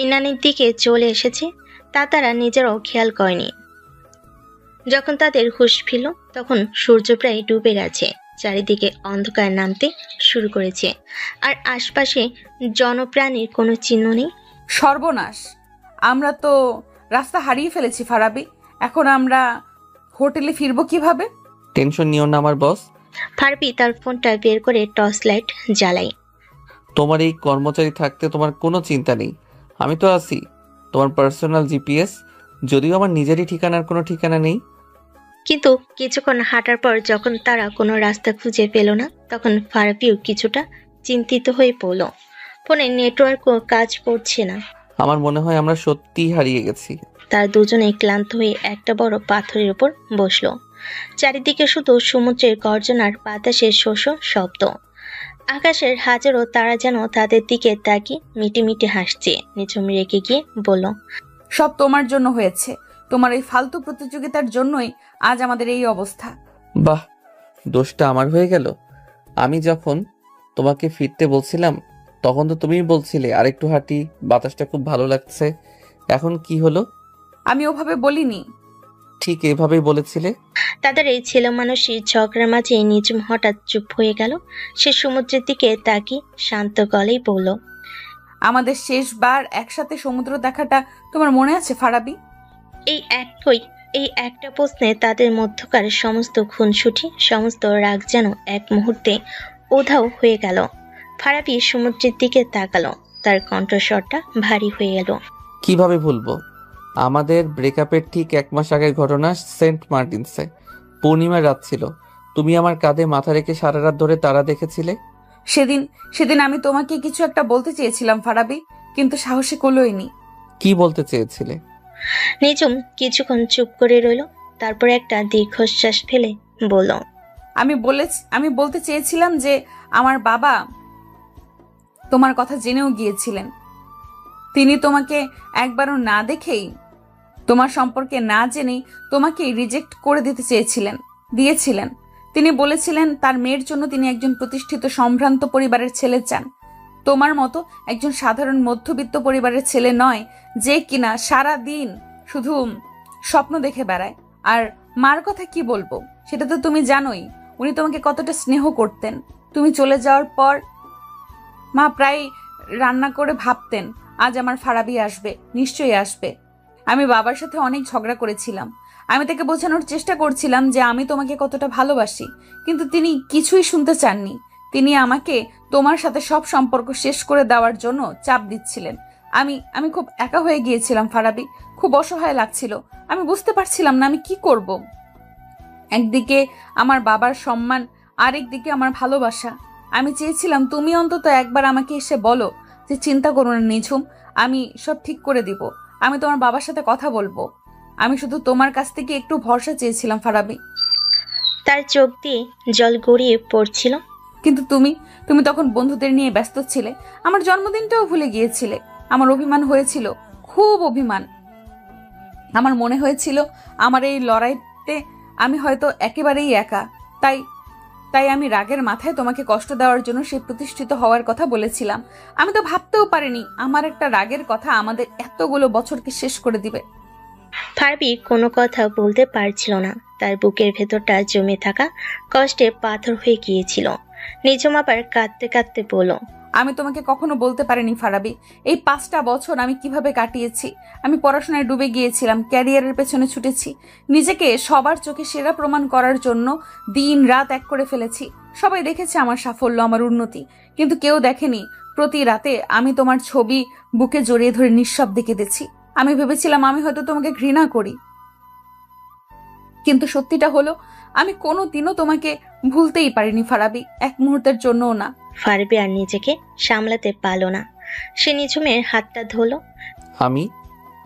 ইনানির দিকে চলে এসেছে তা তারা নিজেরাও খেয়াল করেনি। যখন তাদের হুঁশ ফিরল তখন সূর্য প্রায় ডুবে গেছে, চারিদিকে অন্ধকার নামতে শুরু করেছে, আর আশপাশে জনপ্রাণীর কোনো চিহ্ন নেই। সর্বনাশ, আমরা তো রাস্তা হারিয়ে ফেলেছি ফারাবি। এখন আমরা হোটেলে ফিরবো কিভাবে? টেনশন নিও না আমার বস। ফারাবি তার ফোনটা বের করে টর্চ লাইট জ্বালাই। তোমার এই কর্মচারী থাকতে তোমার কোনো চিন্তা নেই। আমি তো আছি, তোমার পার্সোনাল জিপিএস। যদিও আমার নিজেরই ঠিকানার কোনো ঠিকানা নেই। কিন্তু কিছুক্ষণ হাঁটার পর যখন তারা কোনো রাস্তা খুঁজে পেল না তখন ফারাবিও কিছুটা চিন্তিত হয়ে পড়ল। ফোনে নেটওয়ার্কও কাজ করছে না। আমার মনে হয় আমরা সত্যিই হারিয়ে গেছি। তার দুজনেই ক্লান্ত হয়ে একটা বড় পাথরের উপর বসলো। চারিদিকে শুধু সমুদ্রের গর্জনার বাতাসের শোষ শব্দ। আকাশের হাজারো তারা যেন তাদের দিকে তাকিয়ে মিটিমিটি হাসছে। নিঝুম রেখে গিয়ে বলল, সব তোমার জন্য হয়েছে। তোমার এই ফালতু প্রতিযোগিতার জন্যই আজ আমাদের এই অবস্থা। বাহ, দোষটা আমার হয়ে গেল। আমি যখন তোমাকে ফিরতে বলছিলাম তখন তো তুমিই বলছিলে আরেকটু হাঁটি, বাতাসটা খুব ভালো লাগছে। এখন কি হলো? আমি ওভাবে বলিনি। ঠিক এভাবেই বলেছিলে। তাদের এই ছেলেমানুষি ঝগড়ার মাঝে নিঝুম হঠাৎ চুপ হয়ে গেল। সে সমুদ্রের দিকে তাকিয়ে শান্ত গলেই বলল, আমাদের শেষবার একসাথে সমুদ্র দেখাটা তোমার মনে আছে ফারাবি? এই একটা প্রশ্নে তাদের মধ্যকার সমস্ত খুনসুটি, সমস্ত রাগ যেন এক মুহূর্তে উধাও হয়ে গেল। ফারাবি সমুদ্রের দিকে তাকালো, তার কণ্ঠস্বরটা ভারী হয়ে এলো। কিভাবে ভুলবো? আমাদের ব্রেকআপের ঠিক 1 মাস আগের ঘটনা। সেন্ট মার্টিনসে পূর্ণিমার রাত ছিল। তুমি আমার কাঁধে মাথা রেখে সারা রাত ধরে তারা দেখেছিলে। সেদিন আমি তোমাকে কিছু একটা বলতে চেয়েছিলাম ফারাবি, কিন্তু সাহসে কুলোয়নি। কি বলতে চেয়েছিলে? নিঝুম কিছুক্ষণ চুপ করে রইল, তারপর একটা দীর্ঘশ্বাস ফেলে বলল, আমি বলতে চেয়েছিলাম যে আমার বাবা তোমার কথা জেনেও গিয়েছিলেন। তিনি তোমাকে একবারও না দেখেই, তোমার সম্পর্কে না জেনেই তোমাকে রিজেক্ট করে দিয়েছিলেন। তিনি বলেছিলেন তার মেয়ের জন্য তিনি একজন প্রতিষ্ঠিত সম্ভ্রান্ত পরিবারের ছেলে চান, তোমার মতো একজন সাধারণ মধ্যবিত্ত পরিবারের ছেলে নয়, যে কিনা সারা দিন শুধু স্বপ্ন দেখে বেড়ায়। আর মার কথা কি বলবো, সেটা তো তুমি জানোই। উনি তোমাকে কতটা স্নেহ করতেন। তুমি চলে যাওয়ার পর মা প্রায় রান্না করে ভাবতেন আজ আমার ফারাবি আসবে, নিশ্চয়ই আসবে। আমি বাবার সাথে অনেক ঝগড়া করেছিলাম, আমি তাকে বোঝানোর চেষ্টা করছিলাম যে আমি তোমাকে কতটা ভালোবাসি, কিন্তু তিনি কিছুই শুনতে চাননি। তিনি আমাকে তোমার সাথে সব সম্পর্ক শেষ করে দেওয়ার জন্য চাপ দিচ্ছিলেন। আমি আমি খুব একা হয়ে গিয়েছিলাম ফারাবি, খুব অসহায় লাগছিল। আমি বুঝতে পারছিলাম না আমি কি করব। একদিকে আমার বাবার সম্মান, আরেকদিকে আমার ভালোবাসা। আমি চেয়েছিলাম তুমি অন্তত একবার আমাকে এসে বলো যে চিন্তা করো না নিঝুম, আমি সব ঠিক করে দিব, আমি তোমার বাবার সাথে কথা বলবো। আমি শুধু তোমার কাছ থেকে একটু ভরসা চেয়েছিলাম ফারাবি। তার চোখ দিয়ে জল গড়িয়ে পড়ছিল। কিন্তু তুমি তুমি তখন বন্ধুদের নিয়ে ব্যস্ত ছিলে, আমার জন্মদিনটাও ভুলে গিয়েছিলে। আমার অভিমান হয়েছিল, খুব অভিমান। আমার মনে হয়েছিল আমার এই লড়াইতে আমি হয়তো একেবারেই একা। তাই তাই আমি রাগের মাথায় তোমাকে কষ্ট দেওয়ার জন্য সে প্রতিষ্ঠিত হওয়ার কথা বলেছিলাম। আমি তো ভাবতেও পারিনি আমার একটা রাগের কথা আমাদের এতগুলো বছরকে শেষ করে দিবে। ফারাবি কোনো কথা বলতে পারছিল না। তার বুকের ভেতরটা জমে থাকা কষ্টে পাথর হয়ে গিয়েছিল। নিঝুম আবার কাঁদতে কাঁদতে বলল, আমি তোমাকে কখনো বলতে পারিনি ফারাবি, এই 5টা বছর আমি কিভাবে কাটিয়েছি। আমি পড়াশোনায় ডুবে গিয়েছিলাম, ক্যারিয়ারের পেছনে ছুটেছি, নিজেকে সবার চোখে সেরা প্রমাণ করার জন্য দিন রাত এক করে ফেলেছি। সবাই দেখেছে আমার সাফল্য, আমার উন্নতি, কিন্তু কেউ দেখেনি প্রতি রাতে আমি তোমার ছবি বুকে জড়িয়ে ধরে নিঃশব্দে কেঁদেছি। আমি ভেবেছিলাম আমি হয়তো তোমাকে ঘৃণা করি, কিন্তু সত্যিটা হলো আমি কোনোদিনও তোমাকে ভুলতেই পারিনি ফারাবি, এক মুহূর্তের জন্যও না। ফারাবি আর নিজেকে সামলাতে পারল না। সে নিঝুমের হাতটা ধরল। আমি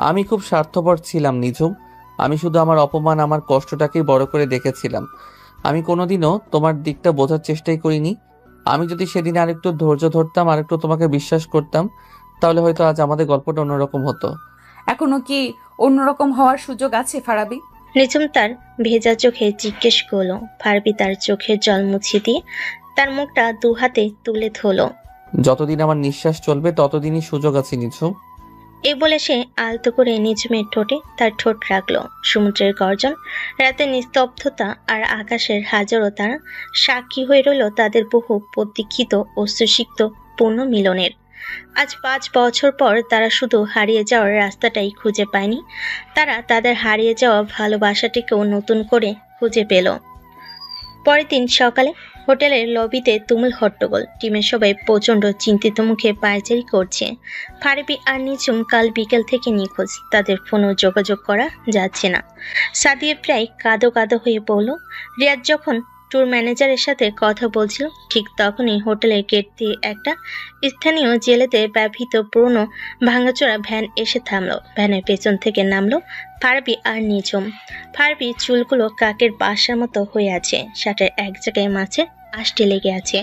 আমি খুব স্বার্থপর ছিলাম নিঝুম। আমি শুধু আমার অপমান, আমার কষ্টটাকেই বড় করে দেখেছিলাম। আমি কোনোদিনও তোমার দিকটা বোঝার চেষ্টাই করিনি। আমি যদি সেদিন আরেকটু ধৈর্য ধরতাম, আরেকটু তোমাকে বিশ্বাস করতাম, তাহলে হয়তো আজ আমাদের গল্পটা অন্যরকম হতো। এখনো কি অন্যরকম হওয়ার সুযোগ আছে ফারাবি? নিঝুম তার ভেজা চোখে জিজ্ঞেস করলো। ফারাবি তার চোখের জল মুছে দিয়ে তার মুখটা দু হাতে তুলে ধরল। যতদিন আমার নিঃশ্বাস চলবে ততদিনই সুযোগ আছে নিঝুম। এই বলে সে আলতো করে নিঝুমের ঠোঁটে তার ঠোঁট রাখলো। সমুদ্রের গর্জন, রাতের নিস্তব্ধতা আর আকাশের হাজারো তারা সাক্ষী হয়ে রইল তাদের বহু প্রতীক্ষিত ও সুসিক্ত পূর্ণ মিলনের। আজ 5 বছর পর তারা শুধু হারিয়ে যাওয়ার রাস্তাটাই খুঁজে পায়নি, তারা তাদের হারিয়ে যাওয়া ভালোবাসাটিকেও নতুন করে খুঁজে পেল। পরের দিন সকালে হোটেলের লবিতে তুমুল হট্টগোল। টিমের সবাই প্রচণ্ড চিন্তিত মুখে পায়চারি করছে। ফারাবি আর নিঝুম কাল বিকেল থেকে নিখোঁজ, তাদের ফোনও যোগাযোগ করা যাচ্ছে না। সাদিয়া প্রায় কাঁদো কাঁদো হয়ে পড়ল। রিয়াদ যখন ট্যুর ম্যানেজারের সাথে কথা বলছিল, ঠিক তখনই হোটেলের গেট দিয়ে একটা স্থানীয় জেলেতে ব্যবহৃত পুরনো ভাঙাচোরা ভ্যান এসে থামলো। ভ্যানের পেছন থেকে নামলো ফারাবি আর নিঝুম। ফারাবির চুলগুলো কাকের বাসার মতো হয়ে আছে, শার্টের এক জায়গায় মাঝে আষ্টে লেগে আছে।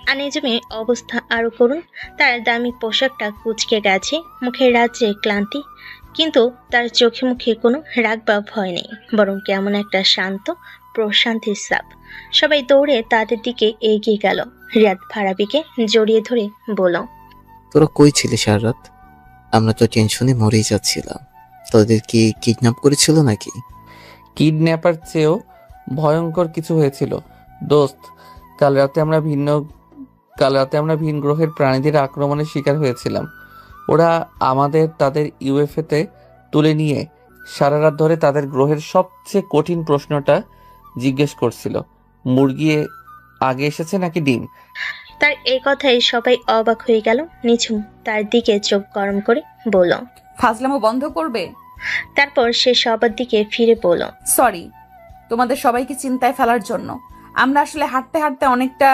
আর নিঝুমের অবস্থা আরো করুন, তার দামি পোশাকটা কুঁচকে গেছে, মুখের রাজ্যে ক্লান্তি, কিন্তু তার চোখে মুখে কোনো রাগ বা ভয় নেই, বরং কেমন একটা শান্ত প্রশান্তির ছাপ। সবাই দৌড়ে তাদের দিকে এগিয়ে গেল। রিয়াদ ফারাবিকে জড়িয়ে ধরে বলল, তোরা কই ছিলি সারা রাত? আমরা তো টেনশনে মরেই যাচ্ছিলাম। তোদের কি কিডন্যাপ করেছিল নাকি? কিডন্যাপার চেয়েও ভয়ঙ্কর কিছু হয়েছিল দোস্ত। কাল রাতে আমরা ভিন গ্রহের প্রাণীদের আক্রমণের শিকার হয়েছিলাম। ওরা আমাদের তাদের ইউএফএতে তুলে নিয়ে সারা রাত ধরে তাদের গ্রহের সবচেয়ে কঠিন প্রশ্নটা জিজ্ঞেস করছিল, মুরগি আগে এসেছে নাকি ডিম। তার এই কথায় সবাই অবাক হয়ে গেল। নিঝুম তার দিকে চোখ গরম করে বলল, ফাজলামো বন্ধ করবে? তারপর সে সবার দিকে ফিরে বলল, সরি তোমাদের সবাইকে চিন্তায় ফেলার জন্য। আমরা আসলে হাঁটতে হাঁটতে অনেকটা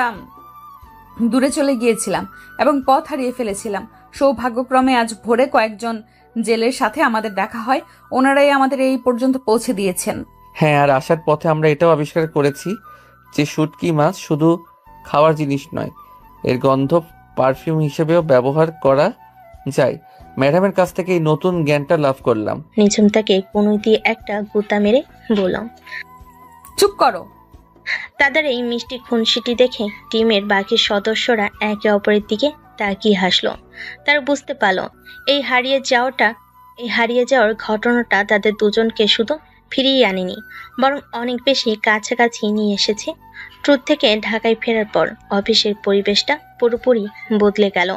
দূরে চলে গিয়েছিলাম এবং পথ হারিয়ে ফেলেছিলাম। সৌভাগ্যক্রমে আজ ভোরে কয়েকজন জেলের সাথে আমাদের দেখা হয়, ওনারাই আমাদের এই পর্যন্ত পৌঁছে দিয়েছেন। হ্যাঁ, আর আসার পথে আমরা এটাও আবিষ্কার করেছি যে শুটকি মাছ শুধু খাওয়ার জিনিস নয়, এর গন্ধ পারফিউম হিসেবেও ব্যবহার করা যায়। ম্যাডামের কাছ থেকে এই নতুন জ্ঞানটা লাভ করলাম। নিঝুম তাকে কোনই দিয়ে একটা গুতা মেরে বলল, চুপ করো। তাদের এই মিষ্টি খুনসিটি দেখে টিমের বাকি সদস্যরা একে অপরের দিকে তাকিয়ে হাসলো। তারা বুঝতে পারল এই হারিয়ে যাওয়ার ঘটনাটা তাদের দুজনকে শুধু ফিরিয়ে আনেনি, বরং অনেক বেশি কাছাকাছি নিয়ে এসেছে। ট্রুথ থেকে ঢাকায় ফেরার পর অফিসের পরিবেশটা পুরোপুরি বদলে গেল।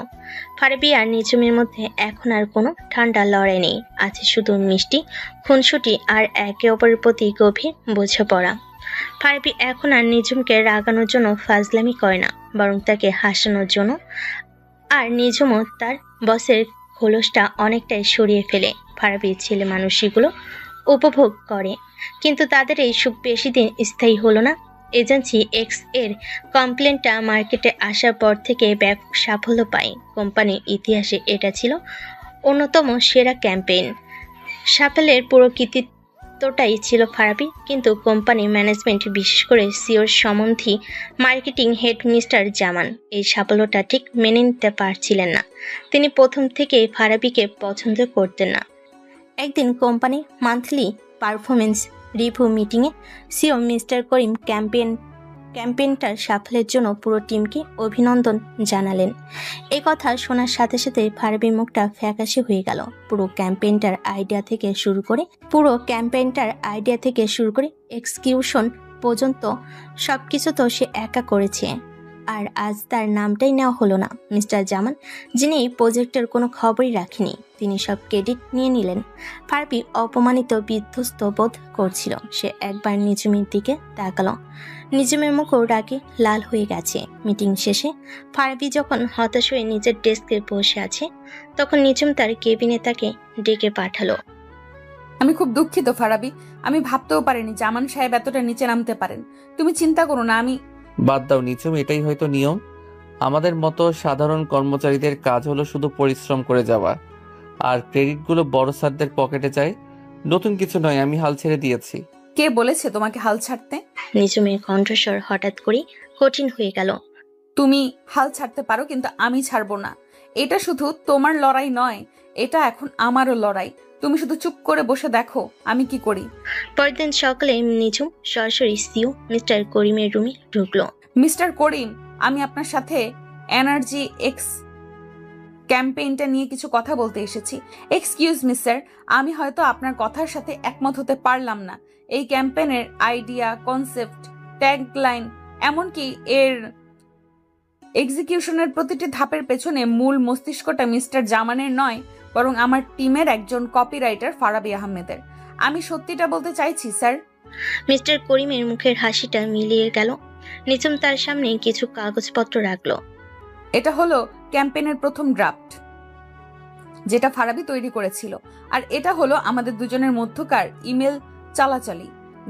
ফারাবি আর নিঝুমের মধ্যে এখন আর কোনো ঠান্ডা লড়াই নেই, আছে শুধু মিষ্টি খুনসুটি আর একে অপরের প্রতি গভীর বোঝাপড়া। ফারাবি এখন আর নিঝুমকে রাগানোর জন্য ফাজলামি করে না, বরং তাকে হাসানোর জন্য। আর নিঝুমও তার বসের খোলসটা অনেকটাই সরিয়ে ফেলে ফারাবি ছেলে মানুষগুলো উপভোগ করে। কিন্তু তাদের এই সুখ বেশি দিন স্থায়ী হলো না। এজেন্সি এক্স এর কমপ্লেনটা মার্কেটে আসার পর থেকে ব্যাপক সাফল্য পায়। কোম্পানির ইতিহাসে এটা ছিল অন্যতম সেরা ক্যাম্পেইন। সাফল্যের পুরো কৃতিত্বটাই ছিল ফারাবি, কিন্তু কোম্পানি ম্যানেজমেন্ট, বিশেষ করে সিওর সম্বন্ধী মার্কেটিং হেড মিস্টার জামান এই সাফল্যটা ঠিক মেনে নিতে পারছিলেন না। তিনি প্রথম থেকেই ফারাবিকে পছন্দ করতেন না। একদিন কোম্পানি মান্থলি পারফরমেন্স রিভিউ মিটিংয়ে সিও মিস্টার করিম ক্যাম্পেইনটার সাফল্যের জন্য পুরো টিমকে অভিনন্দন জানালেন। এই কথা শোনার সাথে সাথে ফারাবির মুখটা ফ্যাকাশে হয়ে গেল। পুরো ক্যাম্পেইনটার আইডিয়া থেকে শুরু করে এক্সিকিউশন পর্যন্ত সবকিছু তো সে একা করেছে। আর আজ তার নামটাই নেওয়া হলো না। মিস্টার জামান, যিনি এই প্রজেক্টের কোনো খবরই রাখেনি, তিনি সব ক্রেডিট নিয়ে নিলেন। ফারাবি অপমানিত বিধ্বস্ত বোধ করছিল। সে একবার নিঝুমের দিকে তাকালো। নিঝুমের মুখও রাগে লাল হয়ে গেছে। মিটিং শেষে ফারাবি যখন হতাশ হয়ে নিজের ডেস্কে বসে আছে, তখন নিঝুম তার কেবিনে তাকে ডেকে পাঠালো। আমি খুব দুঃখিত ফারাবি, আমি ভাবতেও পারিনি জামান সাহেব এতটা নিচে নামতে পারেন। তুমি চিন্তা করো না, আমি বাদ দাও নিচুম, এটাই হয়তো নিয়ম। আমাদের মতো সাধারণ কর্মচারীদের কাজ হলো শুধু পরিশ্রম করে যাওয়া, আর ক্রেডিটগুলো বড় স্যারদের পকেটে যায়। নতুন কিছু নয়, আমি হাল ছেড়ে দিয়েছি। কে বলেছে তোমাকে হাল ছাড়তে? নিঝুমের কণ্ঠস্বর হঠাৎ করে কঠিন হয়ে গেল। তুমি হাল ছাড়তে পারো, কিন্তু আমি ছাড়বো না। এটা শুধু তোমার লড়াই নয়, এটা এখন আমারও লড়াই। তুমি শুধু চুপ করে বসে দেখো আমি কি করি। পরদিন সকালে নিঝুম সরাসরি সিও মিস্টার করিমের রুমে ঢুকলো। মিস্টার করিম, আমি আপনার সাথে এনার্জি এক্স ক্যাম্পেইনটা নিয়ে কিছু কথা বলতে এসেছি। এক্সকিউজ মি স্যার, আমি হয়তো আপনার কথার সাথে একমত হতে পারলাম না। এই ক্যাম্পেইনের আইডিয়া, কনসেপ্ট, ট্যাগলাইন, এমনকি এর এক্সিকিউশনের প্রতিটি ধাপের পেছনে মূল মস্তিষ্কটা মিস্টার জামানের নয়, বরং আমার টিমের একজন কপিরাইটার ফারাবি আহমেদের। আমি সত্যিটা বলতে চাইছি স্যার। মিস্টার করিমের মুখের হাসিটা মিলিয়ে গেল। নিঝুম তার সামনে কিছু কাগজপত্র রাখলো। এটা হলো ক্যাম্পেইনের প্রথম ড্রাফট, যেটা ফারাবি তৈরি করেছিল। আর এটা হলো আমাদের দুজনের মধ্যকার ইমেল চালাচালি,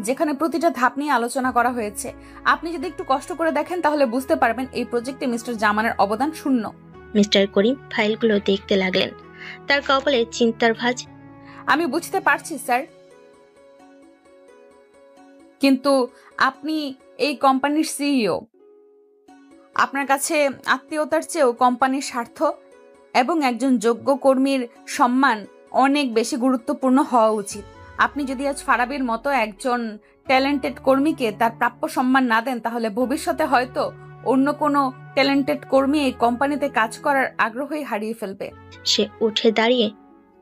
যেখানে প্রতিটা ধাপ নিয়ে আলোচনা করা হয়েছে। আপনি যদি একটু কষ্ট করে দেখেন তাহলে বুঝতে পারবেন এই প্রজেক্টে মিস্টার জামানের অবদান শূন্য। মিস্টার করিম ফাইলগুলো দেখতে লাগলেন। তার কপালে চিন্তার ভাঁজ। আমি বুঝতে পারছি স্যার, কিন্তু আপনি এই কোম্পানির সিইও। আপনার কাছে আত্মীয়তার চেয়েও কোম্পানির স্বার্থ এবং একজন যোগ্য কর্মীর সম্মান অনেক বেশি গুরুত্বপূর্ণ হওয়া উচিত। আপনি যদি আজ ফারাবির মতো একজন ট্যালেন্টেড কর্মীকে তার প্রাপ্য সম্মান না দেন, তাহলে ভবিষ্যতে হয়তো অন্য কোনো ট্যালেন্টেড কর্মী এই কোম্পানিতে কাজ করার আগ্রহই হারিয়ে ফেলবে। সে উঠে দাঁড়িয়ে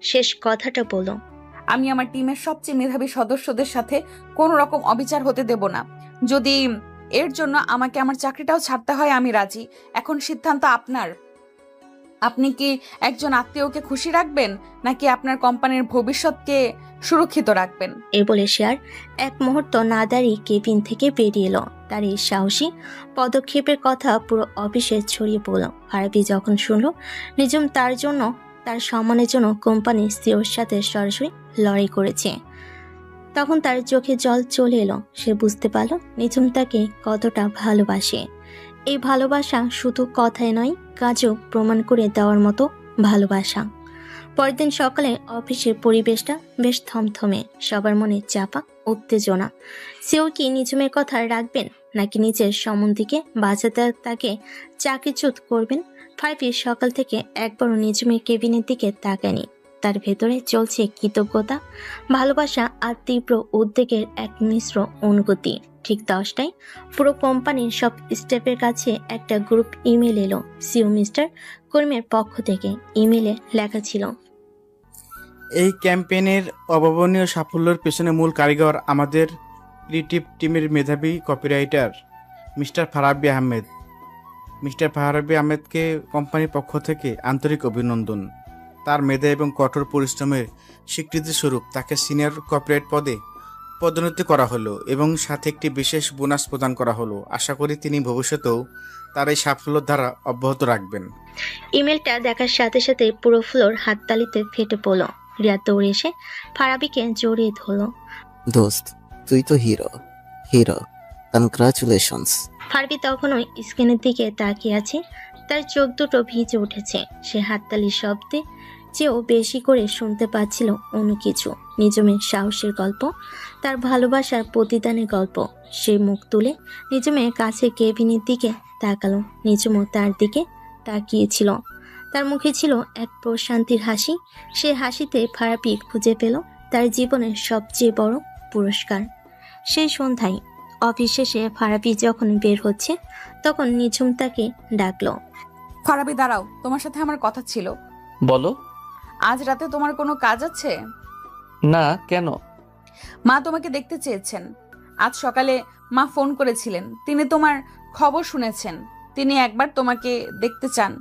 শেষ কথাটা বলল। আমি আমার টিমের সবচেয়ে মেধাবী সদস্যদের সাথে কোনো রকম অবিচার হতে দেব না। যদি এর জন্য আমাকে আমার চাকরিটাও ছাড়তে হয়, আমি রাজি। এখন সিদ্ধান্ত আপনার। আপনি কি একজন আত্মীয়কে খুশি রাখবেন, নাকি আপনার কোম্পানির ভবিষ্যৎকে সুরক্ষিত রাখবেন? এ বলে সে আর এক মুহূর্ত না দাঁড়িয়ে কেবিন থেকে বেরিয়ে এলো। তার এই সাহসী পদক্ষেপের কথা পুরো অফিসে ছড়িয়ে পড়ল। ফারাবি যখন শুনল নিঝুম তার সম্মানের জন্য কোম্পানির সিওর সাথে সরাসরি লড়াই করেছে, তখন তার চোখে জল চলে এলো। সে বুঝতে পারল নিঝুম তাকে কতটা ভালোবাসে। এই ভালোবাসা শুধু কথায় নয়, কাজও প্রমাণ করে দেওয়ার মতো ভালোবাসা। পরের দিন সকালে অফিসের পরিবেশটা বেশ থমথমে, সবার মনে চাপা উত্তেজনা। সেও কি নিঝুমের কথা রাখবেন, নাকি নিজের সম্বন্ধীকে বাঁচাতে তাকে চাকরিচ্যুত করবেন? ফারাবি সকাল থেকে একবারও নিঝুমের কেবিনের দিকে তাকায়নি। তার ভেতরে চলছে কৃতজ্ঞতা, ভালোবাসা আর তীব্র উদ্বেগের এক মিশ্র অনুভূতি। ঠিক 10টায় পুরো কোম্পানির সব স্টাফের কাছে একটা গ্রুপ ইমেল এলো সিও মিস্টার করিমের পক্ষ থেকে। ইমেলে লেখা ছিল, এই ক্যাম্পেইনের অভাবনীয় সাফল্যের পেছনে মূল কারিগর আমাদের ক্রিয়েটিভ টিমের মেধাবী copywriter mister Farabi Ahmed. Mister Farabi আহমেদকে কোম্পানির পক্ষ থেকে আন্তরিক অভিনন্দন। তার মেধা এবং কঠোর পরিশ্রমের স্বীকৃতিস্বরূপ তাকে সিনিয়র কপিরাইট পদে পদোন্নতি করা হলো এবং সাথে একটি বিশেষ বোনাস প্রদান করা হলো। আশা করি তিনি ভবিষ্যতেও তার এই সাফল্যের ধারা অব্যাহত রাখবেন। ইমেলটা দেখার সাথে সাথে পুরো ফ্লোর হাততালিতে ফেটে পড়ল। রিয়া দৌড়ে এসে ফারাবিকে জড়িয়ে ধরল। দোস্ত, তুই তো হিরো। Hero, congratulations. ফারাবি তখনও স্ক্রিনের দিকে তাকিয়ে আছে। তার চোখ দুটো ভিজে উঠেছে। সে হাততালির শব্দে চেয়েও বেশি করে শুনতে পাচ্ছিল অন্য কিছু। নিজমের সাহসের গল্প, তার ভালোবাসার প্রতিদানের গল্প। সে মুখ তুলে নিজমের কাছে কেবিনের দিকে তাকালো। নিজমও তার দিকে তাকিয়েছিল। তার মুখে ছিল এক প্রশান্তির হাসি। সে হাসিতে ফারাবি খুঁজে পেল তার জীবনের সবচেয়ে বড় পুরস্কার। সেই সন্ধ্যায় অফিস শেষে ফারাবি যখন বের হচ্ছে তখন নিঝুম তাকে ডাকলো। ফারাবি দাঁড়াও, তোমার সাথে আমার কথা ছিল। বলো। আজ রাতে তোমার কোনো কাজ আছে? না, কেন? মা তোমাকে দেখতে চেয়েছেন। আজ সকালে মা ফোন করেছিলেন, তিনি তোমার খবর শুনেছেন, তিনি একবার তোমাকে দেখতে চান।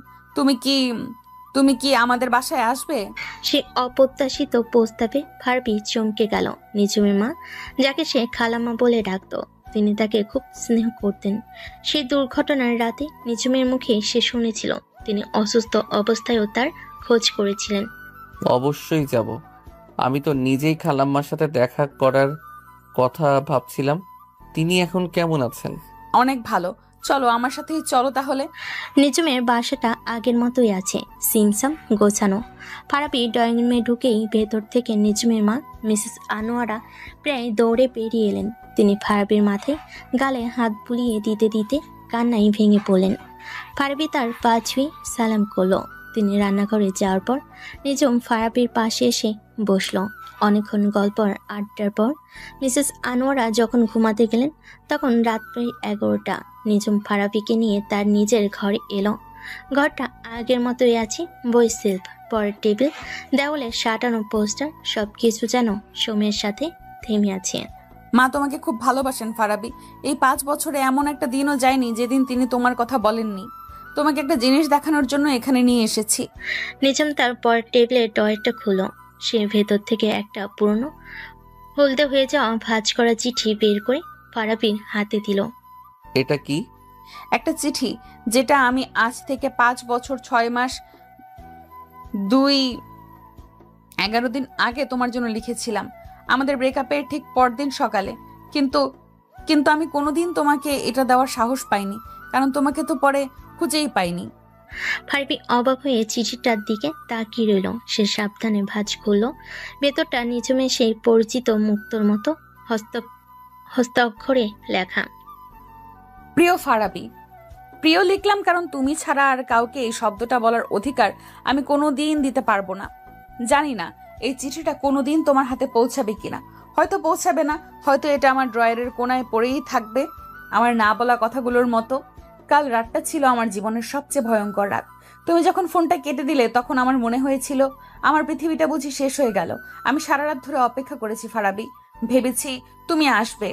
তুমি কি আমাদের বাসায় আসবে? সে অপ্রত্যাশিত প্রস্তাবে ফারাবি চমকে গেল। নিঝুমের মা, যাকে সে খালাম্মা বলে ডাকতো, তিনি তাকে খুব স্নেহ করতেন। সেই দুর্ঘটনার রাতে নিঝুমের মুখে সে শুনেছিল তিনি অসুস্থ অবস্থায়ও তার খোঁজ করেছিলেন। অবশ্যই যাব। আমি তো নিজেই খালাম্মার সাথে দেখা করার কথা ভাবছিলাম। তিনি এখন কেমন আছেন? অনেক ভালো। চলো আমার সাথেই চলো তাহলে। নিঝুমের বাসাটা আগের মতোই আছে, সিমসাম গোছানো। ফারাবি ড্রয়িং রুমে ঢুকেই ভেতর থেকে নিঝুমের মা মিসেস আনোয়ারা প্রায় দৌড়ে বেরিয়ে এলেন। তিনি ফারাবির মাথায় গালে হাত বুলিয়ে দিতে দিতে কান্নায় ভেঙে পড়লেন। ফারাবি তার পা ছুঁয়ে সালাম করলো। তিনি রান্নাঘরে যাওয়ার পর নিঝুম ফারাবির পাশে এসে বসলো। অনেকক্ষণ গল্প আর আড্ডার পর মিসেস আনোয়ারা যখন ঘুমাতে গেলেন তখন রাত প্রায় 11টা। নিঝুম ফারাবিকে নিয়ে তার নিজের ঘরে এলো। ঘরটা আগের মতোই আছে, বই সেলফ, পরের টেবিল, দেওয়ালে সাঁটানো পোস্টার, সবকিছু যেন সময়ের সাথে থেমে আছে। মা তোমাকে খুব ভালোবাসেন ফারাবি। এই 5 বছরে এমন একটা দিনও যায়নি যেদিন তিনি তোমার কথা বলেননি। তোমাকে একটা জিনিস দেখানোর জন্য এখানে নিয়ে এসেছি। নিঝুম তার পরের টেবিলের ড্রয়ারটা খুলো। সে ভেতর থেকে একটা পুরনো হলদে হয়ে যাওয়া ভাঁজ করা চিঠি বের করে ফারাবির হাতে দিল। এটা কি? একটা চিঠি যেটা আমি আজ থেকে 5 বছর 6 মাস 11 দিন আগে তোমার জন্য লিখেছিলাম, আমাদের ব্রেকআপের ঠিক পরদিন সকালে। কিন্তু আমি কোনোদিন তোমাকে এটা দেওয়ার সাহস পাইনি, কারণ তোমাকে তো পরে খুঁজেই পাইনি। ফারাবি অবাক হয়ে চিঠিটার দিকে তাকিয়ে রইল। সে সাবধানে ভাঁজ খুলল। ভেতরটা নিঝুমে সেই পরিচিত মুক্তর মতো হস্তাক্ষরে লেখা। প্রিয় ফারাবি, প্রিয় লিখলাম কারণ তুমি ছাড়া আর কাউকে এই শব্দটা বলার অধিকার আমি কোনোদিন দিতে পারবো না। জানি না এই চিঠিটা কোনোদিন তোমার হাতে পৌঁছাবে কিনা। হয়তো পৌঁছাবে না, হয়তো এটা আমার ড্রয়ারের কোনায় পড়েই থাকবে আমার না বলা কথাগুলোর মতো। কাল রাতটা ছিল আমার জীবনের সবচেয়ে ভয়ঙ্কর রাত। তুমি যখন ফোনটা কেটে দিলে তখন আমার মনে হয়েছিল আমার পৃথিবীটা বুঝি শেষ হয়ে গেল। আমি সারা রাত ধরে অপেক্ষা করেছি ফারাবি, ভেবেছি তুমি আসবে,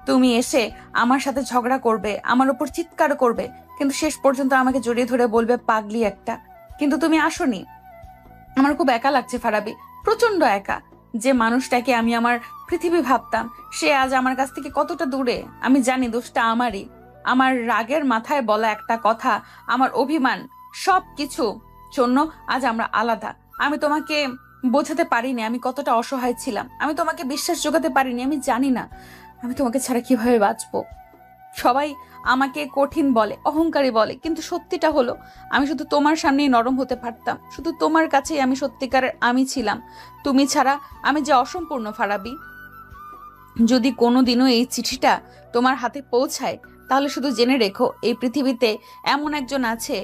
তুমি এসে আমার সাথে ঝগড়া করবে, আমার উপর চিৎকার করবে, কিন্তু শেষ পর্যন্ত আমাকে জড়িয়ে ধরে বলবে পাগলি একটা। কিন্তু তুমি আসোনি। আমার খুব একা লাগছে ফারাবি, প্রচন্ড একা। যে মানুষটাকে আমি আমার পৃথিবী ভাবতাম সে আজ আমার কাছ থেকে কতটা দূরে। আমি জানি দোষটা আমারই, আমার রাগের মাথায় বলা একটা কথা, আমার অভিমান, সব কিছু জন্য আজ আমরা আলাদা। আমি তোমাকে বোঝাতে পারিনি আমি কতটা অসহায় ছিলাম, আমি তোমাকে বিশ্বাস জোগাতে পারিনি। আমি জানি না আমি তোমাকে ছাড়া কিভাবে বাঁচবো। সবাই আমাকে কঠিন বলে, অহংকারী বলে, কিন্তু সত্যিটা হলো আমি শুধু তোমার সামনেই নরম হতে পারতাম। শুধু তোমার কাছেই আমি সত্যিকারের আমি ছিলাম। তুমি ছাড়া আমি যে অসম্পূর্ণ ফারাবি। যদি কোনোদিনও এই চিঠিটা তোমার হাতে পৌঁছায় তাহলে শুধু জেনে রেখো এই পৃথিবীতে এমন একজন আছে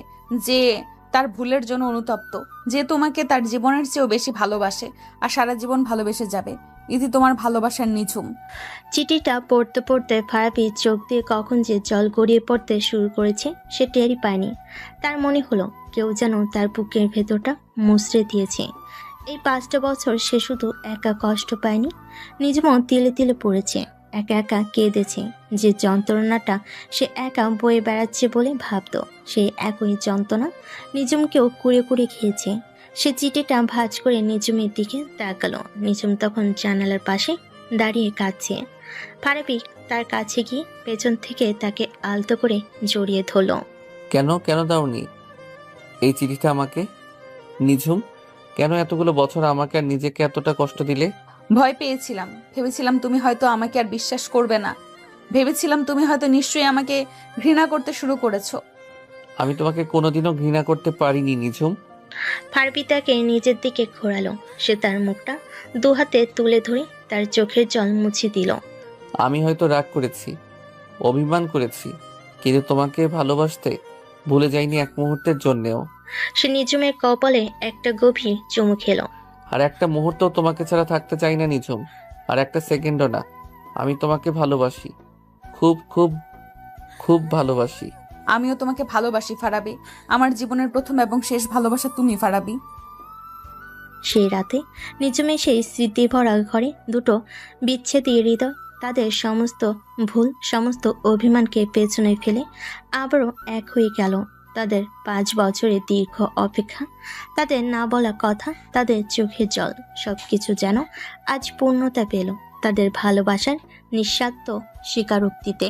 যে তার ভুলের জন্য অনুতপ্ত, যে তোমাকে তার জীবনের চেয়েও বেশি ভালোবাসে আর সারা জীবন ভালোবেসে যাবে। ইতি তোমার ভালোবাসার নিঝুম। চিঠিটা পড়তে পড়তে ফারাবির চোখ দিয়ে কখন যে জল গড়িয়ে পড়তে শুরু করেছে সে টেরই পায়নি। তার মনে হলো কেউ যেন তার বুকের ভেতরটা মুচড়ে দিয়েছে। এই 5টা বছর সে শুধু একা কষ্ট পায়নি, নিজেও তিলে তিলে পড়েছে, একা একা কেঁদেছে। যে যন্ত্রণাটা সে একা বয়ে বেড়াচ্ছে বলে ভাবতো, সেই একই যন্ত্রণা নিজমকেও কুড়ে কুড়ে খেয়েছে। সে চিঠিটা ভাঁজ করে নিজমের দিকে তাকালো। নিজম তখন জানালার পাশে দাঁড়িয়ে কাঁদছে। ফারাবি তার কাছে গিয়ে পেছন থেকে তাকে আলতো করে জড়িয়ে ধরল। কেন কেন দাওনি এই চিঠিটা আমাকে? নিঝুম, কেন এতগুলো বছর আমাকে আর নিজেকে এতটা কষ্ট দিলে? ভয় পেয়েছিলাম, ভেবেছিলাম তুমি হয়তো আমাকে আর বিশ্বাস করবে না, ভেবেছিলাম তুমি হয়তো নিশ্চয়ই আমাকে ঘৃণা করতে শুরু করেছো। আমি তোমাকে কোনোদিনও ঘৃণা করতে পারিনি নিঝুম। ফারাবি তাকে নিজের দিকে ঘোরালো। সে তার মুখটা দুহাতে তুলে ধরে তার চোখের জল মুছে দিল। আমি হয়তো রাগ করেছি, অভিমান করেছি, কিন্তু তোমাকে ভালোবাসতে ভুলে যাইনি এক মুহূর্তের জন্যেও। সে নিজমের কপালে একটা গভীর চুমু খেলো। আর একটা মুহূর্ত তোমাকে ছাড়া থাকতে চাই না নিঝুম, আর একটা সেকেন্ডও না। আমি তোমাকে ভালোবাসি, খুব খুব খুব ভালোবাসি। আমিও তোমাকে ভালোবাসি ফারাবি, আমার জীবনের প্রথম এবং শেষ ভালোবাসা তুমি ফারাবি। সেই রাতে নিজমের সেই স্মৃতি ভরা ঘরে দুটো বিচ্ছেদী হৃদয় তাদের সমস্ত ভুল, সমস্ত অভিমানকে পেছনে ফেলে আবারও এক হয়ে গেল। তাদের 5 বছরের দীর্ঘ অপেক্ষা, তাদের না বলা কথা, তাদের চোখের জল, সবকিছু যেন আজ পূর্ণতা পেল তাদের ভালোবাসার নিঃস্বার্থ স্বীকারোক্তিতে।